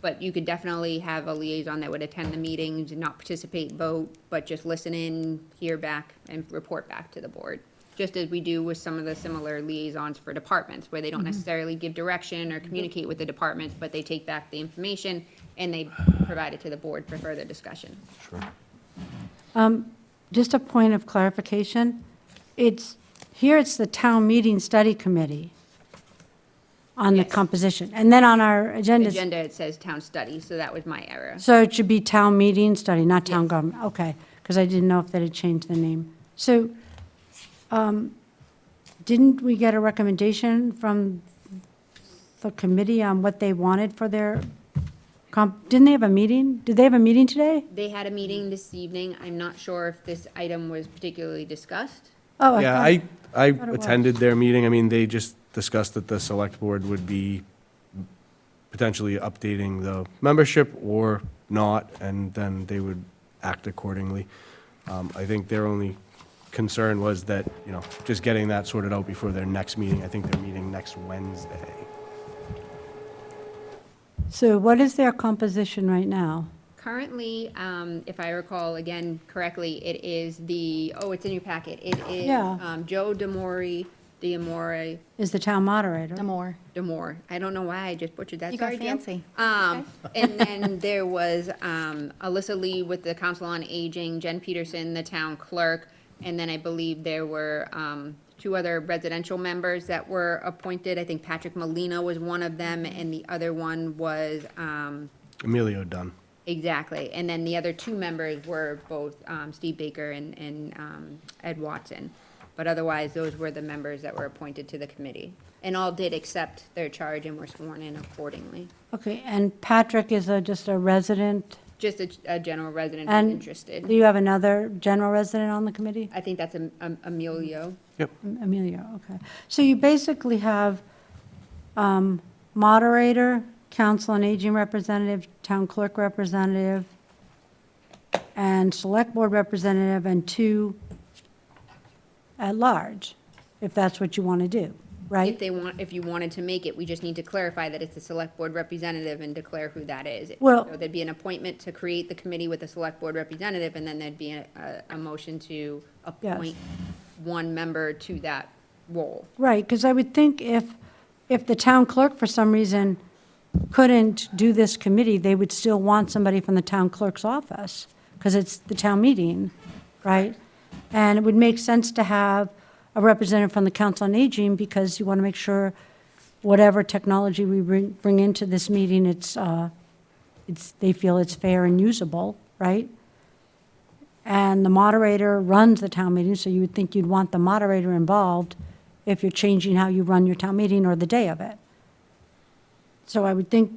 Speaker 4: But you could definitely have a liaison that would attend the meetings and not participate, vote, but just listen in, hear back, and report back to the board. Just as we do with some of the similar liaisons for departments, where they don't necessarily give direction or communicate with the departments, but they take back the information and they provide it to the board for further discussion.
Speaker 2: Just a point of clarification. Here it's the town meeting study committee on the
Speaker 4: Yes.
Speaker 2: composition. And then on our agenda,
Speaker 4: Agenda, it says town study, so that was my error.
Speaker 2: so it should be town meeting study, not town
Speaker 4: Yes.
Speaker 2: government. Okay, because I didn't know if that had changed the name. So didn't we get a recommendation from the committee on what they wanted for their, didn't they have a meeting? Did they have a meeting today?
Speaker 4: They had a meeting this evening. I'm not sure if this item was particularly discussed.
Speaker 2: Oh,
Speaker 7: Yeah,
Speaker 2: thought-
Speaker 7: I
Speaker 2: thought it was.
Speaker 7: attended their meeting. I mean, they just discussed that the select board would be potentially updating the membership or not, and then they would act accordingly. I think their only concern was that, just getting that sorted out before their next meeting. I think they're meeting next Wednesday.
Speaker 2: So what is their composition right now?
Speaker 4: Currently, if I recall again correctly, it is it's in your packet. It is
Speaker 2: Yeah.
Speaker 4: Joe D'Amore,
Speaker 2: Is the town moderator?
Speaker 6: Demore.
Speaker 4: I don't know why I just butchered that.
Speaker 6: You got
Speaker 4: Sorry, Joe.
Speaker 6: fancy.
Speaker 4: And then there was Alyssa Lee with the Council on Aging, Jen Peterson, the town clerk, and then I believe there were two other residential members that were appointed. I think Patrick Molina was one of them, and the other one was,
Speaker 7: Emilio Dunn.
Speaker 4: exactly. And then the other two members were both Steve Baker and Ed Watson. But otherwise, those were the members that were appointed to the committee. And all did accept their charge and were sworn in accordingly.
Speaker 2: Okay, and Patrick is just a resident?
Speaker 4: Just a general resident who's
Speaker 2: And
Speaker 4: interested.
Speaker 2: do you have another general resident on the committee?
Speaker 4: I think that's Emilio.
Speaker 2: Emilio, okay. So you basically have moderator, council on aging representative, town clerk representative, and select board representative, and two at large, if that's what you want to do, right?
Speaker 4: If you wanted to make it, we just need to clarify that it's a select board representative and declare who that is.
Speaker 2: Well-
Speaker 4: So there'd be an appointment to create the committee with a select board representative, and then there'd be a motion to appoint one member to that role.
Speaker 2: Right, because I would think if the town clerk for some reason couldn't do this committee, they would still want somebody from the town clerk's office, because it's the town meeting, right? And it would make sense to have a representative from the Council on Aging, because you want to make sure whatever technology we bring into this meeting, they feel it's fair and usable, right? And the moderator runs the town meeting, so you would think you'd want the moderator involved if you're changing how you run your town meeting or the day of it. So I would think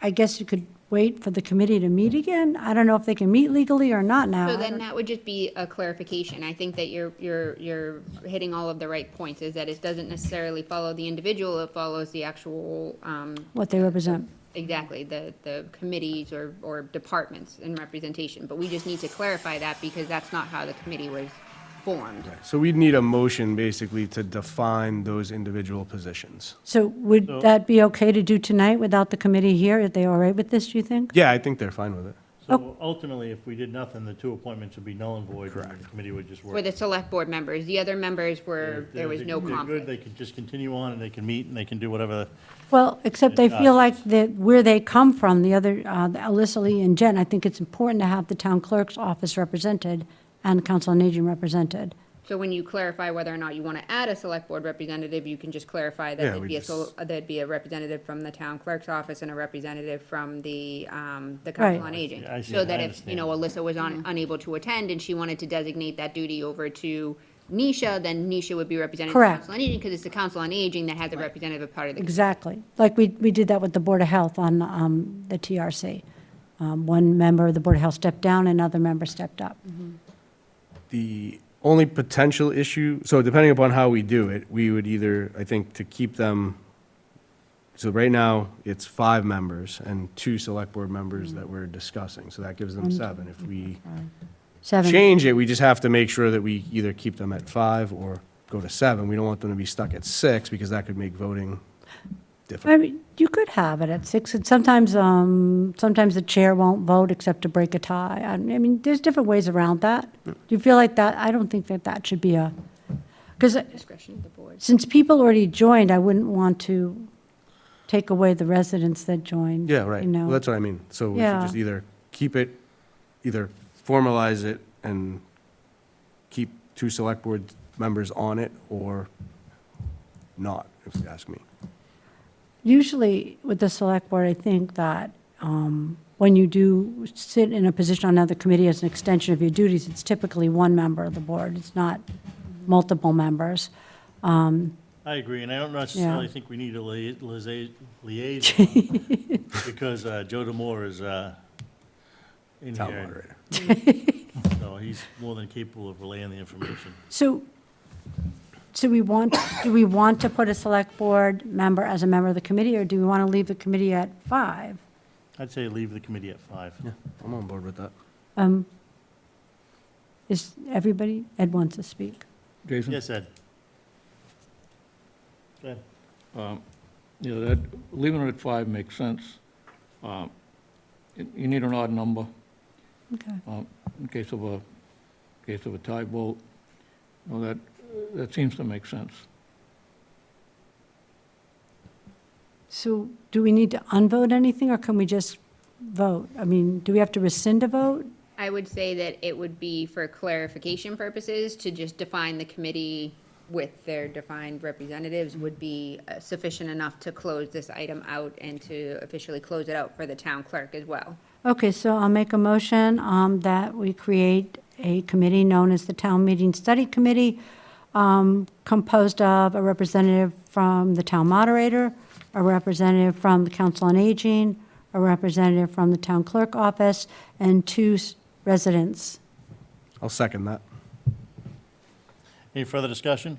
Speaker 2: I guess you could wait for the committee to meet again. I don't know if they can meet legally or not now.
Speaker 4: So then that would just be a clarification. I think that you're hitting all of the right points, is that it doesn't necessarily follow the individual, it follows the actual,
Speaker 2: What they represent.
Speaker 4: exactly, the committees or departments in representation. But we just need to clarify that because that's not how the committee was formed.
Speaker 7: So we'd need a motion basically to define those individual positions.
Speaker 2: So would that be okay to do tonight without the committee here? Are they all right with this, do you think?
Speaker 7: Yeah, I think they're fine with it.
Speaker 1: So ultimately, if we did nothing, the two appointments would be null and void, and the
Speaker 7: Correct.
Speaker 1: committee would just work.
Speaker 4: For the select board members, the other members were, there was no
Speaker 1: If they're good,
Speaker 4: conflict.
Speaker 1: they could just continue on, and they can meet, and they can do whatever.
Speaker 2: Well, except I feel like that where they come from, the other, the Alyssa Lee and Jen, I think it's important to have the town clerk's office represented and the Council on Aging represented.
Speaker 4: So when you clarify whether or not you want to add a select board representative, you can just clarify that
Speaker 7: Yeah,
Speaker 4: there'd
Speaker 7: we
Speaker 4: be
Speaker 7: just-
Speaker 4: there'd be a representative from the town clerk's office and a representative from the
Speaker 2: Right.
Speaker 4: Council on Aging.
Speaker 1: Yeah, I see.
Speaker 4: So that
Speaker 1: I
Speaker 4: if,
Speaker 1: understand.
Speaker 4: Alyssa was unable to attend and she wanted to designate that duty over to Nisha, then Nisha would be representing the
Speaker 2: Correct.
Speaker 4: Council on Aging, because it's the Council on Aging that has a representative part of the.
Speaker 2: Exactly. Like we did that with the Board of Health on the TRC. One member of the Board of Health stepped down, another member stepped up.
Speaker 7: The only potential issue, so depending upon how we do it, we would either, I think, to keep them so right now, it's 5 members and 2 select board members that we're discussing, so that gives them 7. If we
Speaker 2: 7.
Speaker 7: change it, we just have to make sure that we either keep them at 5 or go to 7. We don't want them to be stuck at 6, because that could make voting
Speaker 2: I
Speaker 7: difficult.
Speaker 2: mean, you could have it at 6, and sometimes the chair won't vote except to break a tie. I mean, there's different ways around that. Do you feel like that, I don't think that that should be because
Speaker 4: Discretion of the board.
Speaker 2: since people already joined, I wouldn't want to take away the residents that joined.
Speaker 7: Yeah, right.
Speaker 2: You know?
Speaker 7: Well, that's what I mean. So we should
Speaker 2: Yeah.
Speaker 7: just either keep it, either formalize it and keep 2 select board members on it, or not, if you ask me.
Speaker 2: Usually with the select board, I think that when you do sit in a position on another committee as an extension of your duties, it's typically one member of the board. It's not multiple members.
Speaker 1: I agree, and I don't necessarily
Speaker 2: Yeah.
Speaker 1: think we need a liaison, because Joe Demore is in
Speaker 7: Town
Speaker 1: here.
Speaker 7: moderator.
Speaker 1: So he's more than capable of relaying the information.
Speaker 2: So do we want to put a select board member as a member of the committee, or do we want to leave the committee at 5?
Speaker 1: I'd say leave the committee at 5.
Speaker 7: Yeah, I'm on board with that.
Speaker 2: Is everybody, Ed wants to speak?
Speaker 3: Jason?
Speaker 1: Yes, Ed? Go ahead.
Speaker 3: Yeah, that, leaving it at 5 makes sense. You need an odd number
Speaker 2: Okay.
Speaker 3: in case of a tie vote. Well, that seems to make sense.
Speaker 2: So do we need to unvote anything, or can we just vote? I mean, do we have to rescind a vote?
Speaker 4: I would say that it would be for clarification purposes to just define the committee with their defined representatives would be sufficient enough to close this item out and to officially close it out for the town clerk as well.
Speaker 2: Okay, so I'll make a motion that we create a committee known as the Town Meeting Study Committee, composed of a representative from the town moderator, a representative from the Council on Aging, a representative from the town clerk office, and 2 residents.
Speaker 7: I'll second that.
Speaker 1: Any further discussion?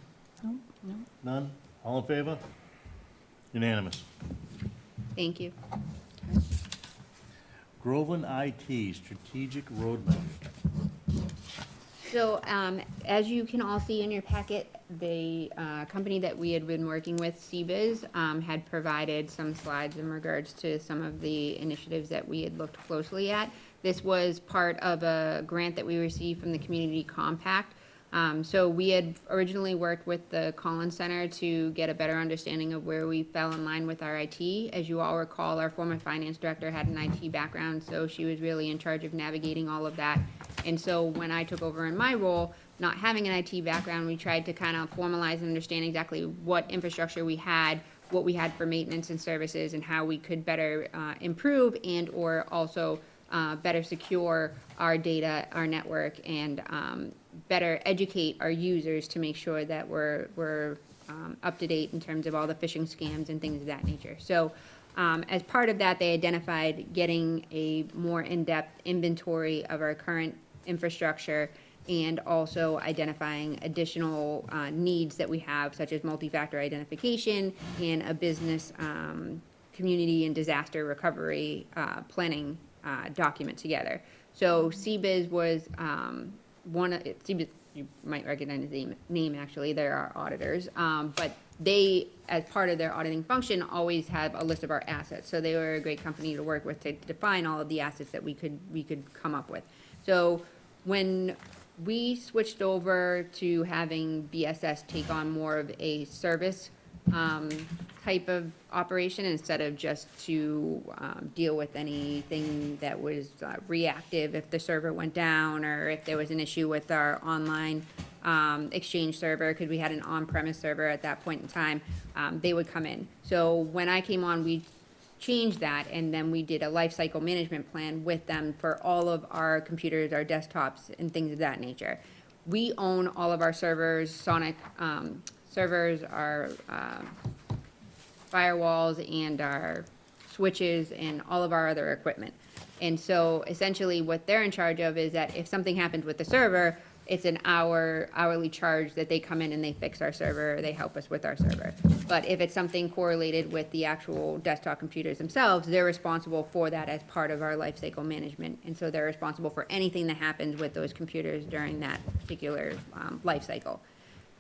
Speaker 1: None? All in favor? Unanimous.
Speaker 4: Thank you.
Speaker 1: Groveland IT Strategic Roadmap.
Speaker 4: So, as you can all see in your packet, the company that we had been working with, CBIZ, had provided some slides in regards to some of the initiatives that we had looked closely at. This was part of a grant that we received from the Community Compact. So we had originally worked with the Collins Center to get a better understanding of where we fell in line with our IT. As you all recall, our former finance director had an IT background, so she was really in charge of navigating all of that. And so when I took over in my role, not having an IT background, we tried to kind of formalize and understand exactly what infrastructure we had, what we had for maintenance and services, and how we could better improve and or also better secure our data, our network, and better educate our users to make sure that we're up to date in terms of all the phishing scams and things of that nature. So as part of that, they identified getting a more in-depth inventory of our current infrastructure and also identifying additional needs that we have, such as multi-factor identification and a business community and disaster recovery planning document together. So CBIZ was CBIZ, you might recognize the name actually, they're our auditors, but they, as part of their auditing function, always have a list of our assets. So they were a great company to work with to define all of the assets that we could come up with. So when we switched over to having BSS take on more of a service type of operation instead of just to deal with anything that was reactive if the server went down or if there was an issue with our online Exchange server, because we had an on-premise server at that point in time, they would come in. So when I came on, we changed that, and then we did a life cycle management plan with them for all of our computers, our desktops, and things of that nature. We own all of our servers, Sonic servers, our firewalls, and our switches, and all of our other equipment. And so essentially what they're in charge of is that if something happens with the server, it's an hourly charge that they come in and they fix our server, or they help us with our server. But if it's something correlated with the actual desktop computers themselves, they're responsible for that as part of our life cycle management. And so they're responsible for anything that happens with those computers during that particular life cycle.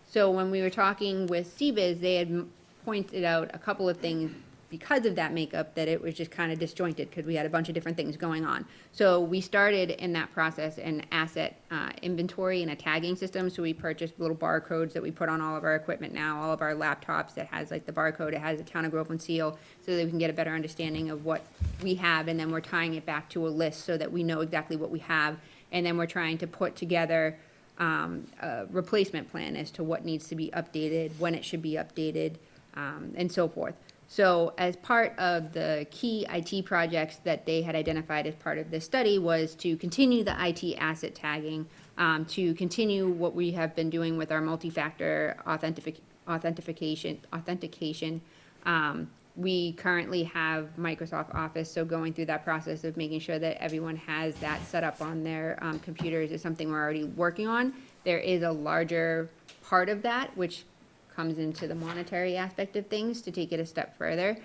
Speaker 4: So when we were talking with CBIZ, they had pointed out a couple of things because of that makeup, that it was just kind of disjointed because we had a bunch of different things going on. So we started in that process an asset inventory and a tagging system. So we purchased little barcodes that we put on all of our equipment now, all of our laptops that has like the barcode, it has a Town of Groveland seal, so that we can get a better understanding of what we have, and then we're tying it back to a list so that we know exactly what we have, and then we're trying to put together a replacement plan as to what needs to be updated, when it should be updated, and so forth. So as part of the key IT projects that they had identified as part of this study was to continue the IT asset tagging, to continue what we have been doing with our multi-factor authentication. We currently have Microsoft Office, so going through that process of making sure that everyone has that set up on their computers is something we're already working on. There is a larger part of that, which comes into the monetary aspect of things to take it a step further.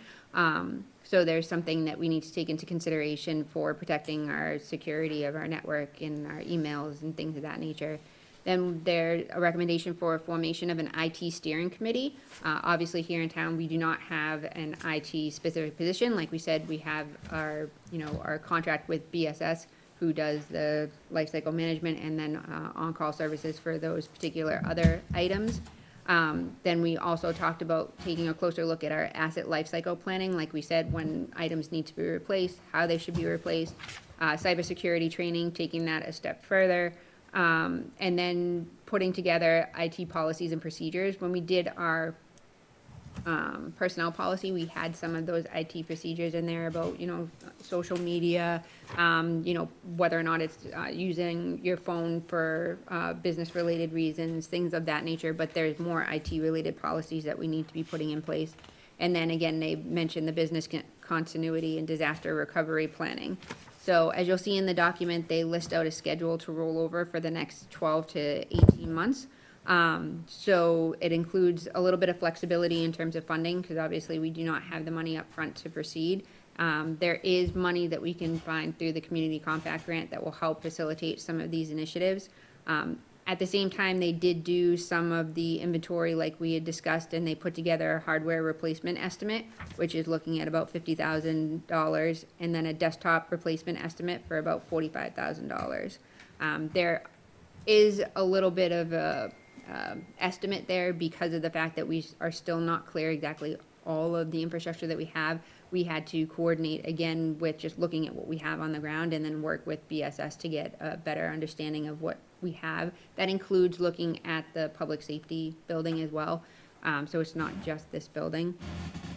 Speaker 4: So there's something that we need to take into consideration for protecting our security of our network and our emails and things of that nature. Then there's a recommendation for a formation of an IT steering committee. Obviously here in town, we do not have an IT specific position. Like we said, we have our, our contract with BSS, who does the lifecycle management and then on-call services for those particular other items. Then we also talked about taking a closer look at our asset lifecycle planning, like we said, when items need to be replaced, how they should be replaced, cybersecurity training, taking that a step further, and then putting together IT policies and procedures. When we did our personnel policy, we had some of those IT procedures in there about, social media, whether or not it's using your phone for business-related reasons, things of that nature, but there's more IT-related policies that we need to be putting in place. And then again, they mentioned the business continuity and disaster recovery planning. So as you'll see in the document, they list out a schedule to roll over for the next 12 to 18 months. So it includes a little bit of flexibility in terms of funding, because obviously we do not have the money up front to proceed. There is money that we can find through the Community Compact Grant that will help facilitate some of these initiatives. At the same time, they did do some of the inventory like we had discussed, and they put together a hardware replacement estimate, which is looking at about $50,000, and then a desktop replacement estimate for about $45,000. There is a little bit of a estimate there because of the fact that we are still not clear exactly all of the infrastructure that we have. We had to coordinate again with just looking at what we have on the ground and then work with BSS to get a better understanding of what we have. That includes looking at the public safety building as well. So it's not just this building.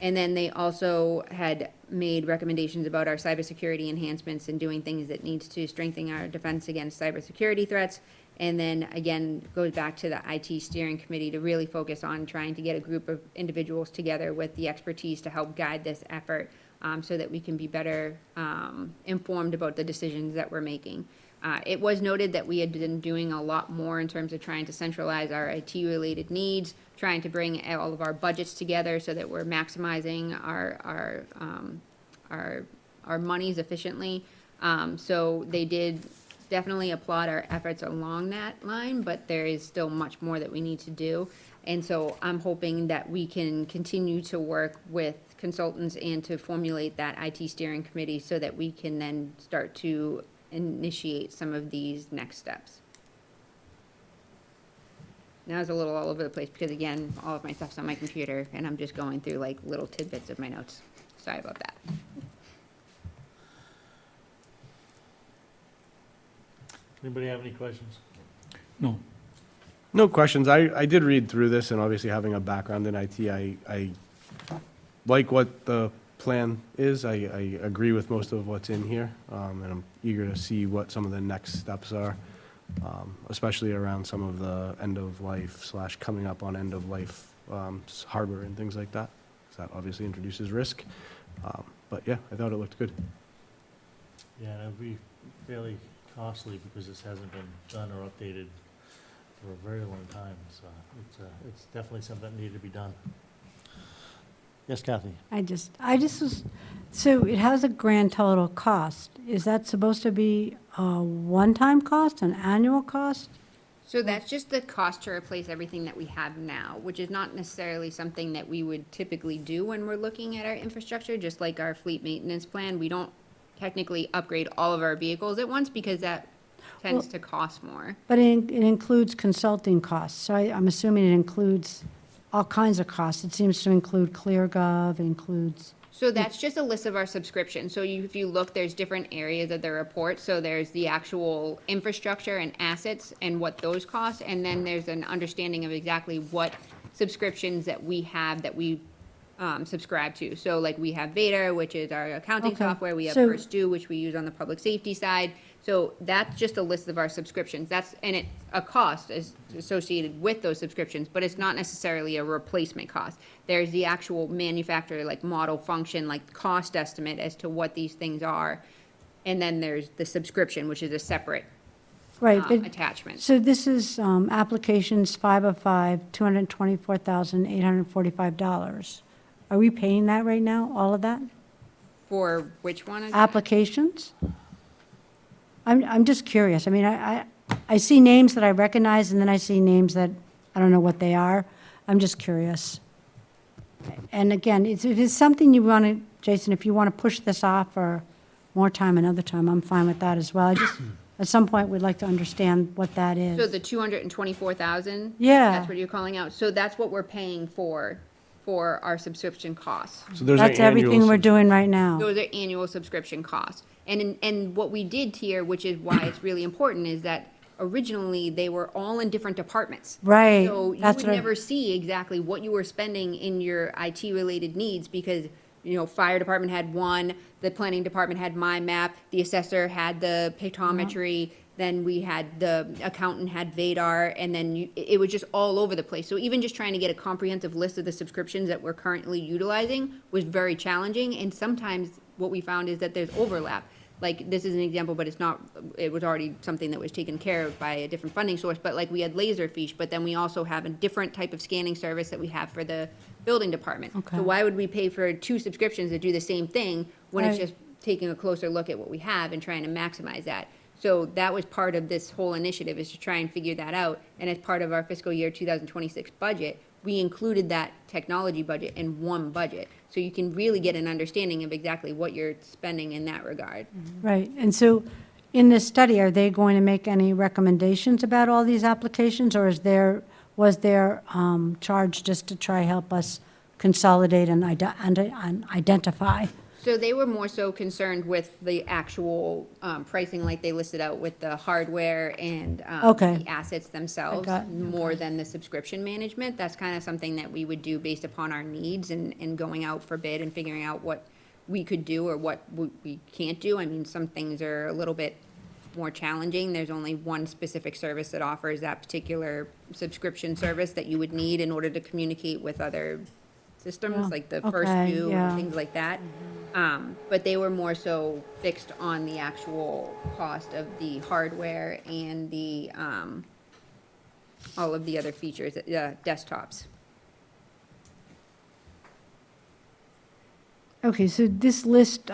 Speaker 4: And then they also had made recommendations about our cybersecurity enhancements and doing things that needs to strengthen our defense against cybersecurity threats. And then again, goes back to the IT steering committee to really focus on trying to get a group of individuals together with the expertise to help guide this effort, so that we can be better informed about the decisions that we're making. It was noted that we had been doing a lot more in terms of trying to centralize our IT-related needs, trying to bring all of our budgets together so that we're maximizing our monies efficiently. So they did definitely applaud our efforts along that line, but there is still much more that we need to do. And so I'm hoping that we can continue to work with consultants and to formulate that IT steering committee so that we can then start to initiate some of these next steps. Now it's a little all over the place because again, all of my stuff's on my computer and I'm just going through like little tidbits of my notes. Sorry about that.
Speaker 1: Anybody have any questions?
Speaker 3: No.
Speaker 7: No questions. I did read through this, and obviously having a background in IT, I like what the plan is. I agree with most of what's in here, and I'm eager to see what some of the next steps are, especially around some of the end-of-life / coming up on end-of-life hardware and things like that, because that obviously introduces risk. But yeah, I thought it looked good.
Speaker 1: Yeah, and it'd be fairly costly because this hasn't been done or updated for a very long time, so it's definitely something that needed to be done. Yes, Kathy?
Speaker 2: I just was, so it has a grand total cost. Is that supposed to be a one-time cost, an annual cost?
Speaker 4: So that's just the cost to replace everything that we have now, which is not necessarily something that we would typically do when we're looking at our infrastructure, just like our fleet maintenance plan. We don't technically upgrade all of our vehicles at once because that tends to cost more.
Speaker 2: But it includes consulting costs, so I'm assuming it includes all kinds of costs. It seems to include ClearGov, includes,
Speaker 4: So that's just a list of our subscriptions. So if you look, there's different areas of the report. So there's the actual infrastructure and assets and what those cost. And then there's an understanding of exactly what subscriptions that we have that we subscribe to. So like we have Vader, which is our accounting
Speaker 2: Okay.
Speaker 4: software. We have
Speaker 2: So-
Speaker 4: First Due, which we use on the public safety side. So that's just a list of our subscriptions. And it's a cost is associated with those subscriptions, but it's not necessarily a replacement cost. There's the actual manufacturer, like model function, like cost estimate as to what these things are. And then there's the subscription, which is a separate
Speaker 2: right, but,
Speaker 4: attachment.
Speaker 2: so this is applications 505, $224,845. Are we paying that right now, all of that?
Speaker 4: For which one? again?
Speaker 2: Applications? I'm just curious. I mean, I see names that I recognize, and then I see names that I don't know what they are. I'm just curious. And again, if it's something you want to, Jason, if you want to push this off for more time another time, I'm fine with that as well. I just, at some point, would like to understand what that is.
Speaker 4: So the 224,000?
Speaker 2: Yeah.
Speaker 4: That's what you're calling out. So that's what we're paying for our subscription costs.
Speaker 7: So those are
Speaker 2: That's everything
Speaker 7: annual
Speaker 2: we're doing right now.
Speaker 4: Those are annual subscription costs. And what we did here, which is why it's really important, is that originally they were all in different departments.
Speaker 2: Right,
Speaker 4: So you
Speaker 2: that's
Speaker 4: would
Speaker 2: what I-
Speaker 4: never see exactly what you were spending in your IT-related needs because, fire department had one, the planning department had MyMap, the assessor had the pictometry, then we had the accountant had Vadar, and then it was just all over the place. So even just trying to get a comprehensive list of the subscriptions that we're currently utilizing was very challenging, and sometimes what we found is that there's overlap. Like, this is an example, but it was already something that was taken care of by a different funding source, but like we had Laserfiche, but then we also have a different type of scanning service that we have for the building department.
Speaker 2: Okay.
Speaker 4: So why would we pay for two subscriptions that do the same thing when it's
Speaker 2: Right.
Speaker 4: just taking a closer look at what we have and trying to maximize that? So that was part of this whole initiative, is to try and figure that out. And as part of our fiscal year 2026 budget, we included that technology budget in one budget. So you can really get an understanding of exactly what you're spending in that regard.
Speaker 2: Right, and so in this study, are they going to make any recommendations about all these applications, or was their charge just to try help us consolidate and identify?
Speaker 4: So they were more so concerned with the actual pricing, like they listed out with the hardware and
Speaker 2: Okay.
Speaker 4: the assets themselves, more than the subscription management. That's kind of something that we would do based upon our needs and going out for bid and figuring out what we could do or what we can't do. I mean, some things are a little bit more challenging. There's only one specific service that offers that particular subscription service that you would need in order to communicate with other systems,
Speaker 2: Yeah.
Speaker 4: like the First
Speaker 2: Okay,
Speaker 4: Due
Speaker 2: yeah.
Speaker 4: and things like that. But they were more so fixed on the actual cost of the hardware and the, all of the other features, desktops.
Speaker 2: Okay, so this list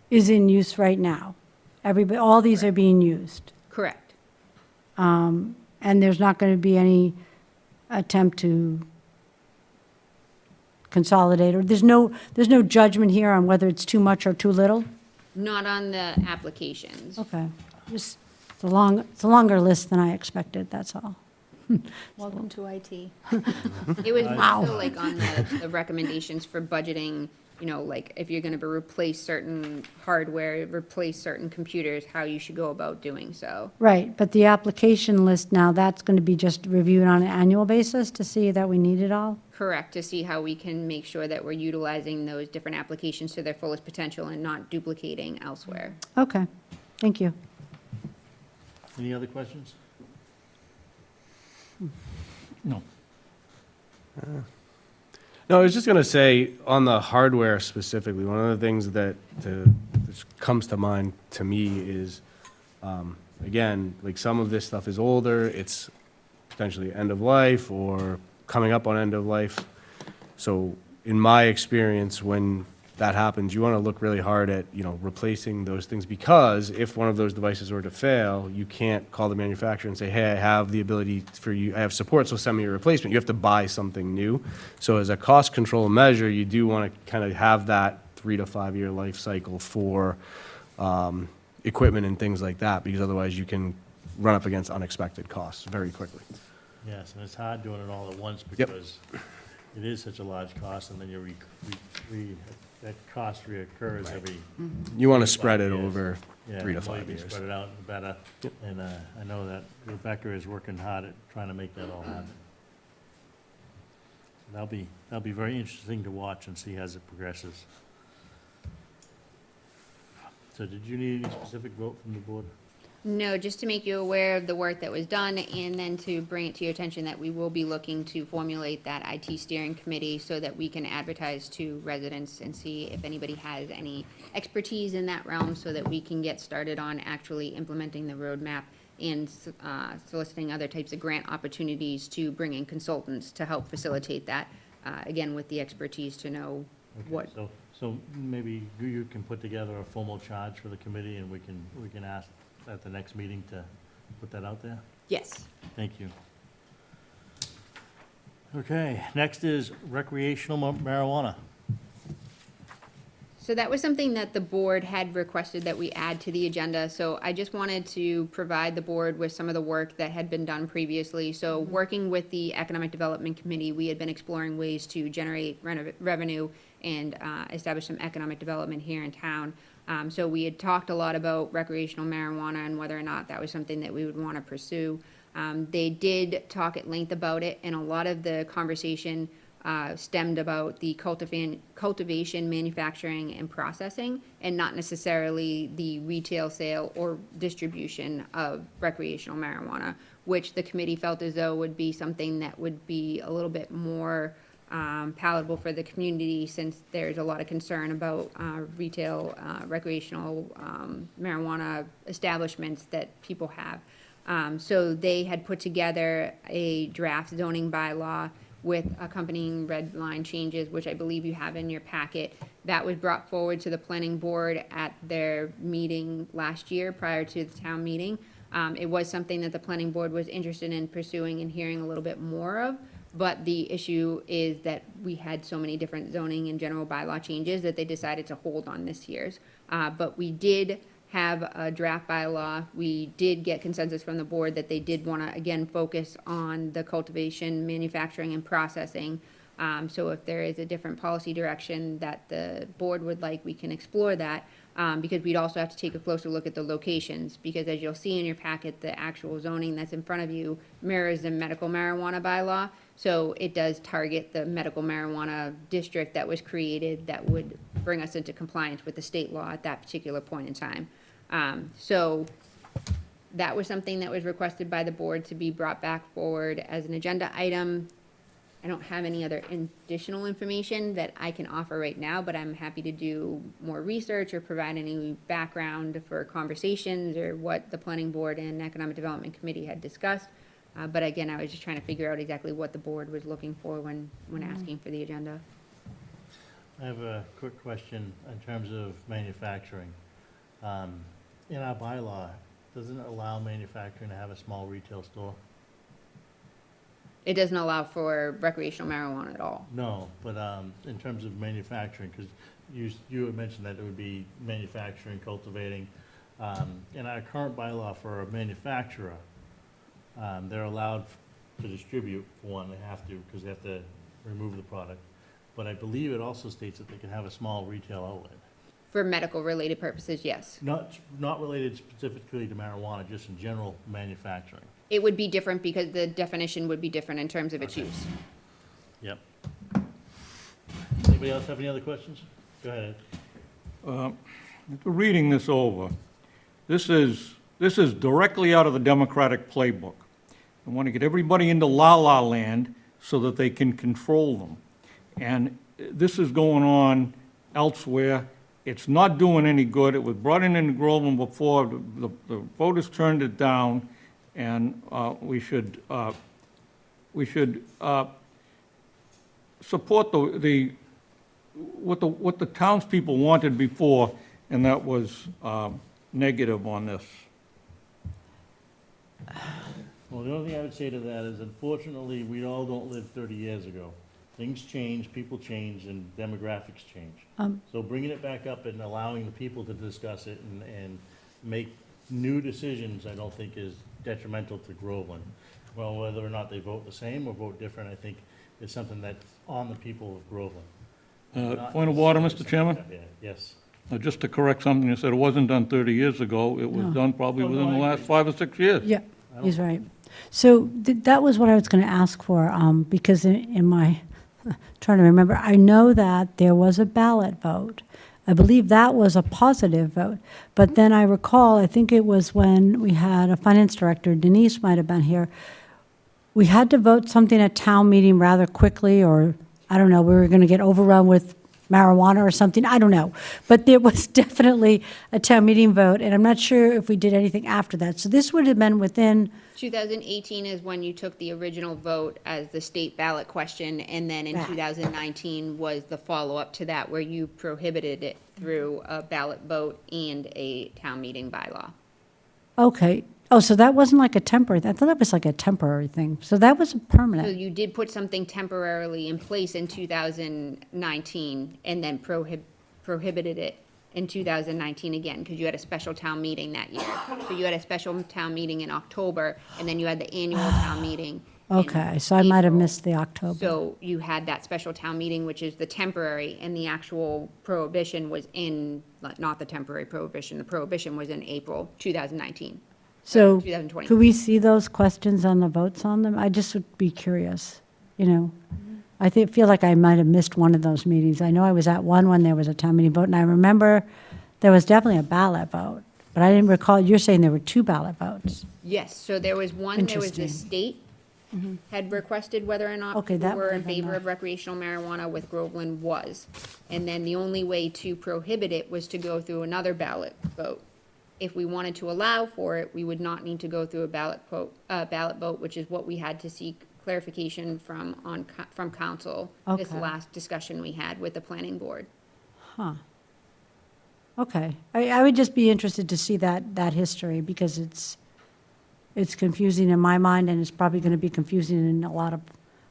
Speaker 2: is in use right now. All these are being used.
Speaker 4: Correct.
Speaker 2: And there's not going to be any attempt to consolidate, or there's no judgment here on whether it's too much or too little?
Speaker 4: Not on the applications.
Speaker 2: Okay, just, it's a longer list than I expected, that's all.
Speaker 6: Welcome to IT.
Speaker 4: It was
Speaker 2: Wow.
Speaker 4: more so like on the recommendations for budgeting, like if you're gonna replace certain hardware, replace certain computers, how you should go about doing so.
Speaker 2: Right, but the application list now, that's going to be just reviewed on an annual basis to see that we need it all?
Speaker 4: Correct, to see how we can make sure that we're utilizing those different applications to their fullest potential and not duplicating elsewhere.
Speaker 2: Okay, thank you.
Speaker 1: Any other questions?
Speaker 3: No.
Speaker 7: No, I was just going to say, on the hardware specifically, one of the things that comes to mind to me is again, like some of this stuff is older, it's potentially end of life or coming up on end of life. So in my experience, when that happens, you want to look really hard at, replacing those things, because if one of those devices were to fail, you can't call the manufacturer and say, hey, I have the ability for you, I have support, so send me a replacement. You have to buy something new. So as a cost control measure, you do want to kind of have that 3 to 5 year life cycle for equipment and things like that, because otherwise you can run up against unexpected costs very quickly.
Speaker 1: Yes, and it's hard doing it all at once
Speaker 7: Yep.
Speaker 1: because it is such a large cost, and then that cost reoccurs every.
Speaker 7: You want to spread
Speaker 1: 5
Speaker 7: it
Speaker 1: years.
Speaker 7: over
Speaker 1: Yeah,
Speaker 7: 3 to
Speaker 1: the more
Speaker 7: 5
Speaker 1: you
Speaker 7: years.
Speaker 1: can spread it out, the better. And I know that Rebecca is working hard at trying to make that all happen. That'll be very interesting to watch and see as it progresses. So did you need any specific vote from the board?
Speaker 4: No, just to make you aware of the work that was done, and then to bring it to your attention that we will be looking to formulate that IT steering committee so that we can advertise to residents and see if anybody has any expertise in that realm, so that we can get started on actually implementing the roadmap and soliciting other types of grant opportunities to bring in consultants to help facilitate that, again, with the expertise to know
Speaker 1: Okay,
Speaker 4: what.
Speaker 1: So maybe you can put together a formal charge for the committee, and we can ask at the next meeting to put that out there?
Speaker 4: Yes.
Speaker 1: Thank you. Okay, next is recreational marijuana.
Speaker 4: So that was something that the board had requested that we add to the agenda. So I just wanted to provide the board with some of the work that had been done previously. So working with the Economic Development Committee, we had been exploring ways to generate revenue and establish some economic development here in town. So we had talked a lot about recreational marijuana and whether or not that was something that we would want to pursue. They did talk at length about it, and a lot of the conversation stemmed about the cultivation, manufacturing, and processing, and not necessarily the retail sale or distribution of recreational marijuana, which the committee felt as though would be something that would be a little bit more palatable for the community, since there's a lot of concern about retail, recreational marijuana establishments that people have. So they had put together a draft zoning bylaw with accompanying red line changes, which I believe you have in your packet. That was brought forward to the planning board at their meeting last year prior to the town meeting. It was something that the planning board was interested in pursuing and hearing a little bit more of, but the issue is that we had so many different zoning and general bylaw changes that they decided to hold on this year's. But we did have a draft bylaw. We did get consensus from the board that they did want to, again, focus on the cultivation, manufacturing, and processing. So if there is a different policy direction that the board would like, we can explore that, because we'd also have to take a closer look at the locations, because as you'll see in your packet, the actual zoning that's in front of you mirrors the medical marijuana bylaw. So it does target the medical marijuana district that was created that would bring us into compliance with the state law at that particular point in time. So that was something that was requested by the board to be brought back forward as an agenda item. I don't have any other additional information that I can offer right now, but I'm happy to do more research or provide any background for conversations or what the planning board and economic development committee had discussed. But again, I was just trying to figure out exactly what the board was looking for when asking for the agenda.
Speaker 1: I have a quick question in terms of manufacturing. In our bylaw, doesn't it allow manufacturing to have a small retail store?
Speaker 4: It doesn't allow for recreational marijuana at all.
Speaker 1: No, but in terms of manufacturing, because you had mentioned that it would be manufacturing, cultivating. In our current bylaw for a manufacturer, they're allowed to distribute, for one, they have to, because they have to remove the product. But I believe it also states that they can have a small retail outlet.
Speaker 4: For medical-related purposes, yes.
Speaker 1: Not related specifically to marijuana, just in general manufacturing.
Speaker 4: It would be different because the definition would be different in terms of its
Speaker 1: Okay.
Speaker 4: use.
Speaker 1: Yep. Anybody else have any other questions? Go ahead.
Speaker 3: After reading this over, this is directly out of the Democratic playbook. I want to get everybody into la-la land so that they can control them. And this is going on elsewhere It's not doing any good. It was brought in Groveland before, the voters turned it down, and we should support what the townspeople wanted before, and that was negative on this.
Speaker 1: Well, the only thing I would say to that is unfortunately, we all don't live 30 years ago. Things change, people change, and demographics change. So bringing it back up and allowing the people to discuss it and make new decisions, I don't think is detrimental to Groveland. Well, whether or not they vote the same or vote different, I think is something that's on the people of Groveland. Not
Speaker 3: Point of order,
Speaker 1: necessarily
Speaker 3: Mr. Chairman?
Speaker 1: something- yeah, Yes.
Speaker 3: Just to correct something, you said it wasn't done 30 years ago. It was
Speaker 2: No.
Speaker 3: done probably
Speaker 1: Oh, no,
Speaker 3: within the
Speaker 1: I
Speaker 3: last
Speaker 1: agree.
Speaker 3: 5 or 6 years.
Speaker 2: Yeah, he's right. So that was what I was going to ask for, because in my, trying to remember, I know that there was a ballot vote. I believe that was a positive vote. But then I recall, I think it was when we had a finance director, Denise might have been here, we had to vote something at town meeting rather quickly, or, I don't know, we were going to get overrun with marijuana or something, I don't know. But there was definitely a town meeting vote, and I'm not sure if we did anything after that. So this would have been within,
Speaker 4: 2018 is when you took the original vote as the state ballot question, and then in
Speaker 2: Right.
Speaker 4: 2019 was the follow-up to that, where you prohibited it through a ballot vote and a town meeting bylaw.
Speaker 2: okay. Oh, so that wasn't like a temporary, I thought that was like a temporary thing. So that was
Speaker 4: So
Speaker 2: permanent.
Speaker 4: you did put something temporarily in place in 2019, and then prohibited it in 2019 again, because you had a special town meeting that year. So you had a special town meeting in October, and then you had the annual town meeting in
Speaker 2: Okay, so I might have
Speaker 4: April.
Speaker 2: missed the October.
Speaker 4: So you had that special town meeting, which is the temporary, and the actual prohibition was in, not the temporary prohibition, the prohibition was in April 2019.
Speaker 2: So
Speaker 4: 2020.
Speaker 2: could we see those questions on the votes on them? I just would be curious, you know? I feel like I might have missed one of those meetings. I know I was at one when there was a town meeting vote, and I remember there was definitely a ballot vote. But I didn't recall, you're saying there were two ballot votes.
Speaker 4: Yes, so there was one, there was the
Speaker 2: Interesting.
Speaker 4: state had requested whether or not
Speaker 2: Okay,
Speaker 4: we
Speaker 2: that
Speaker 4: were
Speaker 2: would
Speaker 4: in
Speaker 2: have been
Speaker 4: favor
Speaker 2: the-
Speaker 4: of recreational marijuana with Groveland was. And then the only way to prohibit it was to go through another ballot vote. If we wanted to allow for it, we would not need to go through a ballot vote, which is what we had to seek clarification from council. This
Speaker 2: Okay.
Speaker 4: last discussion we had with the planning board.
Speaker 2: Huh. Okay. I would just be interested to see that history, because it's confusing in my mind, and it's probably going to be confusing in a lot of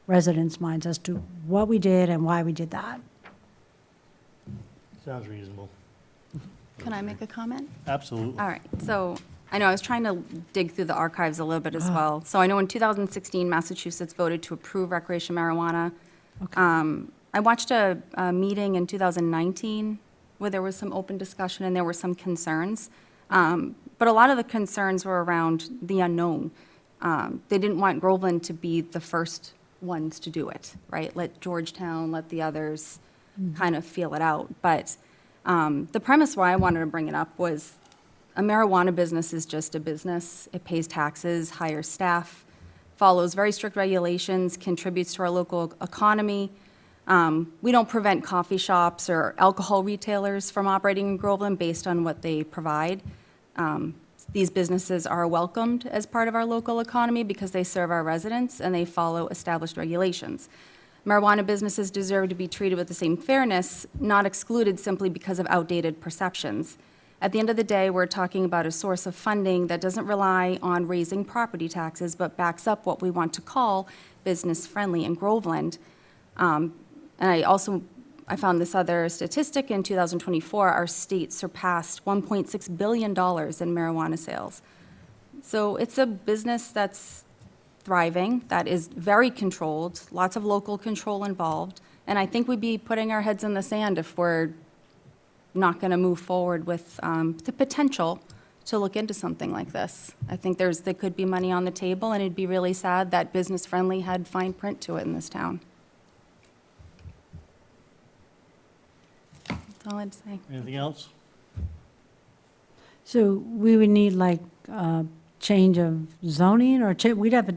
Speaker 2: residents' minds as to what we did and why we did that.
Speaker 1: Sounds reasonable.
Speaker 6: Can I make a comment?
Speaker 1: Absolutely.
Speaker 6: All right, so I know I was trying to dig through the archives a little bit as well. So I know in 2016, Massachusetts voted to approve recreational marijuana. I watched a meeting in 2019 where there was some open discussion and there were some concerns. But a lot of the concerns were around the unknown. They didn't want Groveland to be the first ones to do it, right? Let Georgetown, let the others kind of feel it out. But the premise why I wanted to bring it up was a marijuana business is just a business. It pays taxes, hires staff, follows very strict regulations, contributes to our local economy. We don't prevent coffee shops or alcohol retailers from operating in Groveland based on what they provide. These businesses are welcomed as part of our local economy because they serve our residents and they follow established regulations. Marijuana businesses deserve to be treated with the same fairness, not excluded simply because of outdated perceptions. At the end of the day, we're talking about a source of funding that doesn't rely on raising property taxes, but backs up what we want to call business-friendly in Groveland. And I found this other statistic. In 2024, our state surpassed $1.6 billion in marijuana sales. So it's a business that's thriving, that is very controlled, lots of local control involved. And I think we'd be putting our heads in the sand if we're not going to move forward with the potential to look into something like this. I think there could be money on the table, and it'd be really sad that business-friendly had fine print to it in this town. That's all I'd say.
Speaker 1: Anything else?
Speaker 2: So we would need like change of zoning, or we'd have a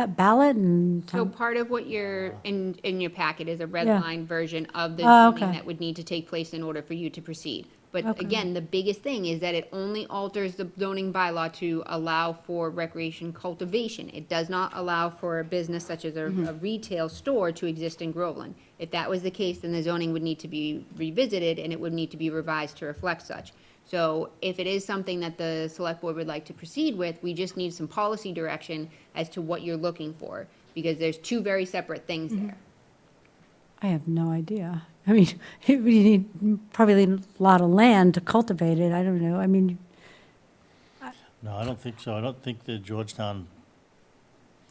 Speaker 2: ballot and?
Speaker 4: So part of what you're, in your packet is a red
Speaker 2: Yeah.
Speaker 4: line version of the
Speaker 2: Oh,
Speaker 4: zoning
Speaker 2: okay.
Speaker 4: that would need to take place in order for you to proceed. But
Speaker 2: Okay.
Speaker 4: again, the biggest thing is that it only alters the zoning bylaw to allow for recreation cultivation. It does not allow for a business such as a retail store to exist in Groveland. If that was the case, then the zoning would need to be revisited and it would need to be revised to reflect such. So if it is something that the select board would like to proceed with, we just need some policy direction as to what you're looking for, because there's two very separate things there.
Speaker 2: I have no idea. I mean, we need probably a lot of land to cultivate it. I don't know. I mean,
Speaker 1: No, I don't think so. I don't think the Georgetown,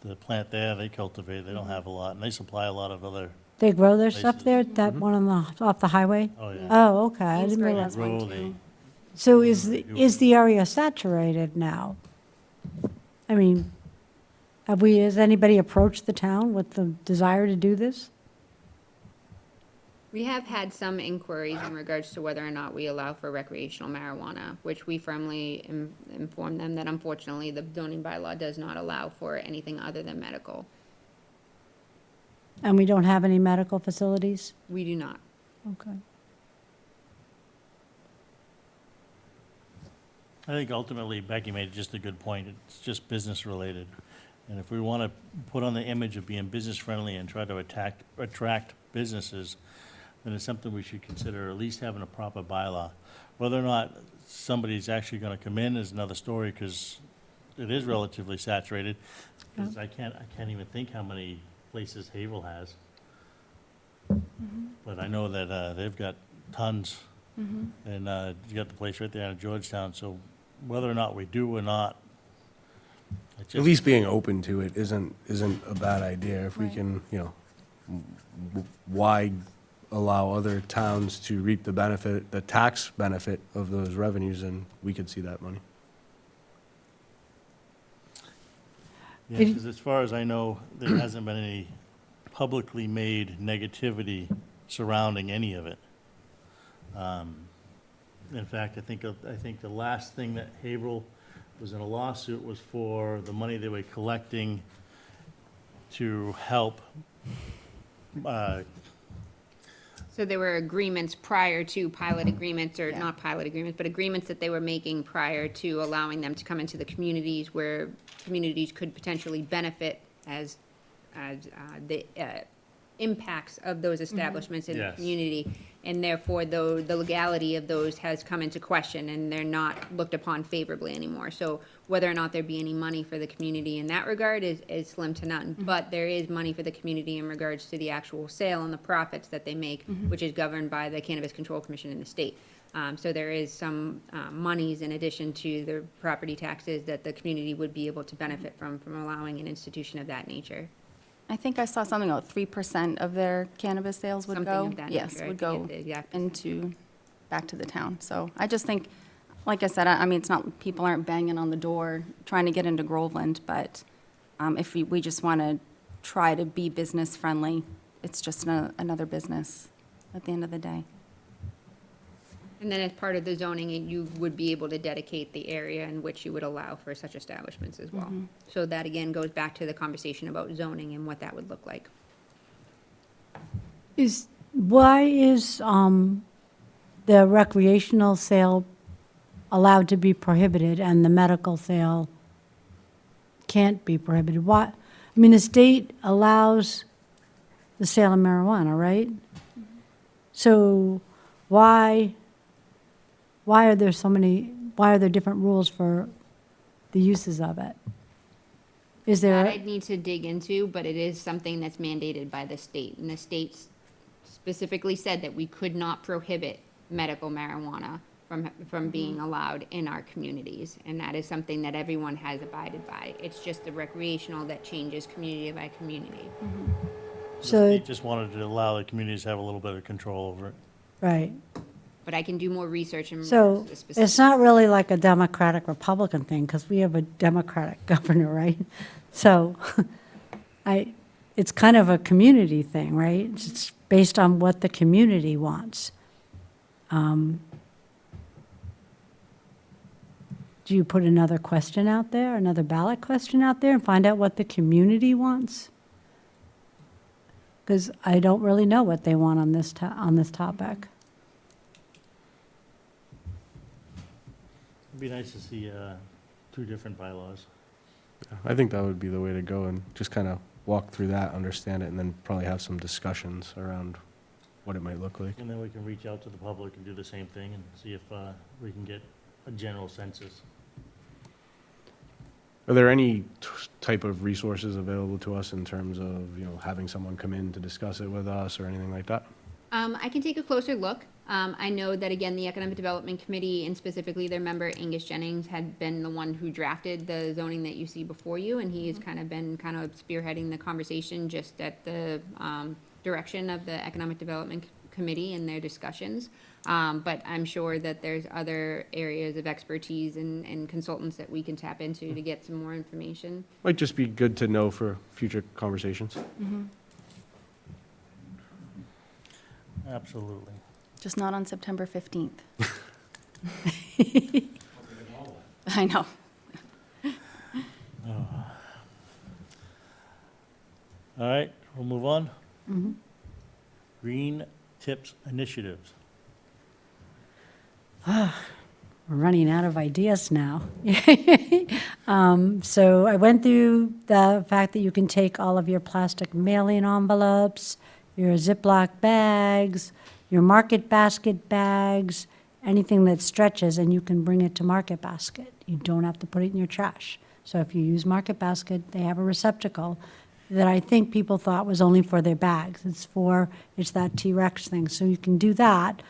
Speaker 1: the plant there, they cultivate, they don't have a lot, and they supply a lot of other,
Speaker 2: they grow their stuff
Speaker 1: Places.
Speaker 2: there, that one on the, off the highway?
Speaker 1: oh, yeah.
Speaker 2: Oh, okay. I didn't
Speaker 6: Amesbury
Speaker 2: realize.
Speaker 6: has one
Speaker 1: Grow, they,
Speaker 6: too.
Speaker 2: So is the area saturated now? I mean, has anybody approached the town with the desire to do this?
Speaker 4: We have had some inquiries in regards to whether or not we allow for recreational marijuana, which we firmly inform them that unfortunately the zoning bylaw does not allow for anything other than medical.
Speaker 2: And we don't have any medical facilities?
Speaker 4: We do not.
Speaker 2: Okay.
Speaker 1: I think ultimately Becky made just a good point. It's just business related. And if we want to put on the image of being business friendly and try to attract businesses, then it's something we should consider, at least having a proper bylaw. Whether or not somebody's actually going to come in is another story, because it is relatively saturated. 'Cause I can't even think how many places Havel has. But I know that they've got tons. And you got the place right there in Georgetown, so whether or not we do or not, it
Speaker 7: At
Speaker 1: just,
Speaker 7: least being open to it isn't a bad idea. If we
Speaker 6: Right.
Speaker 7: can, why allow other towns to reap the benefit, the tax benefit of those revenues, and we could see that money.
Speaker 1: yeah, because as far as I know, there hasn't been any publicly made negativity surrounding any of it. In fact, I think the last thing that Haverhill was in a lawsuit was for the money they were collecting to help,
Speaker 4: So there were agreements prior to pilot agreements, or not pilot agreements, but agreements that they were making prior to allowing them to come into the communities where communities could potentially benefit as the impacts of those establishments in the
Speaker 1: Yes.
Speaker 4: community. And therefore, though, the legality of those has come into question, and they're not looked upon favorably anymore. So whether or not there be any money for the community in that regard is slim to none. But there is money for the community in regards to the actual sale and the profits that they make, which is governed by the Cannabis Control Commission in the state. So there is some monies in addition to the property taxes that the community would be able to benefit from allowing an institution of that nature.
Speaker 6: I think I saw something about 3% of their cannabis sales would
Speaker 4: Something
Speaker 6: go.
Speaker 4: of that
Speaker 6: Yes,
Speaker 4: nature. I
Speaker 6: would
Speaker 4: forget
Speaker 6: go
Speaker 4: the exact
Speaker 6: back to the town. So I just think, like I said, I mean, it's not, people aren't banging on the door trying to get into Groveland, but if we just want to try to be business friendly, it's just another business at the end of the day.
Speaker 4: And then as part of the zoning, you would be able to dedicate the area in which you would allow for such establishments as well. So that again goes back to the conversation about zoning and what that would look like.
Speaker 2: Why is the recreational sale allowed to be prohibited and the medical sale can't be prohibited? Why? I mean, the state allows the sale of marijuana, right? So why are there different rules for the uses of it? Is
Speaker 4: That
Speaker 2: there,
Speaker 4: I'd need to dig into, but it is something that's mandated by the state. And the state specifically said that we could not prohibit medical marijuana from being allowed in our communities. And that is something that everyone has abided by. It's just the recreational that changes community by community.
Speaker 1: the
Speaker 2: So-
Speaker 1: state just wanted to allow the communities to have a little bit of control over it.
Speaker 2: right?
Speaker 4: But I can do more research in
Speaker 2: So
Speaker 4: regards to specific.
Speaker 2: it's not really like a Democratic Republican thing, because we have a Democratic governor, right? So it's kind of a community thing, right? It's based on what the community wants. do you put another question out there, another ballot question out there, and find out what the community wants? Because I don't really know what they want on this topic.
Speaker 1: It'd be nice to see 2 different bylaws.
Speaker 7: I think that would be the way to go and just kind of walk through that, understand it, and then probably have some discussions around what it might look like.
Speaker 1: And then we can reach out to the public and do the same thing and see if we can get a general census.
Speaker 7: Are there any type of resources available to us in terms of, having someone come in to discuss it with us or anything like that?
Speaker 4: I can take a closer look. I know that, again, the Economic Development Committee, and specifically their member Angus Jennings, had been the one who drafted the zoning that you see before you, and he has kind of been spearheading the conversation just at the direction of the Economic Development Committee and their discussions. But I'm sure that there's other areas of expertise and consultants that we can tap into to get some more information.
Speaker 7: Might just be good to know for future conversations.
Speaker 1: Absolutely.
Speaker 6: Just not on September 15th. I know.
Speaker 1: All right, we'll move on. Green Tips Initiatives.
Speaker 2: We're running out of ideas now. So I went through the fact that you can take all of your plastic mailing envelopes, your Ziploc bags, your Market Basket bags, anything that stretches, and you can bring it to Market Basket. You don't have to put it in your trash. So if you use Market Basket, they have a receptacle that I think people thought was only for their bags. It's that T-Rex thing. So you can do that.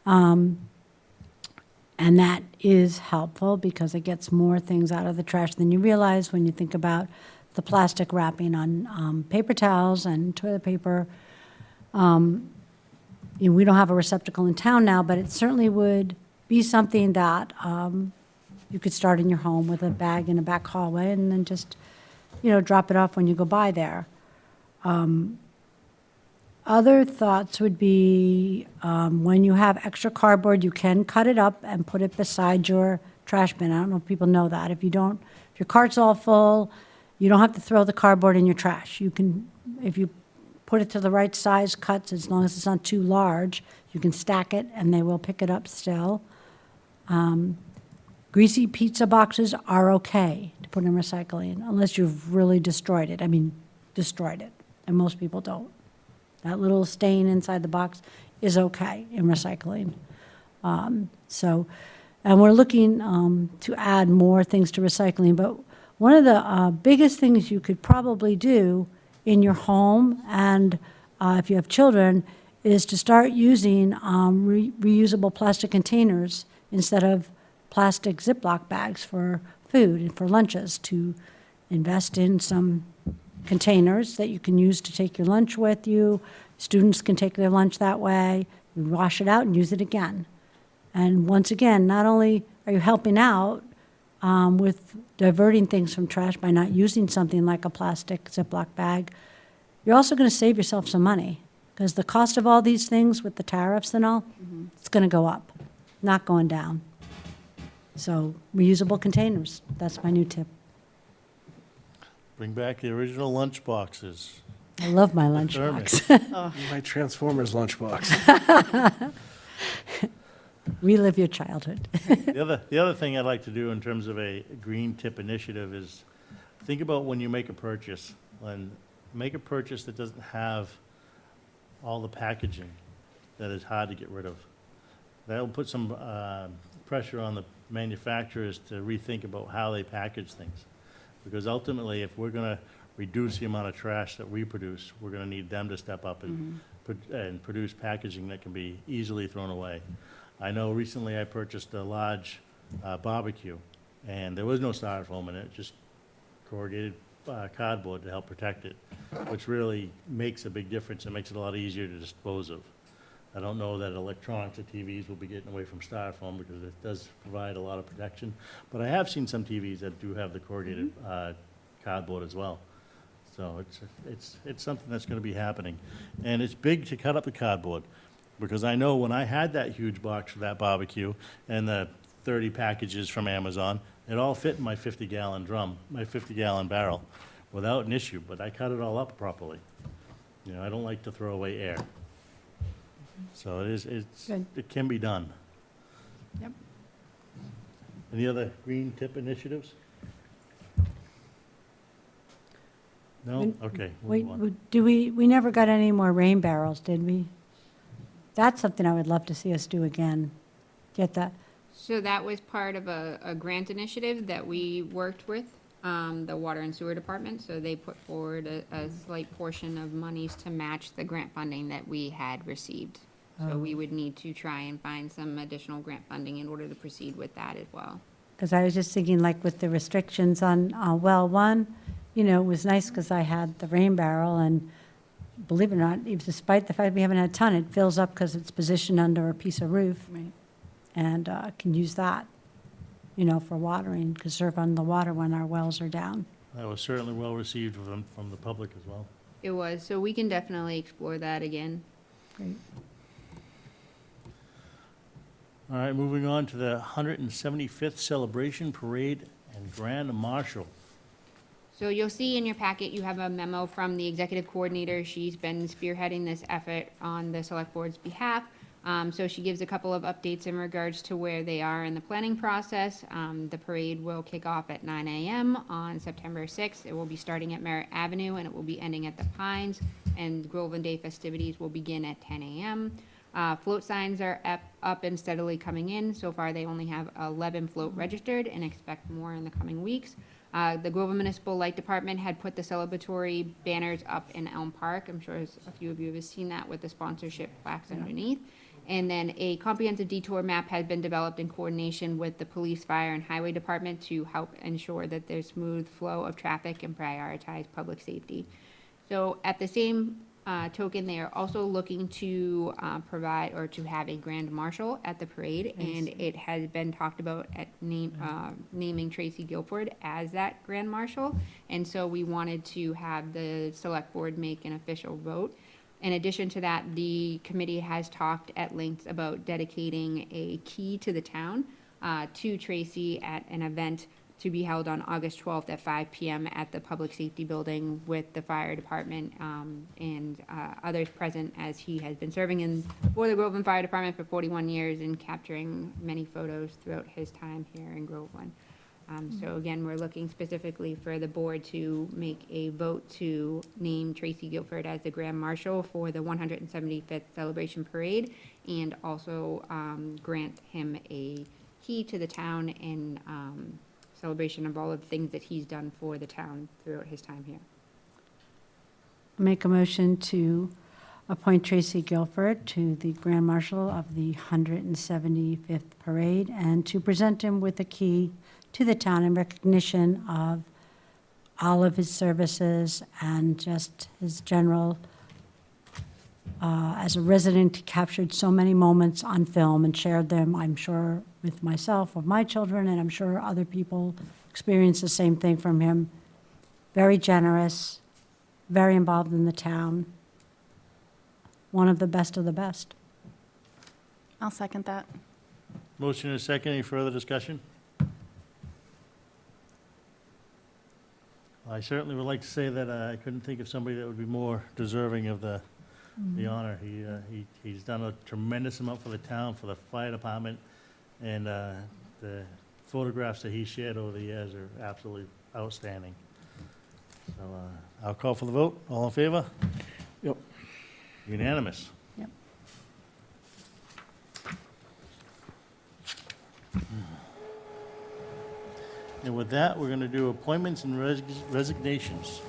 Speaker 2: And that is helpful because it gets more things out of the trash than you realize when you think about the plastic wrapping on paper towels and toilet paper. We don't have a receptacle in town now, but it certainly would be something that you could start in your home with a bag in a back hallway and then just, drop it off when you go by there. Other thoughts would be when you have extra cardboard, you can cut it up and put it beside your trash bin. I don't know if people know that. If your cart's all full, you don't have to throw the cardboard in your trash. You can, if you put it to the right size cuts, as long as it's not too large, you can stack it and they will pick it up still. Greasy pizza boxes are okay to put in recycling unless you've really destroyed it. Destroyed it, and most people don't. That little stain inside the box is okay in recycling. And we're looking to add more things to recycling, but one of the biggest things you could probably do in your home, and if you have children, is to start using reusable plastic containers instead of plastic Ziploc bags for food and for lunches, to invest in some containers that you can use to take your lunch with you. Students can take their lunch that way. You wash it out and use it again. And once again, not only are you helping out with diverting things from trash by not using something like a plastic Ziploc bag, you're also going to save yourself some money, because the cost of all these things with the tariffs and all, it's going to go up, not going down. So reusable containers, that's my new tip.
Speaker 1: Bring back the original lunch boxes.
Speaker 2: I love my lunchbox.
Speaker 7: My Transformers lunchbox.
Speaker 2: Relive your childhood.
Speaker 1: The other thing I'd like to do in terms of a green tip initiative is think about when you make a purchase, and make a purchase that doesn't have all the packaging that is hard to get rid of. That'll put some pressure on the manufacturers to rethink about how they package things. Because ultimately, if we're going to reduce the amount of trash that we produce, we're going to need them to step up and produce packaging that can be easily thrown away. I know recently I purchased a large barbecue, and there was no styrofoam in it, just corrugated cardboard to help protect it, which really makes a big difference. It makes it a lot easier to dispose of. I don't know that electronics or TVs will be getting away from styrofoam because it does provide a lot of protection, but I have seen some TVs that do have the corrugated cardboard as well. So it's something that's going to be happening. And it's big to cut up the cardboard, because I know when I had that huge box for that barbecue and the 30 packages from Amazon, It all fit in my 50-gallon drum, my 50-gallon barrel, without an issue, but I cut it all up properly. You know, I don't like to throw away air. So
Speaker 2: Good.
Speaker 1: it can be done.
Speaker 2: Yep.
Speaker 1: Any other green tip initiatives? No?
Speaker 2: We-
Speaker 1: Okay,
Speaker 2: We,
Speaker 1: move on.
Speaker 2: we never got any more rain barrels, did we? That's something I would love to see us do again. Get that,
Speaker 4: So that was part of a grant initiative that we worked with, the Water and Sewer Department. So they put forward a slight portion of monies to match the grant funding that we had received. So we would need to try and find some additional grant funding in order to proceed with that as well.
Speaker 2: because I was just thinking, like, with the restrictions on well one, you know, it was nice because I had the rain barrel, and believe it or not, even despite the fact we haven't had a ton, it fills up because it's positioned under a piece of roof.
Speaker 6: Right.
Speaker 2: And can use that, you know, for watering, conserve on the water when our wells are down.
Speaker 1: That was certainly well-received from the public as well.
Speaker 4: It was, so we can definitely explore that again.
Speaker 2: Great.
Speaker 1: All right, moving on to the 175th Celebration Parade and Grand Marshal.
Speaker 4: So you'll see in your packet, you have a memo from the executive coordinator. She's been spearheading this effort on the select board's behalf. So she gives a couple of updates in regards to where they are in the planning process. The parade will kick off at 9 a.m. on September 6th. It will be starting at Merritt Avenue, and it will be ending at the Pines. And Groveland Day festivities will begin at 10 a.m. Float signs are up and steadily coming in. So far, they only have 11 float registered and expect more in the coming weeks. The Groveland Municipal Light Department had put the celebratory banners up in Elm Park. I'm sure a few of you have seen that with the sponsorship plaques underneath. And then a comprehensive detour map has been developed in coordination with the police, fire, and highway department to help ensure that there's smooth flow of traffic and prioritize public safety. So at the same token, they are also looking to provide or to have a grand marshal at the parade, and it has been talked about at naming Tracy Guilford as that grand marshal. And so we wanted to have the select board make an official vote. In addition to that, the committee has talked at length about dedicating a key to the town to Tracy at an event to be held on August 12th at 5 p.m. at the Public Safety Building with the fire department and others present, as he has been serving for the Groveland Fire Department for 41 years and capturing many photos throughout his time here in Groveland. So again, we're looking specifically for the board to make a vote to name Tracy Guilford as the Grand Marshal for the 175th Celebration Parade, and also grant him a key to the town in celebration of all of the things that he's done for the town throughout his time here.
Speaker 2: Make a motion to appoint Tracy Guilford to the Grand Marshal of the 175th Parade and to present him with a key to the town in recognition of all of his services and just his general, as a resident, he captured so many moments on film and shared them, I'm sure, with myself or my children, and I'm sure other people experienced the same thing from him. Very generous, very involved in the town. One of the best of the best.
Speaker 6: I'll second that.
Speaker 1: Motion and a second. Any further discussion? I certainly would like to say that I couldn't think of somebody that would be more deserving of the honor. He's done a tremendous amount for the town, for the fire department, and the photographs that he shared over the years are absolutely outstanding. So I'll call for the vote. All in favor?
Speaker 3: Yep.
Speaker 1: Unanimous.
Speaker 2: Yep.
Speaker 1: And with that, we're going to do appointments and resignations.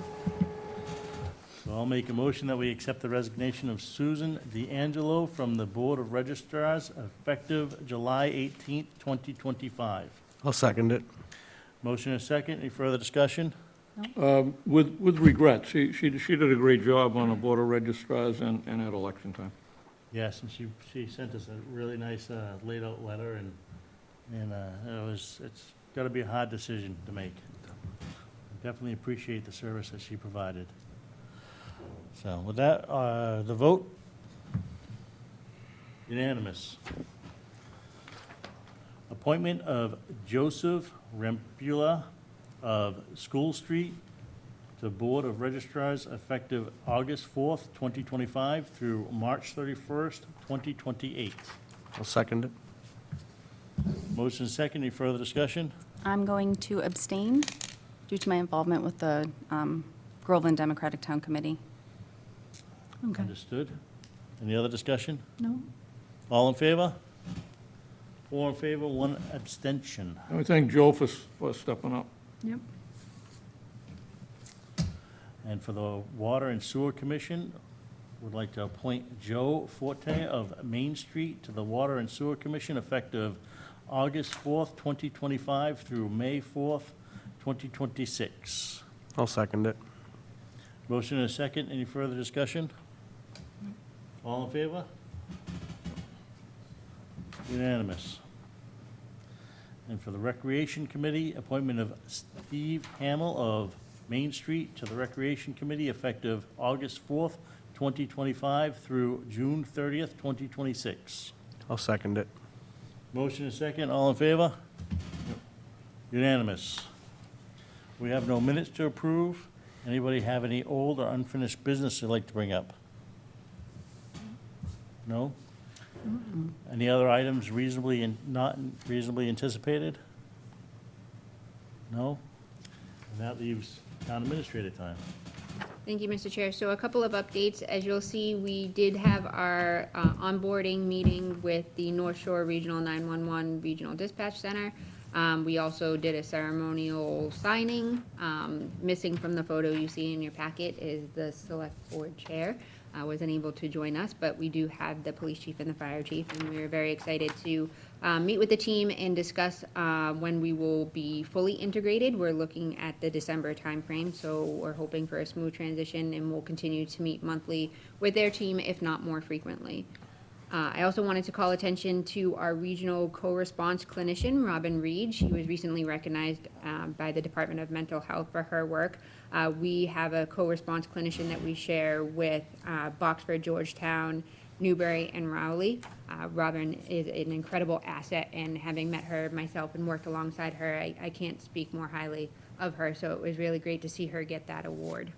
Speaker 1: So I'll make a motion that we accept the resignation of Susan D'Angelo from the Board of Registrars effective July 18th, 2025.
Speaker 7: I'll second it.
Speaker 1: Motion and a second. Any further discussion?
Speaker 3: With regret, she did a great job on the Board of Registrars and at election time.
Speaker 1: Yes, and she sent us a really nice laid-out letter, and it's got to be a hard decision to make. Definitely appreciate the service that she provided. So with that, the vote? Unanimous. Appointment of Joseph Rempula of School Street to Board of Registrars effective August 4th, 2025 through March 31st, 2028.
Speaker 7: I'll second it.
Speaker 1: Motion is second. Any further discussion?
Speaker 6: I'm going to abstain due to my involvement with the Groveland Democratic Town Committee.
Speaker 2: Okay.
Speaker 1: Understood. Any other discussion?
Speaker 2: No?
Speaker 1: All in favor? 4 in favor, 1 abstention.
Speaker 3: I thank Joe for stepping up.
Speaker 2: Yep.
Speaker 1: And for the Water and Sewer Commission, would like to appoint Joe Forte of Main Street to the Water and Sewer Commission effective August 4th, 2025 through May 4th, 2026.
Speaker 7: I'll second it.
Speaker 1: Motion and a second. Any further discussion? All in favor? Unanimous. And for the Recreation Committee, appointment of Steve Hamel of Main Street to the Recreation Committee effective August 4th, 2025 through June 30th, 2026.
Speaker 7: I'll second it.
Speaker 1: Motion is second. All in favor? Unanimous. We have no minutes to approve. Anybody have any old or unfinished business they'd like to bring up? No? Any other items reasonably and not reasonably anticipated? No? And that leaves town administrator time.
Speaker 4: Thank you, Mr. Chair. So a couple of updates. As you'll see, we did have our onboarding meeting with the North Shore Regional 911 Regional Dispatch Center. We also did a ceremonial signing. Missing from the photo you see in your packet is the select board chair. Wasn't able to join us, but we do have the police chief and the fire chief, and we are very excited to meet with the team and discuss when we will be fully integrated. We're looking at the December timeframe, so we're hoping for a smooth transition, and we'll continue to meet monthly with their team, if not more frequently. I also wanted to call attention to our regional co-response clinician, Robin Reed. She was recently recognized by the Department of Mental Health for her work. We have a co-response clinician that we share with Boxford, Georgetown, Newbury, and Rowley. Robin is an incredible asset, and having met her myself and worked alongside her, I can't speak more highly of her, so it was really great to see her get that award.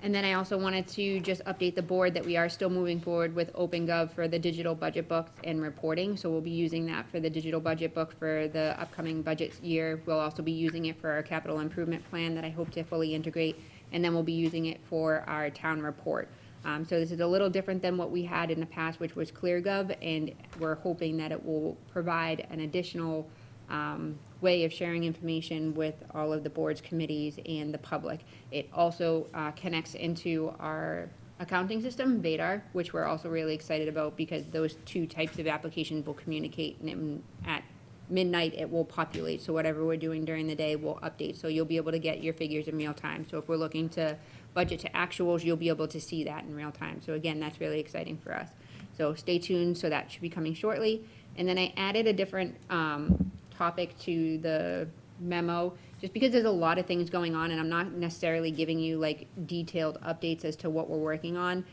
Speaker 4: And then I also wanted to just update the board that we are still moving forward with OpenGov for the digital budget book and reporting. So we'll be using that for the digital budget book for the upcoming budget year. We'll also be using it for our capital improvement plan that I hope to fully integrate. And then we'll be using it for our town report. So this is a little different than what we had in the past, which was ClearGov. And we're hoping that it will provide an additional way of sharing information with all of the boards, committees, and the public. It also connects into our accounting system, Vadar, which we're also really excited about because those two types of applications will communicate, and at midnight it will populate. So whatever we're doing during the day will update. So you'll be able to get your figures in real time. So if we're looking to budget to actuals, you'll be able to see that in real time. So again, that's really exciting for us. So stay tuned. So that should be coming shortly. And then I added a different topic to the memo, just because there's a lot of things going on, and I'm not necessarily giving you like detailed updates as to what we're working on,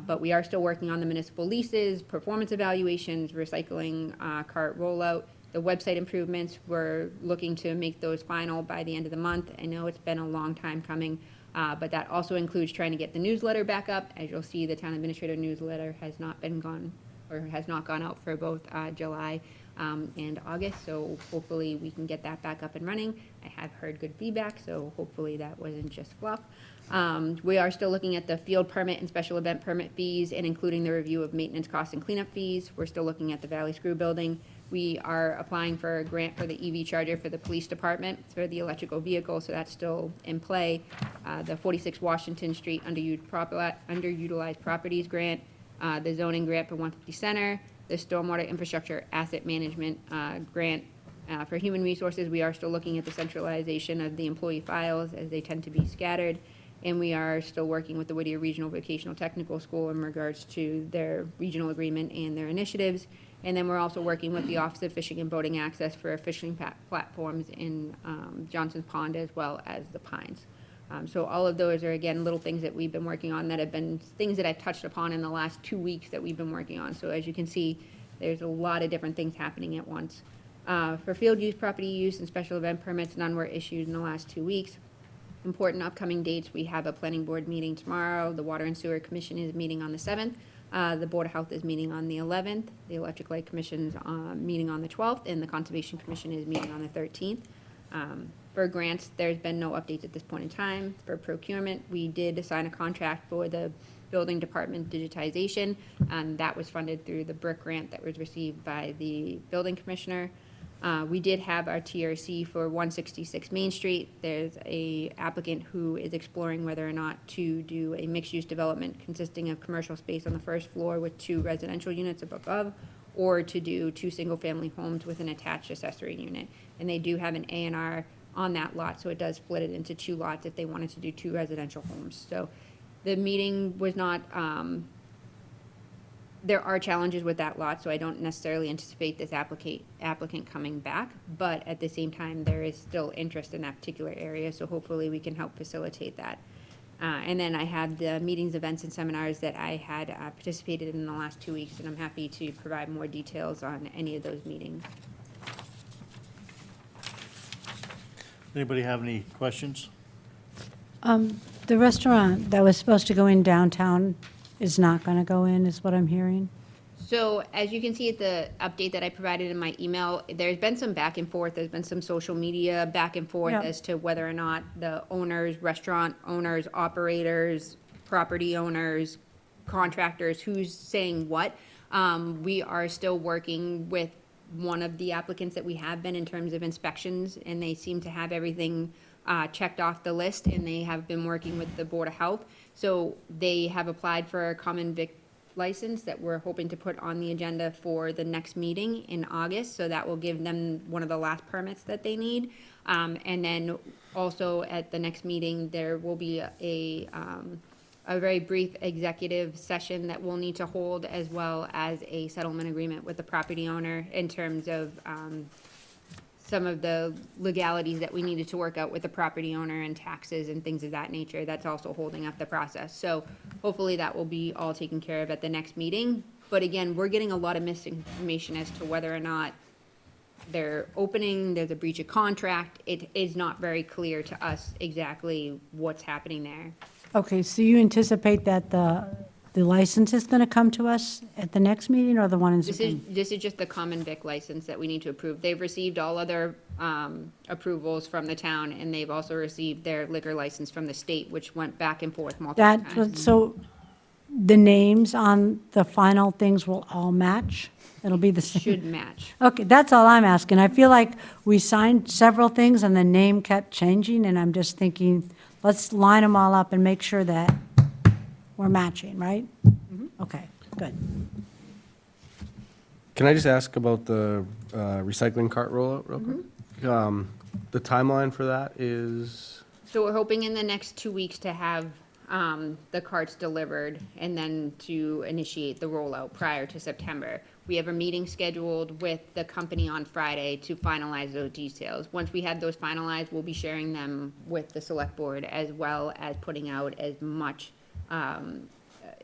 Speaker 4: but we are still working on the municipal leases, performance evaluations, recycling cart rollout, the website improvements. We're looking to make those final by the end of the month. I know it's been a long time coming, but that also includes trying to get the newsletter back up. As you'll see, the town administrator newsletter has not gone out for both July and August, so hopefully we can get that back up and running. I have heard good feedback, so hopefully that wasn't just fluff. We are still looking at the field permit and special event permit fees and including the review of maintenance costs and cleanup fees. We're still looking at the Valley Screw building. We are applying for a grant for the EV charger for the police department for the electrical vehicle, so that's still in play. The 46 Washington Street underutilized properties grant, the zoning grant for 150 Center, the stormwater infrastructure asset management grant for human resources. We are still looking at the centralization of the employee files as they tend to be scattered. And we are still working with the Whittier Regional Vocational Technical School in regards to their regional agreement and their initiatives. And then we're also working with the Office of Fishing and Boating Access for fishing platforms in Johnson's Pond as well as the Pines. So all of those are, again, little things that we've been working on that have been things that I've touched upon in the last 2 weeks that we've been working on. So as you can see, there's a lot of different things happening at once. For field use, property use, and special event permits, none were issued in the last 2 weeks. Important upcoming dates, we have a planning board meeting tomorrow, the Water and Sewer Commission is meeting on the 7th, the Board of Health is meeting on the 11th, the Electric Light Commission's meeting on the 12th, and the Conservation Commission is meeting on the 13th. For grants, there's been no updates at this point in time. For procurement, we did assign a contract for the building department digitization, and that was funded through the BRIC grant that was received by the building commissioner. We did have our TRC for 166 Main Street. There's a applicant who is exploring whether or not to do a mixed-use development consisting of commercial space on the first floor with 2 residential units above, or to do 2 single-family homes with an attached accessory unit. And they do have an A&R on that lot, so it does split it into 2 lots if they wanted to do 2 residential homes. So the meeting was not, there are challenges with that lot, so I don't necessarily anticipate this applicant coming back, but at the same time, there is still interest in that particular area, so hopefully we can help facilitate that. And then I had the meetings, events, and seminars that I had participated in the last 2 weeks, and I'm happy to provide more details on any of those meetings.
Speaker 1: Anybody have any questions?
Speaker 2: The restaurant that was supposed to go in downtown is not going to go in, is what I'm hearing.
Speaker 4: So as you can see at the update that I provided in my email, there's been some back and forth. There's been some social media back and forth
Speaker 2: Yeah.
Speaker 4: as to whether or not the owners, restaurant owners, operators, property owners, contractors, who's saying what. We are still working with one of the applicants that we have been in terms of inspections, and they seem to have everything checked off the list, and they have been working with the Board of Health. So they have applied for a common vic license that we're hoping to put on the agenda for the next meeting in August. So that will give them one of the last permits that they need. And then also at the next meeting, there will be a very brief executive session that we'll need to hold, as well as a settlement agreement with the property owner in terms of some of the legalities that we needed to work out with the property owner and taxes and things of that nature. That's also holding up the process. So hopefully that will be all taken care of at the next meeting. But again, we're getting a lot of misinformation as to whether or not they're opening, there's a breach of contract. It is not very clear to us exactly what's happening there.
Speaker 2: Okay, so you anticipate that the license is going to come to us at the next meeting, or the one in September?
Speaker 4: This is just the common vic license that we need to approve. They've received all other approvals from the town, and they've also received their liquor license from the state, which went back and forth multiple times.
Speaker 2: So the names on the final things will all match? It'll be the same?
Speaker 4: Should match.
Speaker 2: Okay, that's all I'm asking. I feel like we signed several things and the name kept changing, and I'm just thinking, let's line them all up and make sure that we're matching, right? Okay, good.
Speaker 7: Can I just ask about the recycling cart rollout real quick? The timeline for that is,
Speaker 4: So we're hoping in the next 2 weeks to have the carts delivered and then to initiate the rollout prior to September. We have a meeting scheduled with the company on Friday to finalize those details. Once we have those finalized, we'll be sharing them with the select board, as well as putting out as much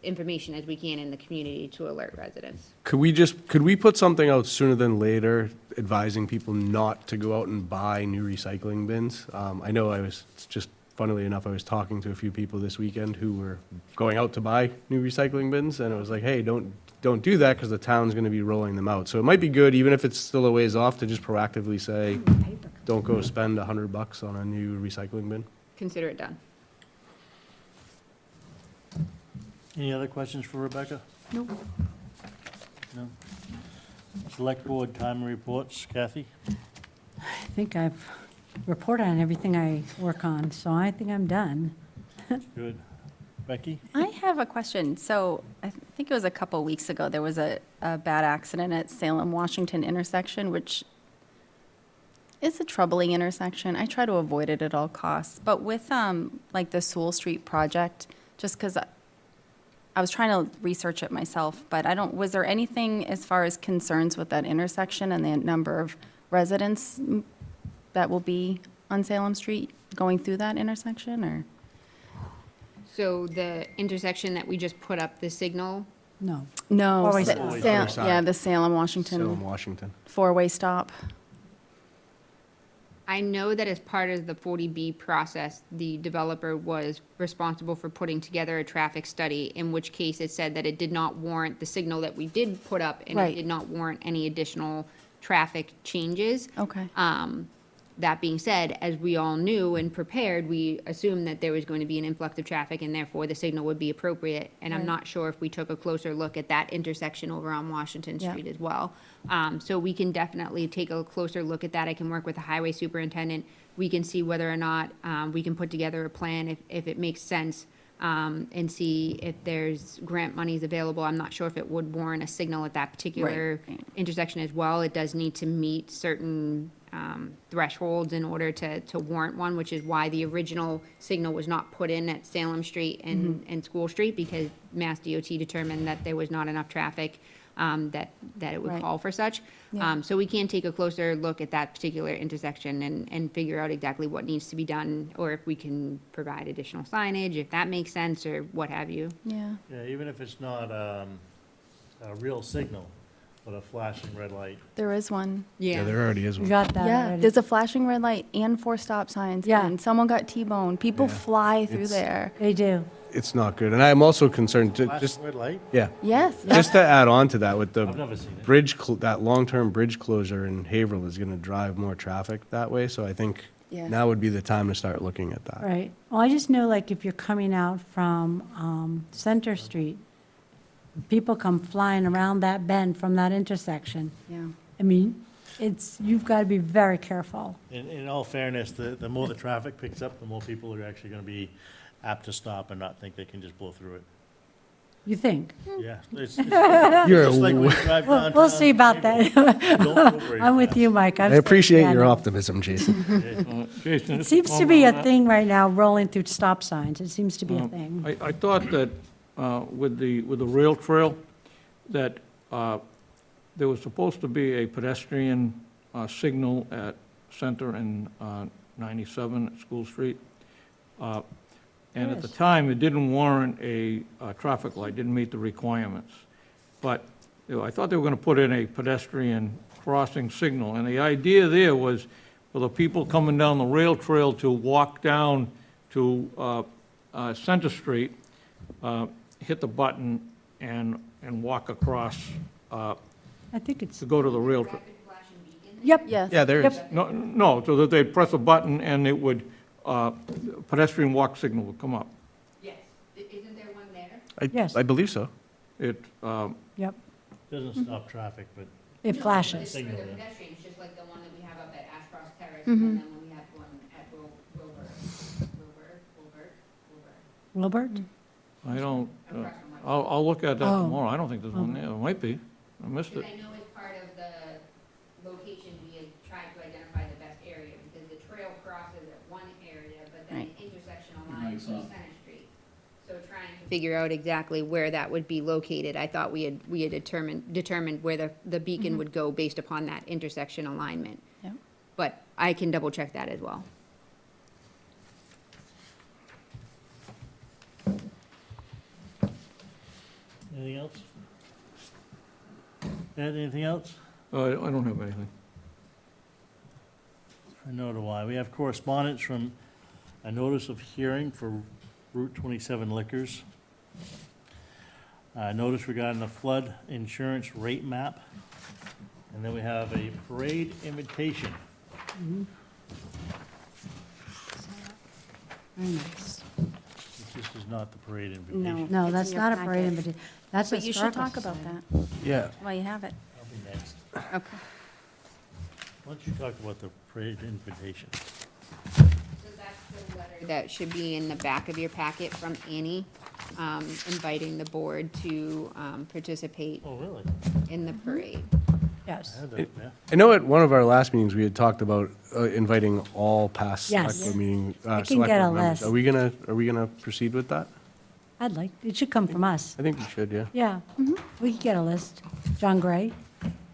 Speaker 4: information as we can in the community to alert residents.
Speaker 7: could we put something out sooner than later advising people not to go out and buy new recycling bins? I know funnily enough, I was talking to a few people this weekend who were going out to buy new recycling bins, and it was like, hey, don't do that, because the town's gonna be rolling them out. So it might be good, even if it's still a ways off, to just proactively say, don't go spend $100 on a new recycling bin.
Speaker 4: Consider it done.
Speaker 1: Any other questions for Rebecca? Nope. No? Select board time reports, Kathy?
Speaker 2: I think I've reported on everything I work on, so I think I'm done.
Speaker 1: Good. Becky?
Speaker 6: I have a question. So I think it was a couple weeks ago, there was a bad accident at Salem, Washington intersection, which is a troubling intersection. I try to avoid it at all costs. But with like the Sewell Street project, just because I was trying to research it myself, but was there anything as far as concerns with that intersection and the number of residents that will be on Salem Street going through that intersection, or?
Speaker 4: So the intersection that we just put up, the signal,
Speaker 2: No.
Speaker 6: No,
Speaker 2: Four-way
Speaker 6: Sa-
Speaker 2: stop.
Speaker 6: Sa-
Speaker 7: Other side.
Speaker 6: yeah, the Salem, Washington
Speaker 7: Salem, Washington.
Speaker 6: four-way stop.
Speaker 4: I know that as part of the 40B process, the developer was responsible for putting together a traffic study, in which case it said that it did not warrant the signal that we did put up, and it
Speaker 6: Right.
Speaker 4: did not warrant any additional traffic changes.
Speaker 6: Okay.
Speaker 4: That being said, as we all knew and prepared, we assumed that there was going to be an influx of traffic, and therefore the signal would be appropriate. And I'm
Speaker 6: Right.
Speaker 4: not sure if we took a closer look at that intersection over on Washington
Speaker 6: Yeah.
Speaker 4: Street as well. So we can definitely take a closer look at that. I can work with the highway superintendent. We can see whether or not we can put together a plan if it makes sense, and see if there's grant monies available. I'm not sure if it would warrant a signal at that particular
Speaker 6: Right.
Speaker 4: intersection as well. It does need to meet certain thresholds in order to warrant one, which is why the original signal was not put in at Salem Street and School Street, because Mass DOT determined that there was not enough traffic, that it would
Speaker 6: Right.
Speaker 4: call for such.
Speaker 6: Yeah.
Speaker 4: So we can take a closer look at that particular intersection and figure out exactly what needs to be done, or if we can provide additional signage, if that makes sense, or what have you.
Speaker 6: Yeah.
Speaker 1: Yeah, even if it's not a real signal, but a flashing red light.
Speaker 6: There is one.
Speaker 7: Yeah, there already is
Speaker 2: We
Speaker 7: one.
Speaker 2: got that
Speaker 6: Yeah,
Speaker 2: already.
Speaker 6: there's a flashing red light and 4 stop signs.
Speaker 2: Yeah.
Speaker 6: And someone got T-boned. People
Speaker 7: Yeah.
Speaker 6: fly through
Speaker 7: It's-
Speaker 6: there.
Speaker 2: They do.
Speaker 7: It's not good. And I'm also concerned, just,
Speaker 1: Flashing red light?
Speaker 7: yeah.
Speaker 6: Yes.
Speaker 7: Just to add on to that, with the
Speaker 1: I've never seen it.
Speaker 7: bridge, that long-term bridge closure in Haverhill is gonna drive more traffic that way, so I think
Speaker 6: Yeah.
Speaker 7: now would be the time to start looking at that.
Speaker 2: Right. Well, I just know, like, if you're coming out from Center Street, people come flying around that bend from that intersection.
Speaker 6: Yeah.
Speaker 2: I mean, you've got to be very careful.
Speaker 1: In all fairness, the more the traffic picks up, the more people are actually gonna be apt to stop and not think they can just blow through it.
Speaker 2: You think?
Speaker 1: Yeah, it's
Speaker 7: You're
Speaker 1: just like when you drive downtown.
Speaker 2: We'll see about that.
Speaker 1: Don't go very
Speaker 2: I'm with
Speaker 1: fast.
Speaker 2: you, Mike.
Speaker 7: I
Speaker 2: I've said
Speaker 7: appreciate your
Speaker 2: yeah,
Speaker 7: optimism, Jason.
Speaker 3: Jason?
Speaker 2: It
Speaker 3: just
Speaker 2: seems to
Speaker 3: comment
Speaker 2: be
Speaker 3: on
Speaker 2: a
Speaker 3: that.
Speaker 2: thing right now, rolling through stop signs. It seems to be a thing.
Speaker 3: I thought that with the rail trail, that there was supposed to be a pedestrian signal at Center and 97 at School Street. And at the
Speaker 2: Yes.
Speaker 3: time, it didn't warrant a traffic light, didn't meet the requirements. But I thought they were going to put in a pedestrian crossing signal. And the idea there was for the people coming down the rail trail to walk down to Center Street, hit the button and walk across
Speaker 2: I think it's,
Speaker 3: to go to the rail trail.
Speaker 2: yep.
Speaker 6: Yes.
Speaker 7: Yeah, there is.
Speaker 2: Yep.
Speaker 3: No, so that they'd press a button and it would, pedestrian walk signal would come up.
Speaker 4: Yes. Isn't there one there?
Speaker 2: Yes.
Speaker 7: I believe so.
Speaker 3: It,
Speaker 2: Yep.
Speaker 1: Doesn't stop traffic, but
Speaker 2: It flashes.
Speaker 4: It's for the
Speaker 1: Signal, yeah.
Speaker 4: pedestrians, just like the one that we have up at Ashcross Terrace,
Speaker 6: Mm-hmm.
Speaker 4: and then when we have one at Wilbur.
Speaker 2: Wilbert?
Speaker 3: I don't,
Speaker 4: Across from White.
Speaker 3: I'll look at that
Speaker 2: Oh.
Speaker 3: tomorrow. I don't think there's one there. There might be. I missed it.
Speaker 4: Because I know as part of the location, we had tried to identify the best area, because the trail crosses at one area, but then
Speaker 6: Right.
Speaker 4: the intersection aligns with Center Street. So trying to figure out exactly where that would be located, I thought we had determined where the beacon would go based upon that intersection alignment.
Speaker 6: Yep.
Speaker 4: But I can double check that as well.
Speaker 1: anything else? Ed, anything else?
Speaker 3: I don't have anything.
Speaker 1: I know to why. We have correspondence from a notice of hearing for Route 27 liquors. Notice regarding the flood insurance rate map. And then we have a parade invitation.
Speaker 2: Very nice.
Speaker 1: This is not the parade invitation.
Speaker 6: No.
Speaker 2: No,
Speaker 6: It's
Speaker 2: that's
Speaker 6: in your
Speaker 2: not a parade
Speaker 6: packet.
Speaker 2: invitation. That's a
Speaker 6: But you should
Speaker 2: historical
Speaker 6: talk about
Speaker 2: society.
Speaker 6: that
Speaker 7: Yeah.
Speaker 6: while you have it.
Speaker 1: I'll be next.
Speaker 6: Okay.
Speaker 1: Why don't you talk about the parade invitation?
Speaker 4: So that's the letter that should be in the back of your packet from Annie, inviting the board to participate
Speaker 1: Oh, really?
Speaker 4: in the parade.
Speaker 2: Yes.
Speaker 1: I had that, yeah.
Speaker 7: I know at one of our last meetings, we had talked about inviting all past
Speaker 2: Yes.
Speaker 7: select board meeting,
Speaker 2: I can
Speaker 7: select
Speaker 2: get a
Speaker 7: board members.
Speaker 2: list.
Speaker 7: Are we gonna proceed with that?
Speaker 2: I'd like, it should come from us.
Speaker 7: I think we should, yeah.
Speaker 2: Yeah. We could get a list. John Gray,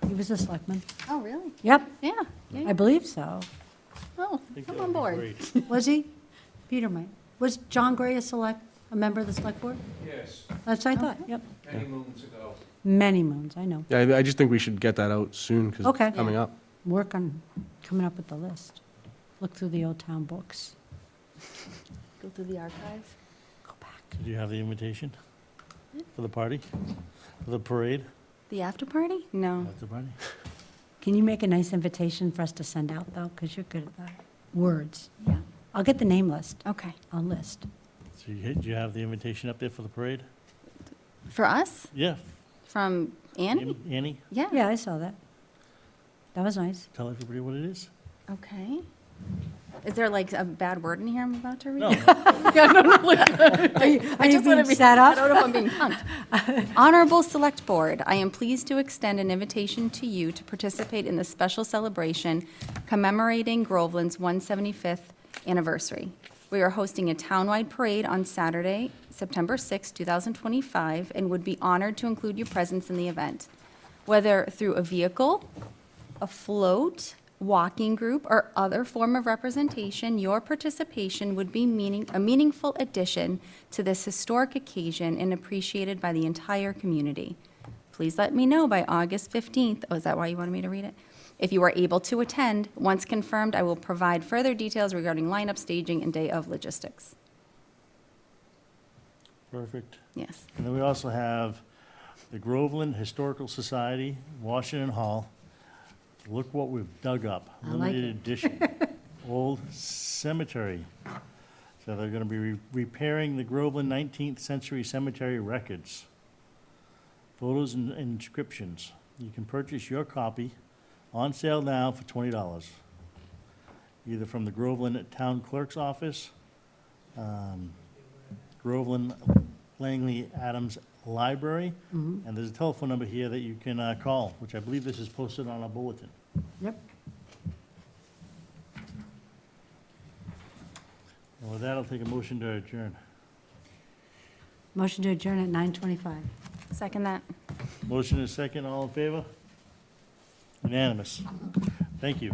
Speaker 2: he was a selectman.
Speaker 6: Oh, really?
Speaker 2: Yep,
Speaker 6: Yeah.
Speaker 2: I believe so.
Speaker 6: Oh,
Speaker 1: I think
Speaker 6: come
Speaker 1: that
Speaker 6: on
Speaker 1: would be
Speaker 6: board.
Speaker 1: great.
Speaker 2: Was he? Peter might. Was John Gray a member of the select board?
Speaker 12: Yes,
Speaker 2: That's what I thought, yep.
Speaker 12: many moons ago.
Speaker 2: Many moons, I know.
Speaker 7: Yeah, I just think we should get that out soon, because
Speaker 2: Okay.
Speaker 7: it's coming up.
Speaker 2: Work on coming up with the list. look through the old town books.
Speaker 6: Go through the archives.
Speaker 2: Go back.
Speaker 1: Did you have the invitation for the party, for the parade?
Speaker 6: The after party? No.
Speaker 1: After party?
Speaker 2: Can you make a nice invitation for us to send out, though? Because you're good at that. Words.
Speaker 6: Yeah.
Speaker 2: I'll get the name list.
Speaker 6: Okay.
Speaker 2: I'll list.
Speaker 1: So did you have the invitation up there for the parade?
Speaker 6: For us?
Speaker 1: Yeah.
Speaker 6: From Annie?
Speaker 1: Annie,
Speaker 6: Yeah.
Speaker 2: Yeah, I saw that. That was nice.
Speaker 1: tell everybody what it is.
Speaker 6: Okay. Is there like a bad word in here I'm about to read?
Speaker 1: No,
Speaker 2: Are you being set
Speaker 6: I
Speaker 2: up?
Speaker 6: don't know if I'm being punked. Honorable Select Board, I am pleased to extend an invitation to you to participate in the special celebration commemorating Groveland's 175th anniversary. We are hosting a townwide parade on Saturday, September 6, 2025, and would be honored to include your presence in the event. Whether through a vehicle, a float, walking group, or other form of representation, your participation would be a meaningful addition to this historic occasion and appreciated by the entire community. Please let me know by August 15th. Oh, is that why you wanted me to read it? If you are able to attend, once confirmed, I will provide further details regarding lineup, staging, and day of logistics.
Speaker 1: perfect.
Speaker 6: Yes.
Speaker 1: And then we also have the Groveland Historical Society, Washington Hall. Look what we've dug up.
Speaker 2: I like
Speaker 1: Limited
Speaker 2: it.
Speaker 1: edition. Old cemetery. So they're gonna be repairing the Groveland 19th century cemetery records. Photos and inscriptions. You can purchase your copy on sale now for $20. Either from the Groveland Town Clerk's Office, Groveland Langley Adams Library, and there's a telephone number here that you can call, which I believe this is posted on our bulletin.
Speaker 2: Yep.
Speaker 1: And with that, I'll take a motion to adjourn.
Speaker 2: Motion to adjourn at 9:25.
Speaker 6: Second that.
Speaker 1: Motion is second, all in favor? Unanimous. Thank you.